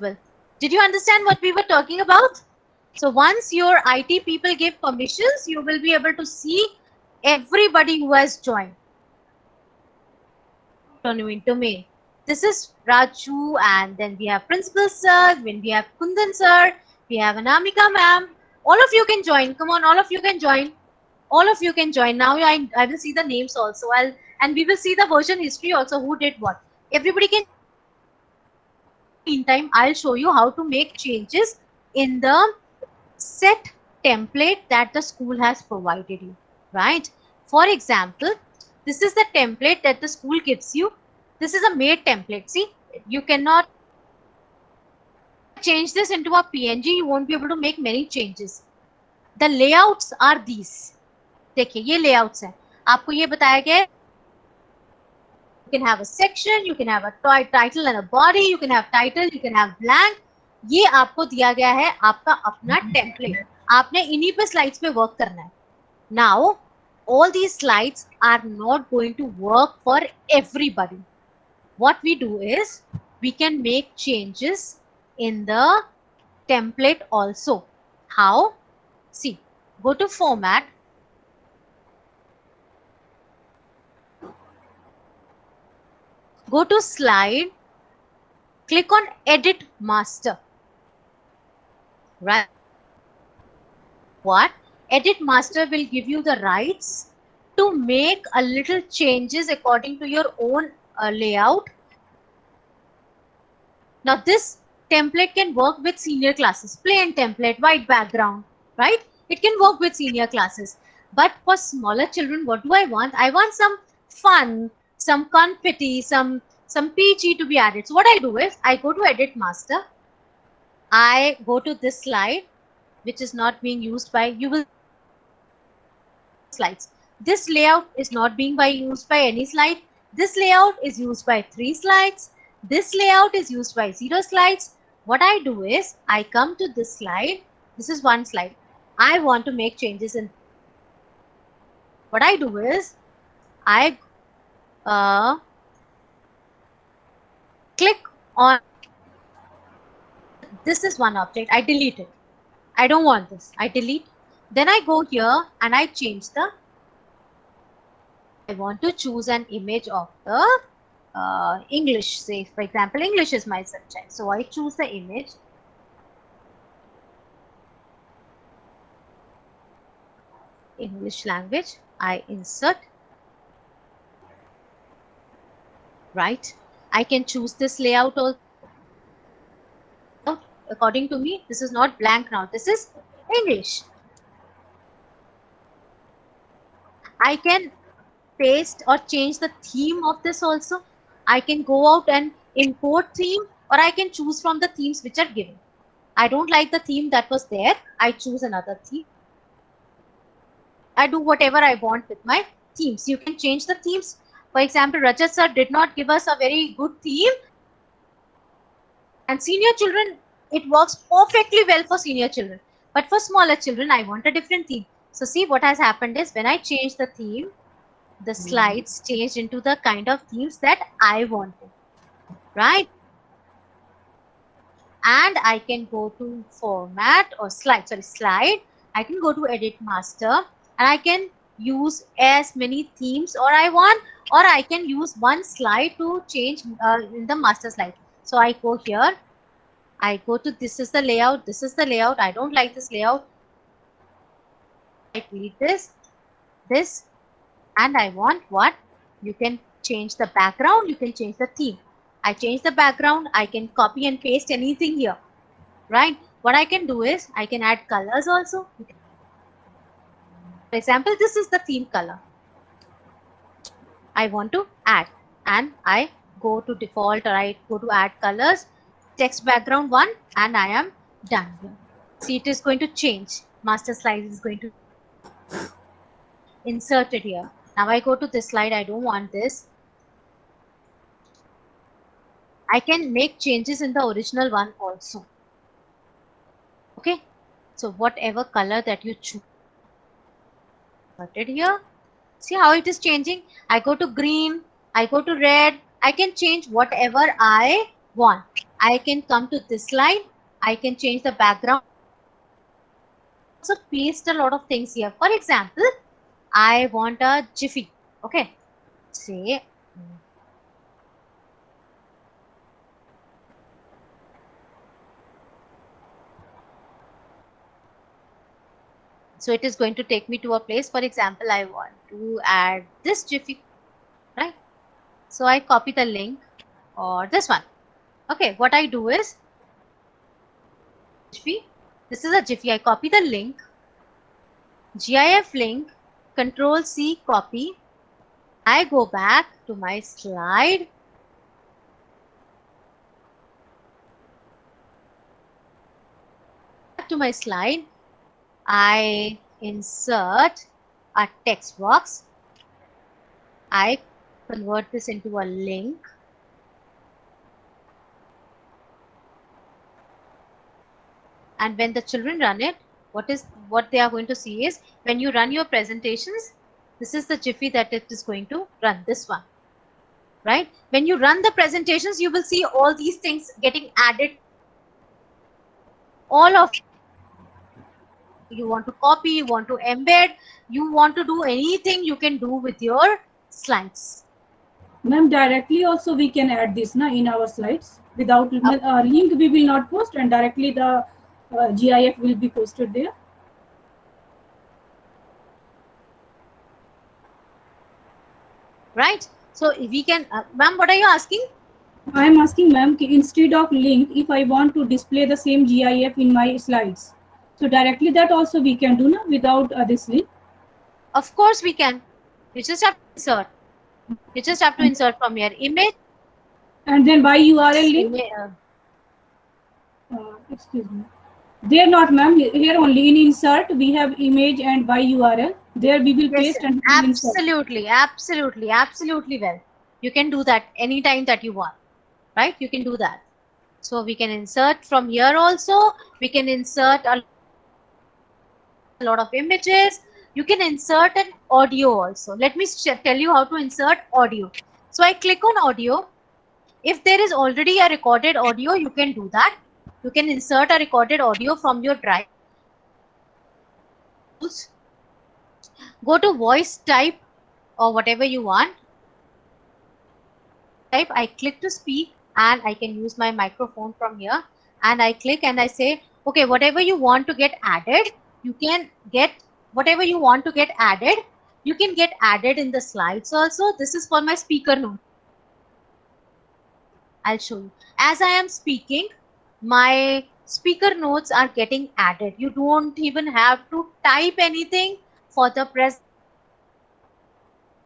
Speaker 1: Well, did you understand what we were talking about? So once your IT people give permissions, you will be able to see everybody who has joined. Domain. This is Raju, and then we have Principal Sir, then we have Kundan Sir, we have Anamika ma'am. All of you can join. Come on, all of you can join. All of you can join. Now I will see the names also. And we will see the version history also, who did what. Everybody can. Meantime, I'll show you how to make changes in the set template that the school has provided you, right? For example, this is the template that the school gives you. This is a made template. See, you cannot change this into a PNG. You won't be able to make many changes. The layouts are these. देखिए ये layouts हैं. आपको ये बताया गया है. You can have a section, you can have a title and a body, you can have title, you can have blank. ये आपको दिया गया है आपका अपना template. आपने इन्हीं पे slides पे work करना है. Now, all these slides are not going to work for everybody. What we do is we can make changes in the template also. How? See, go to format. Go to slide. click on Edit Master. Right? What? Edit Master will give you the rights to make a little changes according to your own layout. Now this template can work with senior classes, plain template, white background, right? It can work with senior classes. But for smaller children, what do I want? I want some fun, some confetti, some PG to be added. So what I do is I go to Edit Master. I go to this slide, which is not being used by, you will slides. This layout is not being used by any slide. This layout is used by 3 slides. This layout is used by 0 slides. What I do is I come to this slide. This is one slide. I want to make changes in. What I do is I click on. This is one object. I delete it. I don't want this. I delete. Then I go here and I change the. I want to choose an image of the English. Say, for example, English is my subject. So I choose the image. English language. I insert. Right. I can choose this layout also. According to me, this is not blank now. This is English. I can paste or change the theme of this also. I can go out and import theme, or I can choose from the themes which are given. I don't like the theme that was there. I choose another theme. I do whatever I want with my themes. You can change the themes. For example, Rajat sir did not give us a very good theme. And senior children, it works perfectly well for senior children. But for smaller children, I want a different theme. So see what has happened is when I change the theme, the slides changed into the kind of themes that I wanted, right? And I can go to format or slide. I can go to Edit Master and I can use as many themes or I want, or I can use one slide to change in the master slide. So I go here, I go to this is the layout, this is the layout. I don't like this layout. I delete this, and I want what? You can change the background, you can change the theme. I change the background, I can copy and paste anything here, right? What I can do is I can add colors also. For example, this is the theme color. I want to add and I go to default or I go to add colors, text background 1 and I am done here. See, it is going to change. Master slide is going to insert it here. Now I go to this slide. I don't want this. I can make changes in the original one also. Okay. So whatever color that you choose. Put it here. See how it is changing. I go to green. I go to red. I can change whatever I want. I can come to this slide. I can change the background. Also paste a lot of things here. For example, I want a jiffy. Okay. Say. So it is going to take me to a place. For example, I want to add this jiffy, right? So I copy the link or this one. Okay, what I do is jiffy. This is a jiffy. I copy the link, GIF link, Control C, copy. I go back to my slide. Back to my slide. I insert a text box. I convert this into a link. And when the children run it, what they are going to see is when you run your presentations, this is the jiffy that it is going to run, this one, right? When you run the presentations, you will see all these things getting added. All of you want to copy, you want to embed, you want to do anything you can do with your slides.
Speaker 3: Ma'am, directly also we can add this in our slides. Without link we will not post, and directly the GIF will be posted there.
Speaker 1: Right. So we can, ma'am, what are you asking?
Speaker 3: I am asking, ma'am, instead of link, if I want to display the same GIF in my slides, so directly that also we can do without this link.
Speaker 1: Of course we can. You just have to insert. You just have to insert from your image.
Speaker 3: And then by URL link. Excuse me. There not, ma'am. Here only in insert we have image and by URL. There we will paste and we will insert.
Speaker 1: Absolutely well. You can do that anytime that you want, right? You can do that. So we can insert from here also. We can insert a lot of images. You can insert an audio also. Let me tell you how to insert audio. So I click on audio. If there is already a recorded audio, you can do that. You can insert a recorded audio from your drive. Go to voice type or whatever you want. Type, I click to speak, and I can use my microphone from here, and I click and I say, okay, whatever you want to get added, you can get whatever you want to get added. You can get added in the slides also. This is for my speaker note. I'll show you. As I am speaking, my speaker notes are getting added. You don't even have to type anything for the present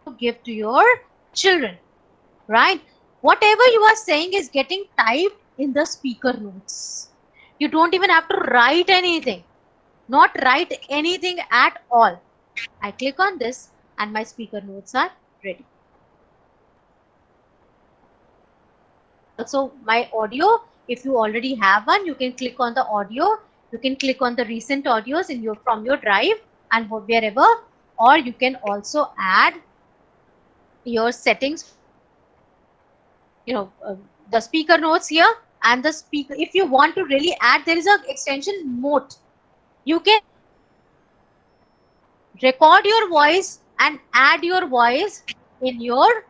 Speaker 1: to give to your children, right? Whatever you are saying is getting typed in the speaker notes. You don't even have to write anything, not write anything at all. I click on this and my speaker notes are ready. Also my audio, if you already have one, you can click on the audio. You can click on the recent audios in your from your drive and wherever, or you can also add your settings, the speaker notes here, and the speaker, if you want to really add, there is a extension mode. You can record your voice and add your voice in your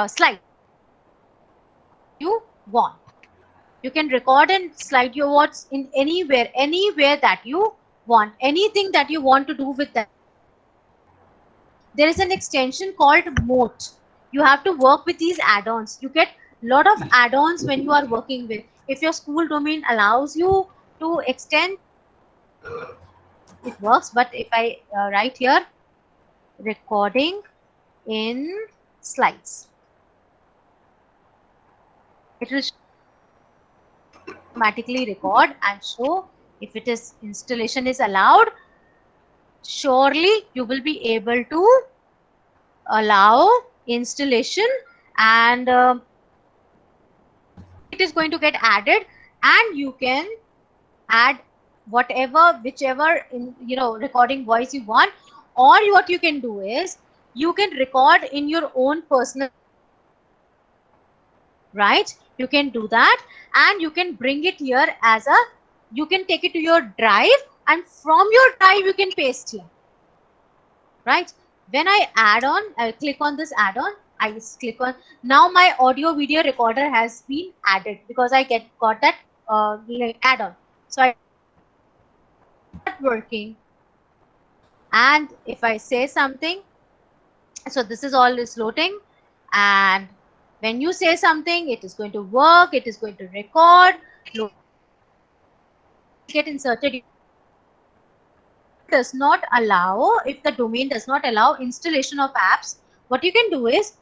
Speaker 1: slide you want. You can record and slide your words in anywhere that you want, anything that you want to do with that. There is an extension called Moat. You have to work with these add-ons. You get a lot of add-ons when you are working with. If your school domain allows you to extend, it works. But if I write here, recording in slides, it will automatically record and show. If it is installation is allowed, surely you will be able to allow installation, and it is going to get added, and you can add whichever recording voice you want. Or what you can do is you can record in your own personal, right? You can do that, and you can bring it here as a, you can take it to your drive, and from your drive you can paste here, right? When I click on this add-on, I just click on, now my audio video recorder has been added because I got that add-on. So I start working, and if I say something, so this is all is loading, and when you say something, it is going to work, it is going to record, get inserted. Does not allow, if the domain does not allow installation of apps, what you can do is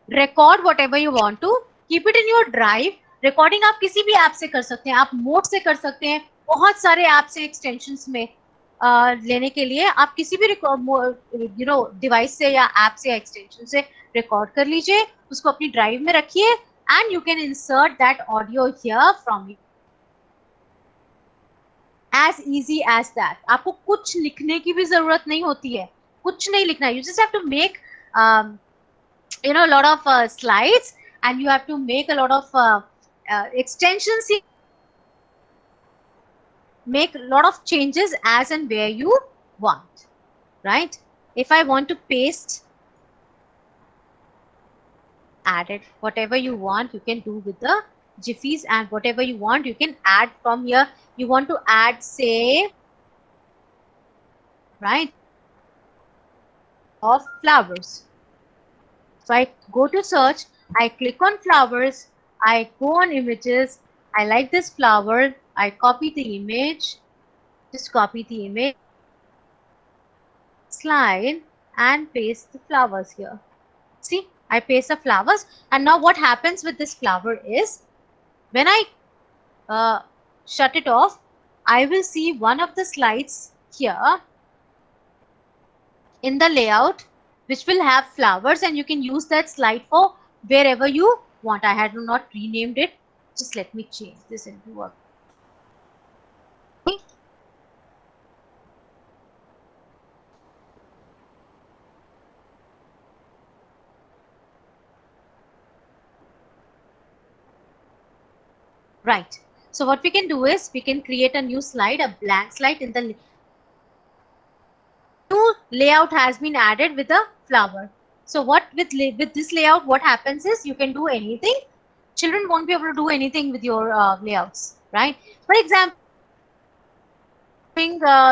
Speaker 1: record whatever you want to, keep it in your drive. Recording आप किसी भी app से कर सकते हैं, आप mode से कर सकते हैं, बहुत सारे ऐप से एक्सटेंशंस में लेने के लिए आप किसी भी डिवाइस से या ऐप से एक्सटेंशन से रिकॉर्ड कर लीजिए, उसको अपनी ड्राइव में रखिए, and you can insert that audio here from as easy as that. आपको कुछ लिखने की भी जरूरत नहीं होती है, कुछ नहीं लिखना, you just have to make a lot of slides, and you have to make a lot of extensions, make a lot of changes as and where you want, right? If I want to paste added. Whatever you want, you can do with the jiffies, and whatever you want, you can add from here. You want to add, say, right, of flowers. So I go to search, I click on flowers, I go on images, I like this flower, I copy the image, just copy the image, slide, and paste the flowers here. See, I paste the flowers, and now what happens with this flower is, when I shut it off, I will see one of the slides here in the layout which will have flowers, and you can use that slide for wherever you want. I had not renamed it. Just let me change this into a right. So what we can do is we can create a new slide, a blank slide. In the new layout has been added with a flower. So what with this layout, what happens is you can do anything. Children won't be able to do anything with your layouts, right? For example,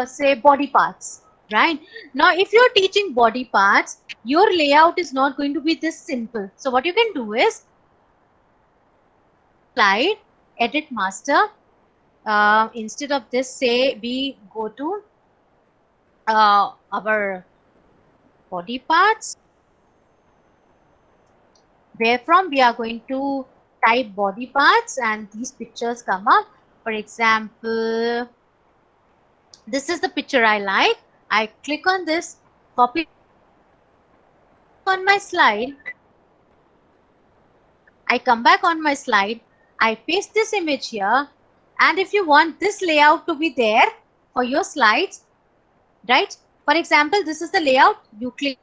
Speaker 1: say body parts, right? Now if you're teaching body parts, your layout is not going to be this simple. So what you can do is slide, edit master. Instead of this, say we go to our body parts, where from we are going to type body parts, and these pictures come up. For example, this is the picture I like. I click on this, copy on my slide. I come back on my slide. I paste this image here. And if you want this layout to be there for your slides, right? For example, this is the layout. You click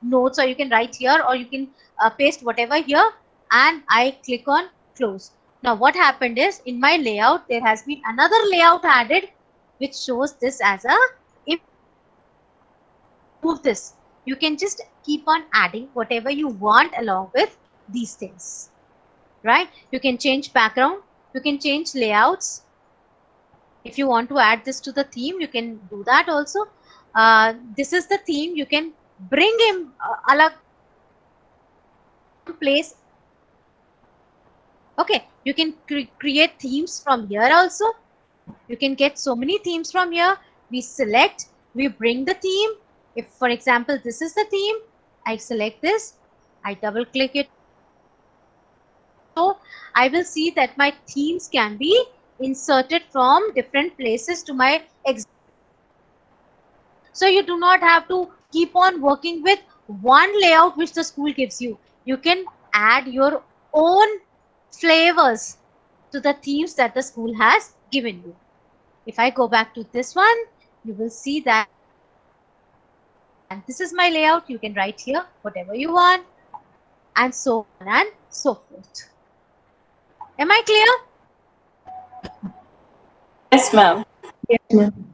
Speaker 1: notes, or you can write here, or you can paste whatever here, and I click on close. Now what happened is, in my layout there has been another layout added which shows this as a, if move this, you can just keep on adding whatever you want along with these things, right? You can change background, you can change layouts. If you want to add this to the theme, you can do that also. This is the theme. You can bring him alag place. Okay, you can create themes from here also. You can get so many themes from here. We select, we bring the theme. If, for example, this is the theme, I select this, I double click it. So I will see that my themes can be inserted from different places to my exam. So you do not have to keep on working with one layout which the school gives you. You can add your own flavors to the themes that the school has given you. If I go back to this one, you will see that, and this is my layout. You can write here whatever you want, and so on and so forth. Am I clear?
Speaker 11: Yes, ma'am.
Speaker 8: Yes, ma'am.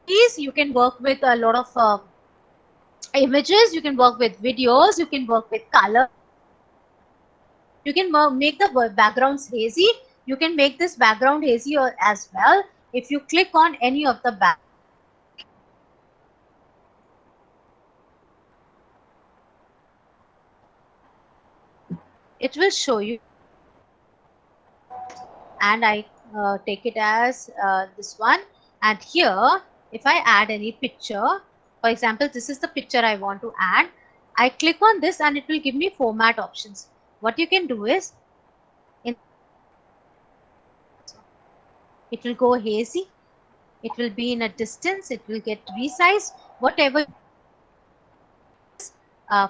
Speaker 1: Please, you can work with a lot of images, you can work with videos, you can work with color. You can make the backgrounds hazy. You can make this background hazy as well. If you click on any of the back, it will show you, and I take it as this one. And here, if I add any picture, for example, this is the picture I want to add. I click on this and it will give me format options. What you can do is, it will go hazy, it will be in a distance, it will get resized, whatever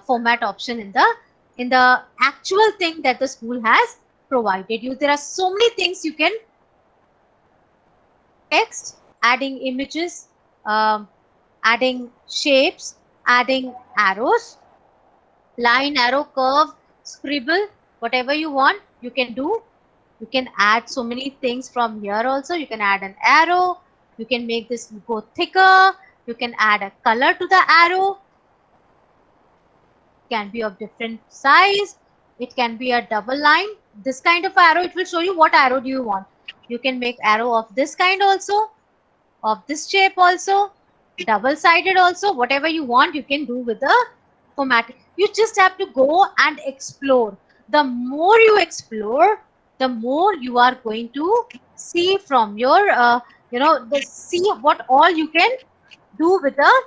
Speaker 1: format option in the actual thing that the school has provided you. There are so many things you can text, adding images, adding shapes, adding arrows, line, arrow, curve, scribble, whatever you want, you can do. You can add so many things from here also. You can add an arrow. You can make this go thicker. You can add a color to the arrow. can be of different size. It can be a double line. This kind of arrow, it will show you what arrow do you want. You can make arrow of this kind also, of this shape also, double-sided also, whatever you want, you can do with the format. You just have to go and explore. The more you explore, the more you are going to see from your, see what all you can do with the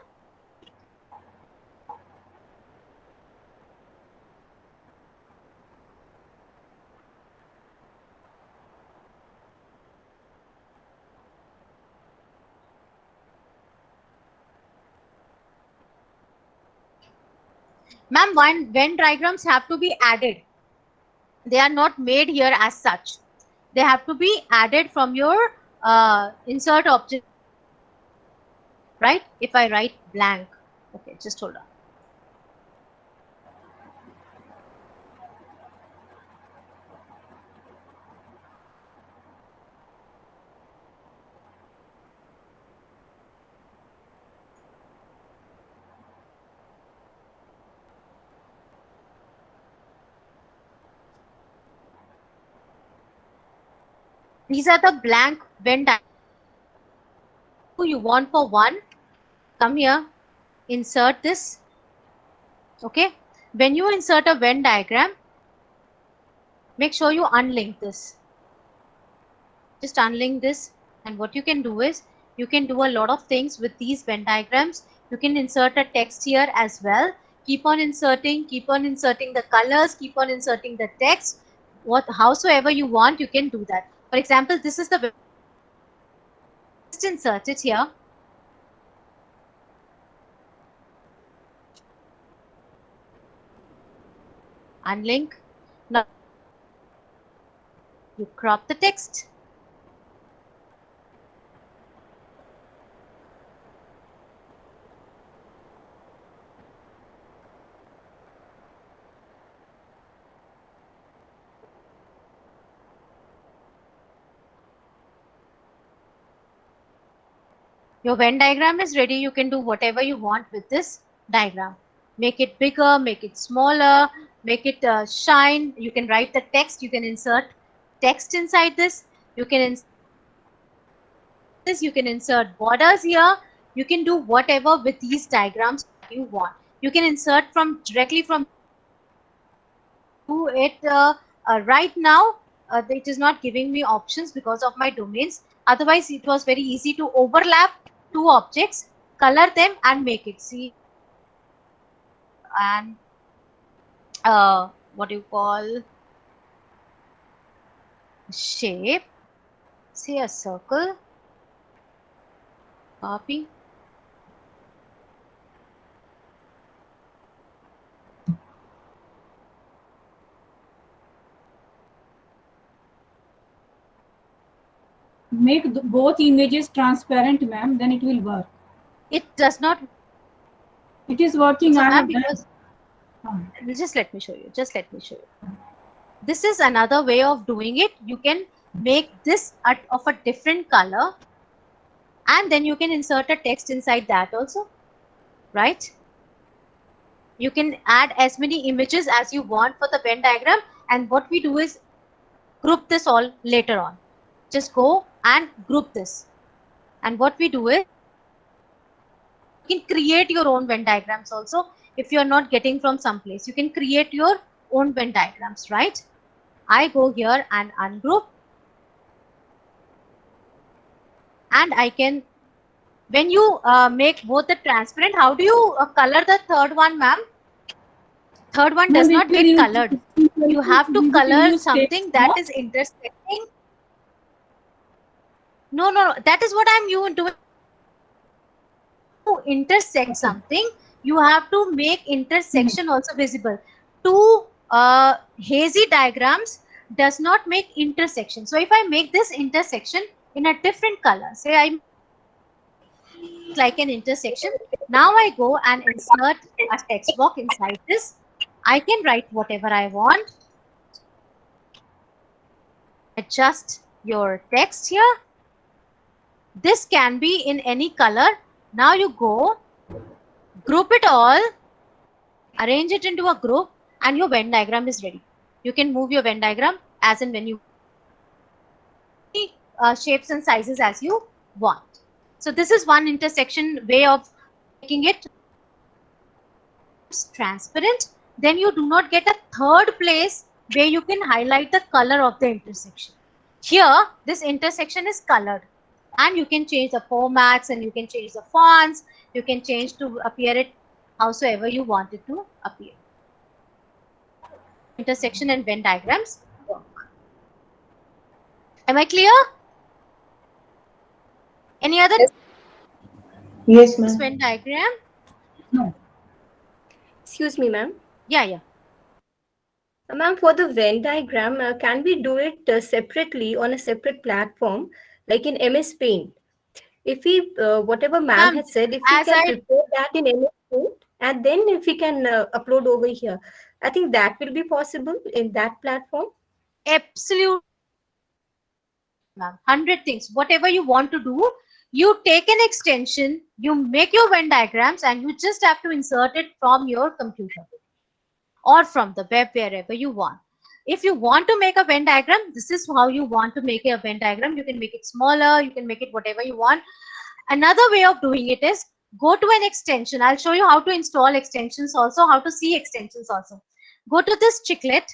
Speaker 1: ma'am, Venn diagrams have to be added. They are not made here as such. They have to be added from your insert object, right? If I write blank, okay, just hold on. These are the blank Venn diagrams. You want for one, come here, insert this. Okay, when you insert a Venn diagram, make sure you unlink this. Just unlink this, and what you can do is you can do a lot of things with these Venn diagrams. You can insert a text here as well. Keep on inserting the colors, keep on inserting the text. Howsoever you want, you can do that. For example, this is the, just insert it here. Unlink. Now you crop the text. Your Venn diagram is ready. You can do whatever you want with this diagram. Make it bigger, make it smaller, make it shine. You can write the text. You can insert text inside this. You can insert this. You can insert borders here. You can do whatever with these diagrams you want. You can insert directly from it right now. It is not giving me options because of my domains. Otherwise, it was very easy to overlap two objects, color them, and make it. See, and what do you call shape? See, a circle. Copy.
Speaker 3: Make both images transparent, ma'am, then it will work.
Speaker 1: It does not.
Speaker 3: It is working.
Speaker 1: So,
Speaker 3: I have
Speaker 1: because
Speaker 3: done.
Speaker 1: Just let me show you. Just let me show you. This is another way of doing it. You can make this of a different color, and then you can insert a text inside that also, right? You can add as many images as you want for the Venn diagram, and what we do is group this all later on. Just go and group this, and what we do is you can create your own Venn diagrams also. If you're not getting from someplace, you can create your own Venn diagrams, right? I go here and ungroup, and I can, when you make both the transparent, how do you color the third one, ma'am? Third one does not get colored. You have to color something that is intersecting. No, that is what I'm doing. To intersect something, you have to make intersection also visible. Two hazy diagrams does not make intersection. So if I make this intersection in a different color, say I like an intersection, now I go and insert a text box inside this. I can write whatever I want. Adjust your text here. This can be in any color. Now you go, group it all, arrange it into a group, and your Venn diagram is ready. You can move your Venn diagram as and when you shapes and sizes as you want. So this is one intersection way of making it transparent. Then you do not get a third place where you can highlight the color of the intersection. Here, this intersection is colored, and you can change the formats, and you can change the fonts. You can change to appear it howsoever you want it to appear. Intersection and Venn diagrams work. Am I clear? Any other
Speaker 2: Yes, ma'am.
Speaker 1: Venn diagram?
Speaker 3: No.
Speaker 2: Excuse me, ma'am.
Speaker 1: Yeah.
Speaker 2: Ma'am, for the Venn diagram, can we do it separately on a separate platform, like in MS Paint? If we, whatever ma'am had said, if we
Speaker 1: as
Speaker 2: can
Speaker 1: I
Speaker 2: prepare that in MS Paint, and then if we can upload over here, I think that will be possible in that platform.
Speaker 1: absolutely, 100 things. Whatever you want to do, you take an extension, you make your Venn diagrams, and you just have to insert it from your computer or from the web, wherever you want. If you want to make a Venn diagram, this is how you want to make a Venn diagram. You can make it smaller, you can make it whatever you want. Another way of doing it is go to an extension. I'll show you how to install extensions also, how to see extensions also. Go to this Chiclet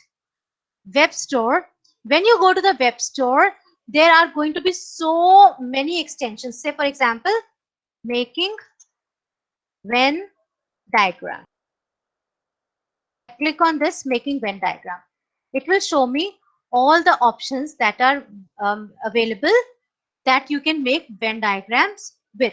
Speaker 1: web store. When you go to the web store, there are going to be so many extensions. Say, for example, making Venn diagram. Click on this making Venn diagram. It will show me all the options that are available that you can make Venn diagrams with.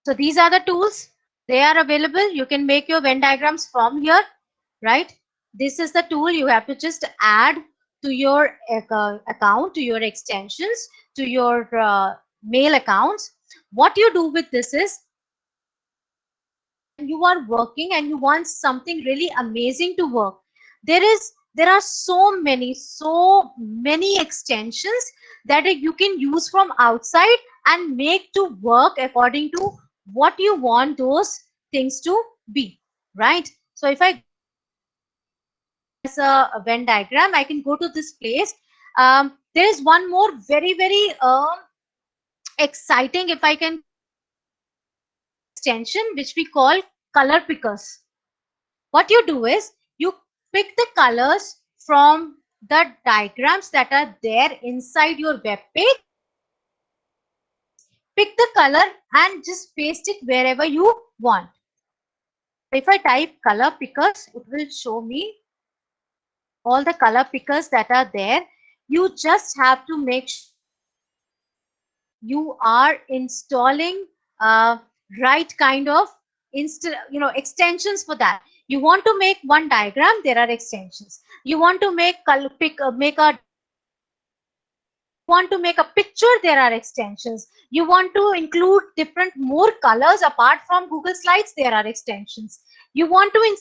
Speaker 1: So these are the tools. They are available. You can make your Venn diagrams from here, right? This is the tool you have to just add to your account, to your extensions, to your mail accounts. What you do with this is, you are working and you want something really amazing to work, there are so many extensions that you can use from outside and make to work according to what you want those things to be, right? So if I as a Venn diagram, I can go to this place. There is one more very exciting, if I can, extension which we call color pickers. What you do is you pick the colors from the diagrams that are there inside your web page, pick the color and just paste it wherever you want. If I type color pickers, it will show me all the color pickers that are there. You just have to make sure you are installing right kind of extensions for that. You want to make one diagram, there are extensions. You want to make want to make a picture, there are extensions. You want to include different more colors apart from Google Slides, there are extensions. You want to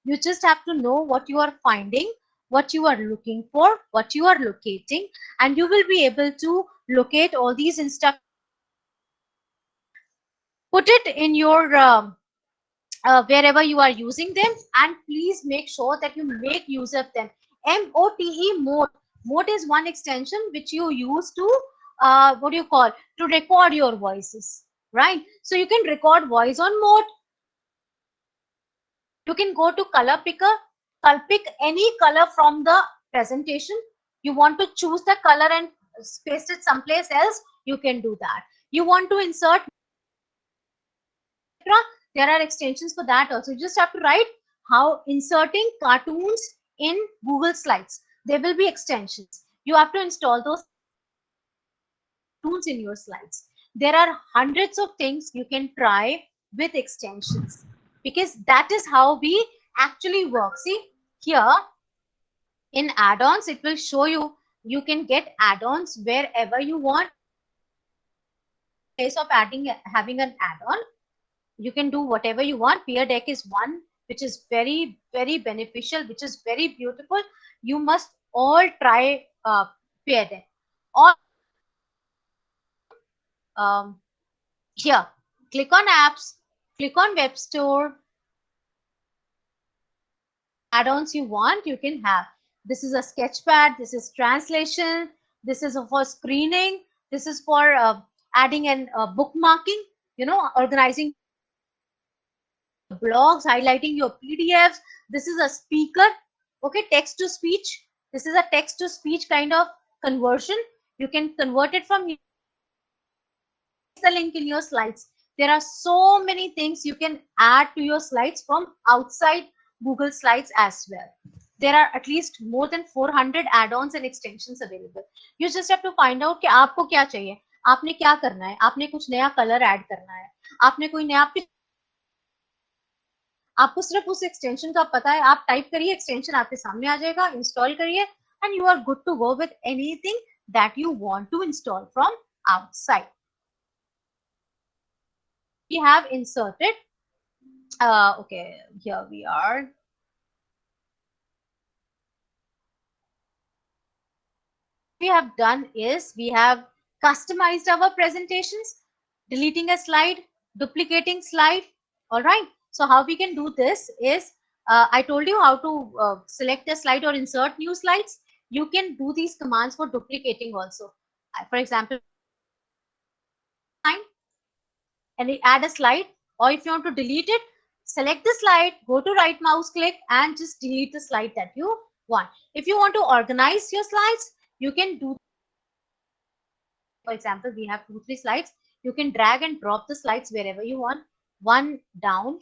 Speaker 1: you just have to know what you are finding, what you are looking for, what you are locating, and you will be able to locate all these instructions, put it in your wherever you are using them, and please make sure that you make use of them. Mode is one extension which you use to what do you call, to record your voices, right? So you can record voice on mode. You can go to color picker, pick any color from the presentation. You want to choose the color and paste it someplace else, you can do that. You want to insert, there are extensions for that also. You just have to write how inserting cartoons in Google Slides. There will be extensions. You have to install those cartoons in your slides. There are hundreds of things you can try with extensions, because that is how we actually work. See here in add-ons, it will show you, you can get add-ons wherever you want. In place of having an add-on, You can do whatever you want. Peer deck is one which is very, very beneficial, which is very beautiful. You must all try peer deck. All here, click on apps, click on web store. Add-ons you want, you can have. This is a sketchpad, this is translation, this is for screening, this is for adding and bookmarking, you know, organizing blogs, highlighting your PDFs. This is a speaker, okay, text to speech. This is a text to speech kind of conversion. You can convert it from here. The link in your slides. There are so many things you can add to your slides from outside Google Slides as well. There are at least more than 400 add-ons and extensions available. You just have to find out कि आपको क्या चाहिए, आपने क्या करना है, आपने कुछ नया कलर ऐड करना है, आपने कोई नया, आपको सिर्फ उस एक्सटेंशन का पता है, आप टाइप करिए, एक्सटेंशन आपके सामने आ जाएगा, इंस्टॉल करिए, and you are good to go with anything that you want to install from outside. We have inserted, okay, here we are. What we have done is we have customized our presentations, deleting a slide, duplicating slide. All right. So how we can do this is, I told you how to select a slide or insert new slides. You can do these commands for duplicating also. For example, and add a slide, or if you want to delete it, select the slide, go to right mouse click and just delete the slide that you want. If you want to organize your slides, you can do, for example, we have 2-3 slides. You can drag and drop the slides wherever you want. 1 down,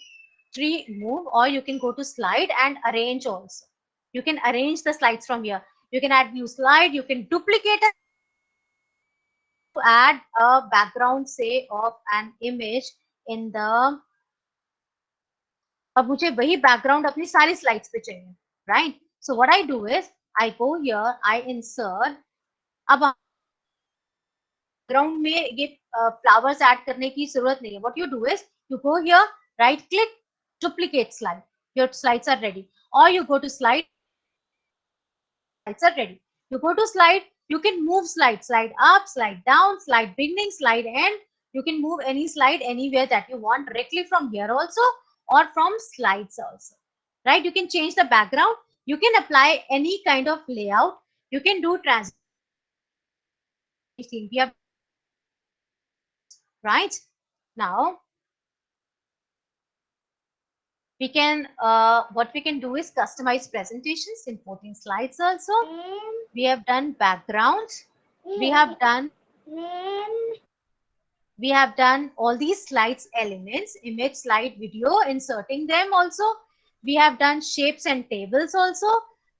Speaker 1: 3 move, or you can go to slide and arrange also. You can arrange the slides from here. You can add new slide, you can duplicate it, add a background, say, of an image in the, अब मुझे वही background अपनी सारी slides पे चाहिए, right? So what I do is I go here, I insert. अब background में ये flowers add करने की जरूरत नहीं है. What you do is you go here, right click, duplicate slide. Your slides are ready. Or you go to slide, slides are ready. You go to slide, you can move slide up, slide down, slide beginning, slide end. You can move any slide anywhere that you want, directly from here also, or from slides also, right? You can change the background. You can apply any kind of layout. You can do trans. We have, right? Now we can, what we can do is customize presentations, importing slides also. We have done backgrounds. We have done all these slides elements, image, slide, video, inserting them also. We have done shapes and tables also.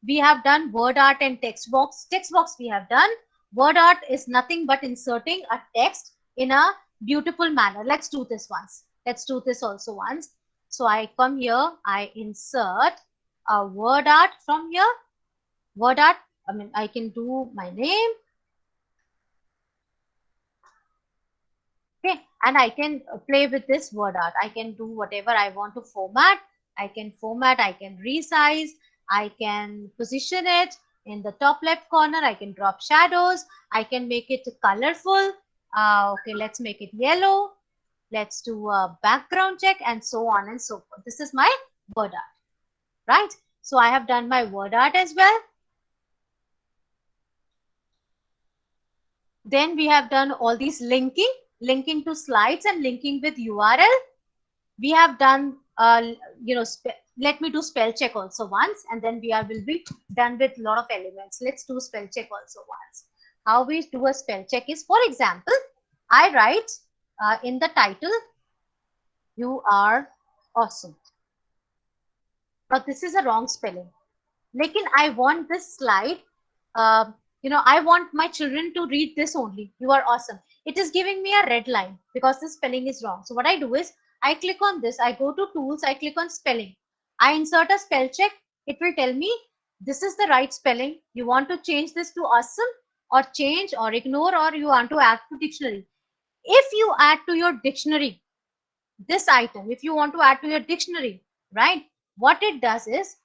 Speaker 1: We have done word art and text box. Text box we have done. Word art is nothing but inserting a text in a beautiful manner. Let's do this once. Let's do this also once. So I come here, I insert a word art from here. Word art, I mean, I can do my name. Okay, and I can play with this word art. I can do whatever I want to format. I can format, I can resize, I can position it in the top left corner. I can drop shadows. I can make it colorful. Okay, let's make it yellow. Let's do a background check and so on and so forth. This is my word art, right? So I have done my word art as well. Then we have done all these linking to slides and linking with URL. We have done, let me do spell check also once, and then will be done with a lot of elements. Let's do spell check also once. How we do a spell check is, for example, I write in the title, "You are awesome." But this is a wrong spelling. Lekin I want this slide, I want my children to read this only. "You are awesome." It is giving me a red line because the spelling is wrong. So what I do is I click on this, I go to tools, I click on spelling. I insert a spell check. It will tell me this is the right spelling. You want to change this to awesome, or change or ignore, or you want to add to dictionary. If you add to your dictionary, this item, if you want to add to your dictionary, right? What it does is,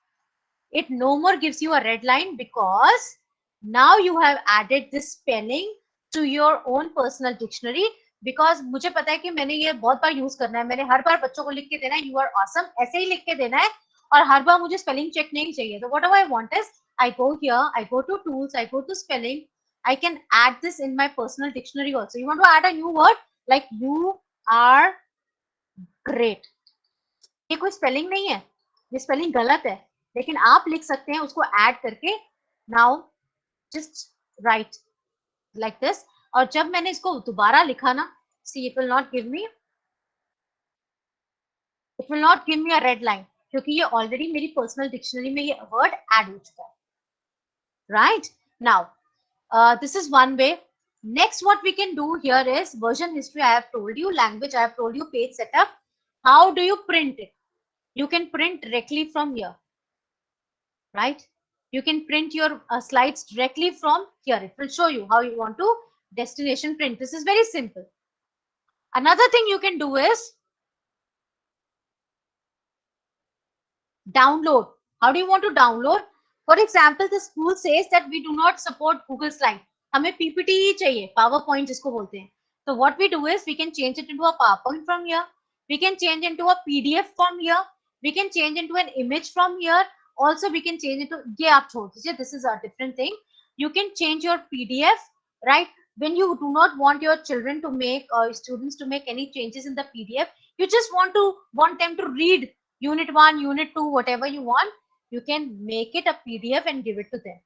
Speaker 1: it no more gives you a red line, because now you have added this spelling to your own personal dictionary. Because मुझे पता है कि मैंने ये बहुत बार use करना है, मैंने हर बार बच्चों को लिख के देना है यू आर ऑसम, ऐसे ही लिख के देना है, और हर बार मुझे स्पेलिंग चेक नहीं चाहिए. तो what I want is, I go here, I go to tools, I go to spelling, I can add this in my personal dictionary also. You want to add a new word like you are great. ये कोई spelling नहीं है, ये spelling गलत है, लेकिन आप लिख सकते हैं उसको ऐड करके. Now just right like this. और जब मैंने इसको दोबारा लिखा ना, see it will not give me a red line, क्योंकि ये ऑलरेडी मेरी पर्सनल डिक्शनरी में ये वर्ड ऐड हो चुका है. Right now this is one way. Next, what we can do here is version history. I have told you, language I have told you, page setup. How do you print it? You can print directly from here, right? You can print your slides directly from here. It will show you how you want to destination print. This is very simple. Another thing you can do is download. How do you want to download? For example, the school says that we do not support Google Slide. हमें PPT ही चाहिए, PowerPoint जिसको बोलते हैं. So what we do is we can change it into a PowerPoint from here. We can change into a PDF from here. We can change into an image from here. Also, we can change into, ये आप छोड़ दीजिए, this is a different thing. You can change your PDF, right? When you do not want your children to make or students to make any changes in the PDF, you just want them to read Unit 1, Unit 2, whatever you want, you can make it a PDF and give it to them.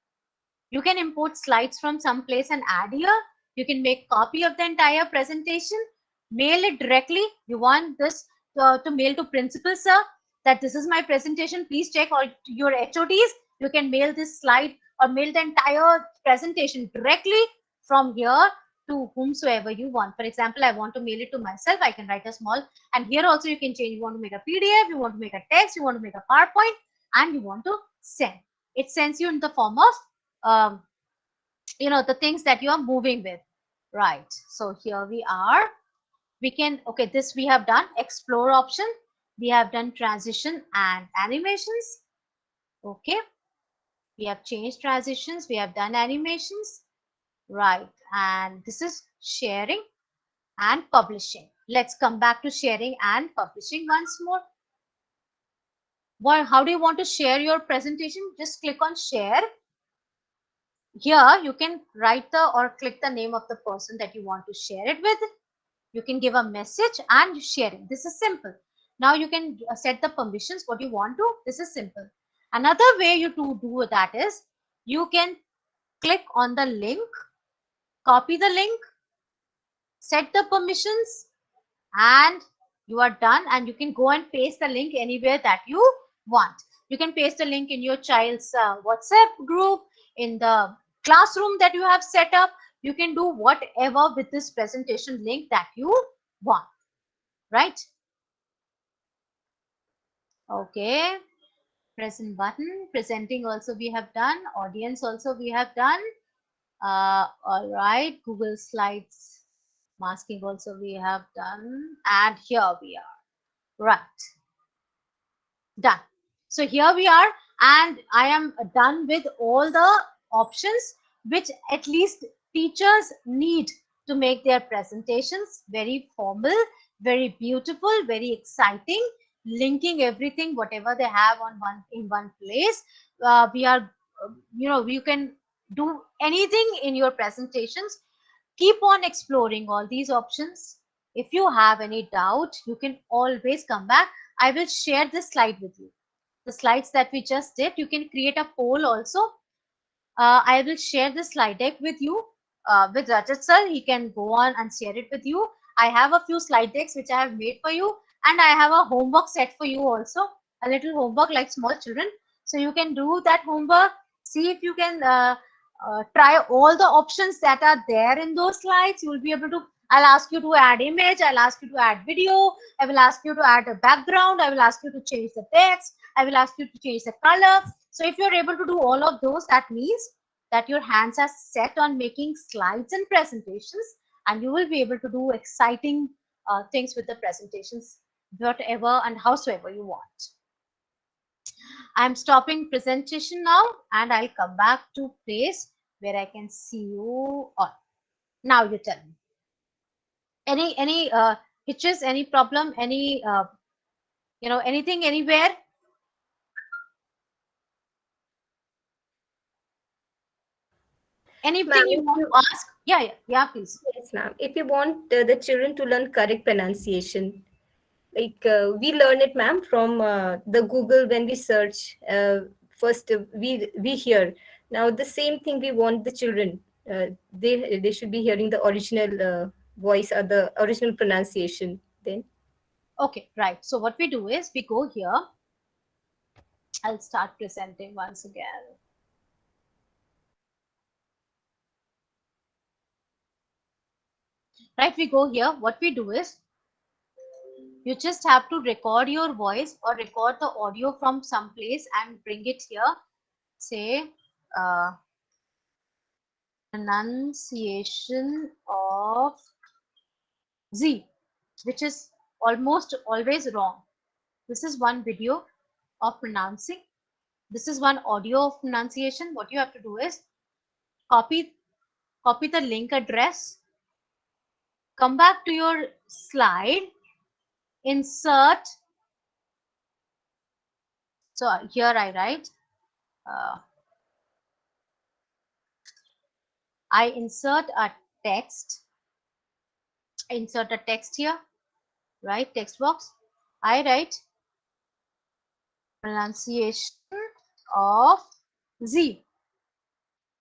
Speaker 1: You can import slides from some place and add here. You can make copy of the entire presentation, mail it directly. You want this to mail to principal, sir, that this is my presentation. Please check all your HODs. You can mail this slide or mail the entire presentation directly from here to whomsoever you want. For example, I want to mail it to myself. I can write a small, and here also you can change. You want to make a PDF, you want to make a text, you want to make a PowerPoint, and you want to send. It sends you in the form of the things that you are moving with, right? So here we are. We can, okay, this we have done explore option, we have done transition and animations. Okay, we have changed transitions, we have done animations, right? And this is sharing and publishing. Let's come back to sharing and publishing once more. How do you want to share your presentation? Just click on share. Here you can write or click the name of the person that you want to share it with. You can give a message and share it. This is simple. Now you can set the permissions, what you want to. This is simple. Another way you to do that is you can click on the link, copy the link, set the permissions, and you are done. And you can go and paste the link anywhere that you want. You can paste the link in your child's WhatsApp group, in the classroom that you have set up. You can do whatever with this presentation link that you want, right? Okay, present button, presenting also we have done, audience also we have done. All right, Google Slides masking also we have done, and here we are, right, done. So here we are, and I am done with all the options which at least teachers need to make their presentations very formal, very beautiful, very exciting, linking everything, whatever they have in one place. We are, you can do anything in your presentations. Keep on exploring all these options. If you have any doubt, you can always come back. I will share this slide with you. The slides that we just did, you can create a poll also. I will share the slide deck with you, with Rajat sir. He can go on and share it with you. I have a few slide decks which I have made for you, and I have a homework set for you also, a little homework like small children. So you can do that homework, see if you can try all the options that are there in those slides. You will be able to, I'll ask you to add image, I'll ask you to add video, I will ask you to add a background, I will ask you to change the text, I will ask you to change the color. So if you're able to do all of those, that means that your hands are set on making slides and presentations, and you will be able to do exciting things with the presentations whatever and howsoever you want. I'm stopping presentation now and I'll come back to place where I can see you all. Now you tell me. Any hitches, any problem, any anything anywhere?
Speaker 2: Ma'am,
Speaker 1: Anything you
Speaker 2: if
Speaker 1: want
Speaker 2: you,
Speaker 1: to ask? Yeah, please.
Speaker 2: yes, ma'am. If you want the children to learn correct pronunciation, like we learn it, ma'am, from the Google when we search. First, we hear. Now the same thing we want the children. They should be hearing the original voice or the original pronunciation. Then
Speaker 1: Okay, right. So what we do is we go here. I'll start presenting once again. Right, we go here. What we do is you just have to record your voice or record the audio from some place and bring it here. Say pronunciation of Z, which is almost always wrong. This is one video of pronouncing. This is one audio of pronunciation. What you have to do is copy the link address, come back to your slide, insert. So here I write, I insert a text, here, right? Text box. I write pronunciation of Z.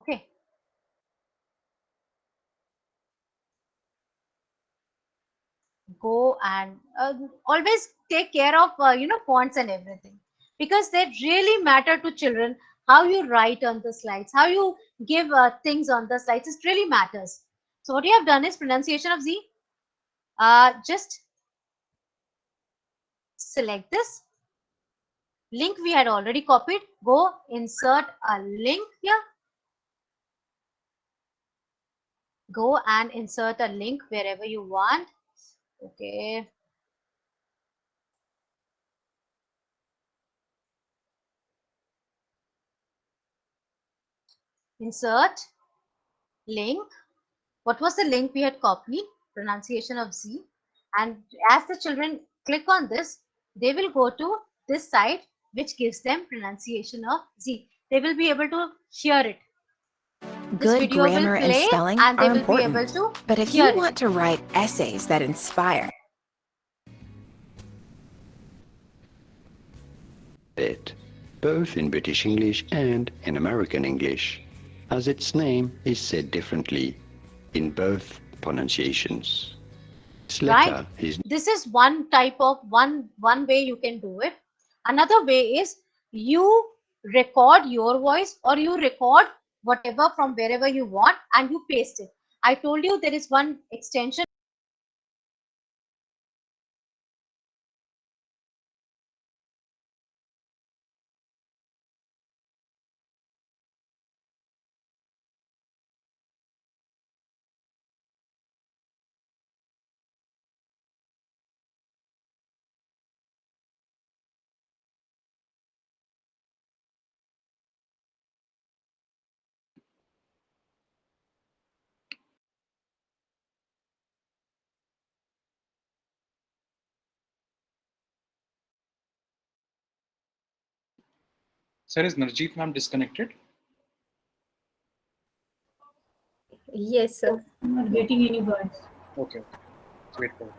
Speaker 1: Okay. Go and always take care of fonts and everything, because they really matter to children. How you write on the slides, how you give things on the slides, it really matters. So what you have done is pronunciation of Z. Just select this link we had already copied. Go insert a link here. Go and insert a link wherever you want. Okay. Insert link. What was the link we had copied? Pronunciation of Z. And as the children click on this, they will go to this site which gives them pronunciation of Z. They will be able to hear it. This
Speaker 12: Good
Speaker 1: video will
Speaker 12: grammar and
Speaker 1: play
Speaker 12: spelling
Speaker 1: and they
Speaker 12: are
Speaker 1: will be able
Speaker 12: important,
Speaker 1: to
Speaker 12: but if
Speaker 1: hear
Speaker 12: you
Speaker 1: it.
Speaker 12: want to write essays that inspire,
Speaker 13: it, both in British English and in American English, as its name is said differently in both pronunciations. This letter
Speaker 1: Right?
Speaker 13: is
Speaker 1: This is one type of one way you can do it. Another way is you record your voice or you record whatever from wherever you want and you paste it. I told you there is one extension.
Speaker 10: Sir, is Narjeet ma'am disconnected?
Speaker 2: yes, sir.
Speaker 3: I'm not getting any words.
Speaker 10: Okay. Let's wait for it.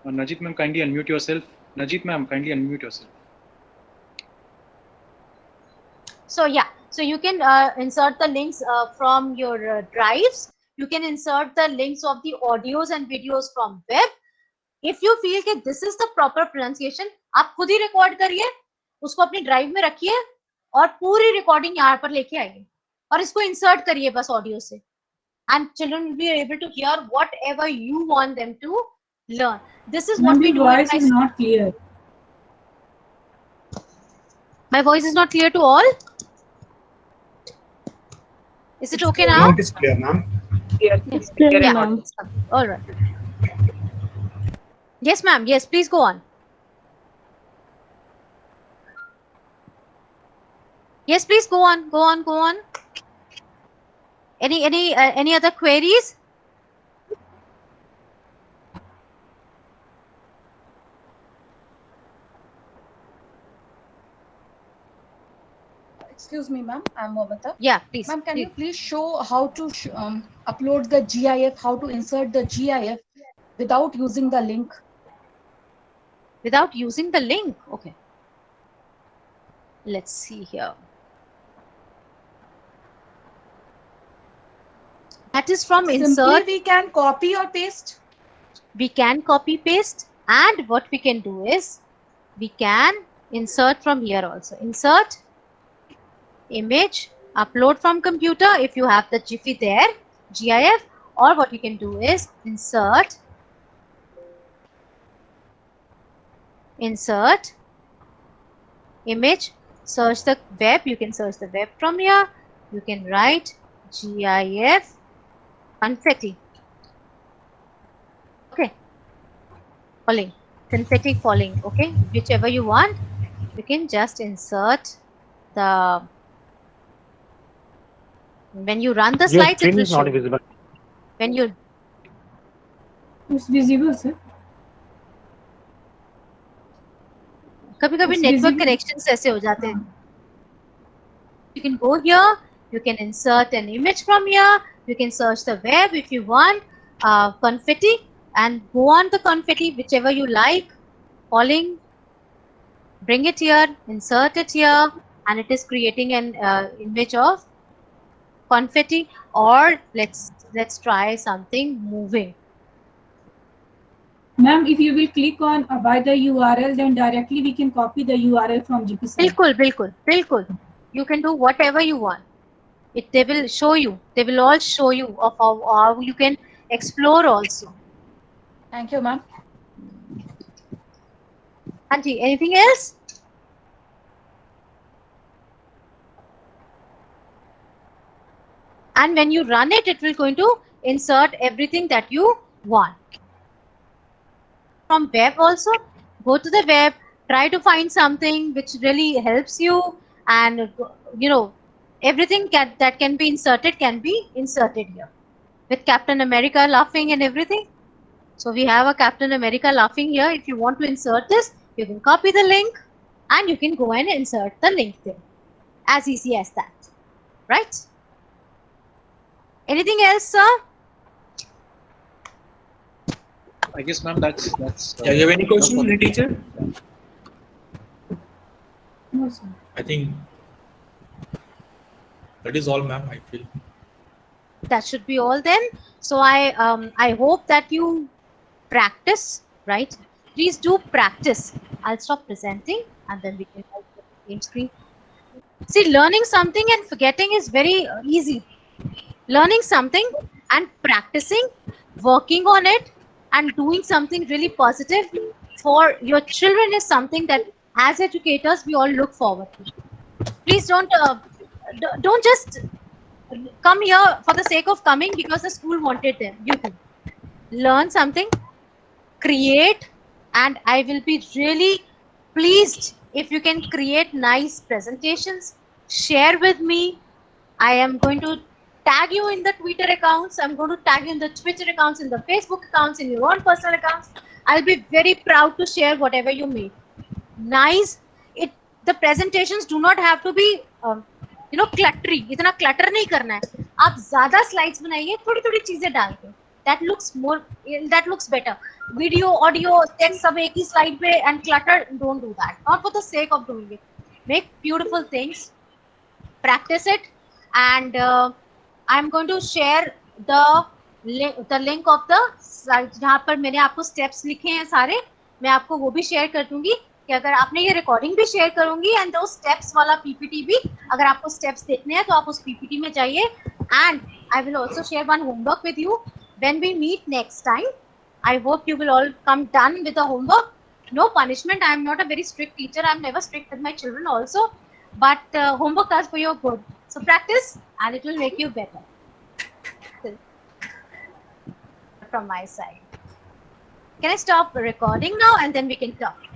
Speaker 10: Najit ma'am, kindly unmute yourself. Najit ma'am, kindly unmute yourself.
Speaker 1: So yeah, so you can insert the links from your drives. You can insert the links of the audios and videos from web. If you feel that this is the proper pronunciation, आप खुद ही record करिए, उसको अपनी drive में रखिए और पूरी recording यहाँ पर लेके आइए और इसको insert करिए बस audio से, and children will be able to hear whatever you want them to learn. This is what we do.
Speaker 3: Your voice is not clear.
Speaker 1: My voice is not clear to all. Is it okay now?
Speaker 9: Now it is clear, ma'am.
Speaker 6: It's clear,
Speaker 1: Yeah.
Speaker 6: ma'am.
Speaker 1: All right. Yes, ma'am. Yes, please go on. Yes, please go on. Go on. Go on. Any other queries?
Speaker 14: Excuse me, ma'am. I'm Momata.
Speaker 1: Yeah, please.
Speaker 14: Ma'am, can you please show how to upload the GIF, how to insert the GIF without using the link?
Speaker 1: Without using the link? Okay. Let's see here. That is from
Speaker 14: Simply
Speaker 1: insert.
Speaker 14: we can copy or paste.
Speaker 1: We can copy paste, and what we can do is we can insert from here also. Insert image, upload from computer if you have the Jiffy there, GIF, or what you can do is insert image, search the web. You can search the web from here. You can write GIF confetti. Okay, falling, confetti falling. Okay, whichever you want, you can just insert the. When you run the
Speaker 9: Your
Speaker 1: slides, it
Speaker 9: screen
Speaker 1: will
Speaker 9: is not
Speaker 1: show.
Speaker 9: visible.
Speaker 1: When you
Speaker 3: It's visible, sir.
Speaker 1: कभी-कभी
Speaker 3: It's
Speaker 1: network
Speaker 3: visible.
Speaker 1: connections ऐसे हो जाते हैं. You can go here. You can insert an image from here. You can search the web if you want. Confetti, and go on the confetti whichever you like. Falling. Bring it here. Insert it here, and it is creating an image of confetti. Or let's try something moving.
Speaker 3: Ma'am, if you will click on by the URL, then directly we can copy the URL from GP site.
Speaker 1: बिल्कुल. You can do whatever you want. They will show you. They will all show you of how you can explore also.
Speaker 14: Thank you, ma'am.
Speaker 1: Auntie, anything else? And when you run it, it will going to insert everything that you want. From web also, go to the web, try to find something which really helps you, and everything that can be inserted here. With Captain America laughing and everything. So we have a Captain America laughing here. If you want to insert this, you can copy the link and you can go and insert the link there. As easy as that. Right? Anything else, sir?
Speaker 10: I guess, ma'am, that's.
Speaker 15: Yeah, you have any question, any teacher?
Speaker 3: No, sir.
Speaker 15: I think that is all, ma'am. I feel.
Speaker 1: That should be all then. So I hope that you practice, right? Please do practice. I'll stop presenting and then we can go to the same screen. See, learning something and forgetting is very easy. Learning something and practicing, working on it, and doing something really positive for your children is something that as educators we all look forward to. Please don't just come here for the sake of coming because the school wanted them. You do. Learn something, create, and I will be really pleased if you can create nice presentations, share with me. I am going to tag you in the Twitter accounts. I'm going to tag you in the Twitter accounts, in the Facebook accounts, in your own personal accounts. I'll be very proud to share whatever you make. Nice. The presentations do not have to be cluttery. इतना clutter नहीं करना है. आप ज़्यादा slides बनाइए, थोड़ी-थोड़ी चीजें डाल के. that looks more, that looks better. Video, audio, text सब एक ही slide पे and clutter, don't do that. Not for the sake of doing it. Make beautiful things, practice it, and I'm going to share the link of the slide जहाँ पर मैंने आपको steps लिखे हैं सारे, मैं आपको वो भी शेयर कर दूंगी कि अगर आपने ये रिकॉर्डिंग भी शेयर करूंगी एंड दो स्टेप्स वाला पीपीटी भी, अगर आपको स्टेप्स देखने हैं तो आप उस पीपीटी में जाइए. And I will also share one homework with you when we meet next time. I hope you will all come done with the homework. No punishment. I am not a very strict teacher. I am never strict with my children also. But homework is for your good. So practice and it will make you better. From my side. Can I stop recording now and then we can talk?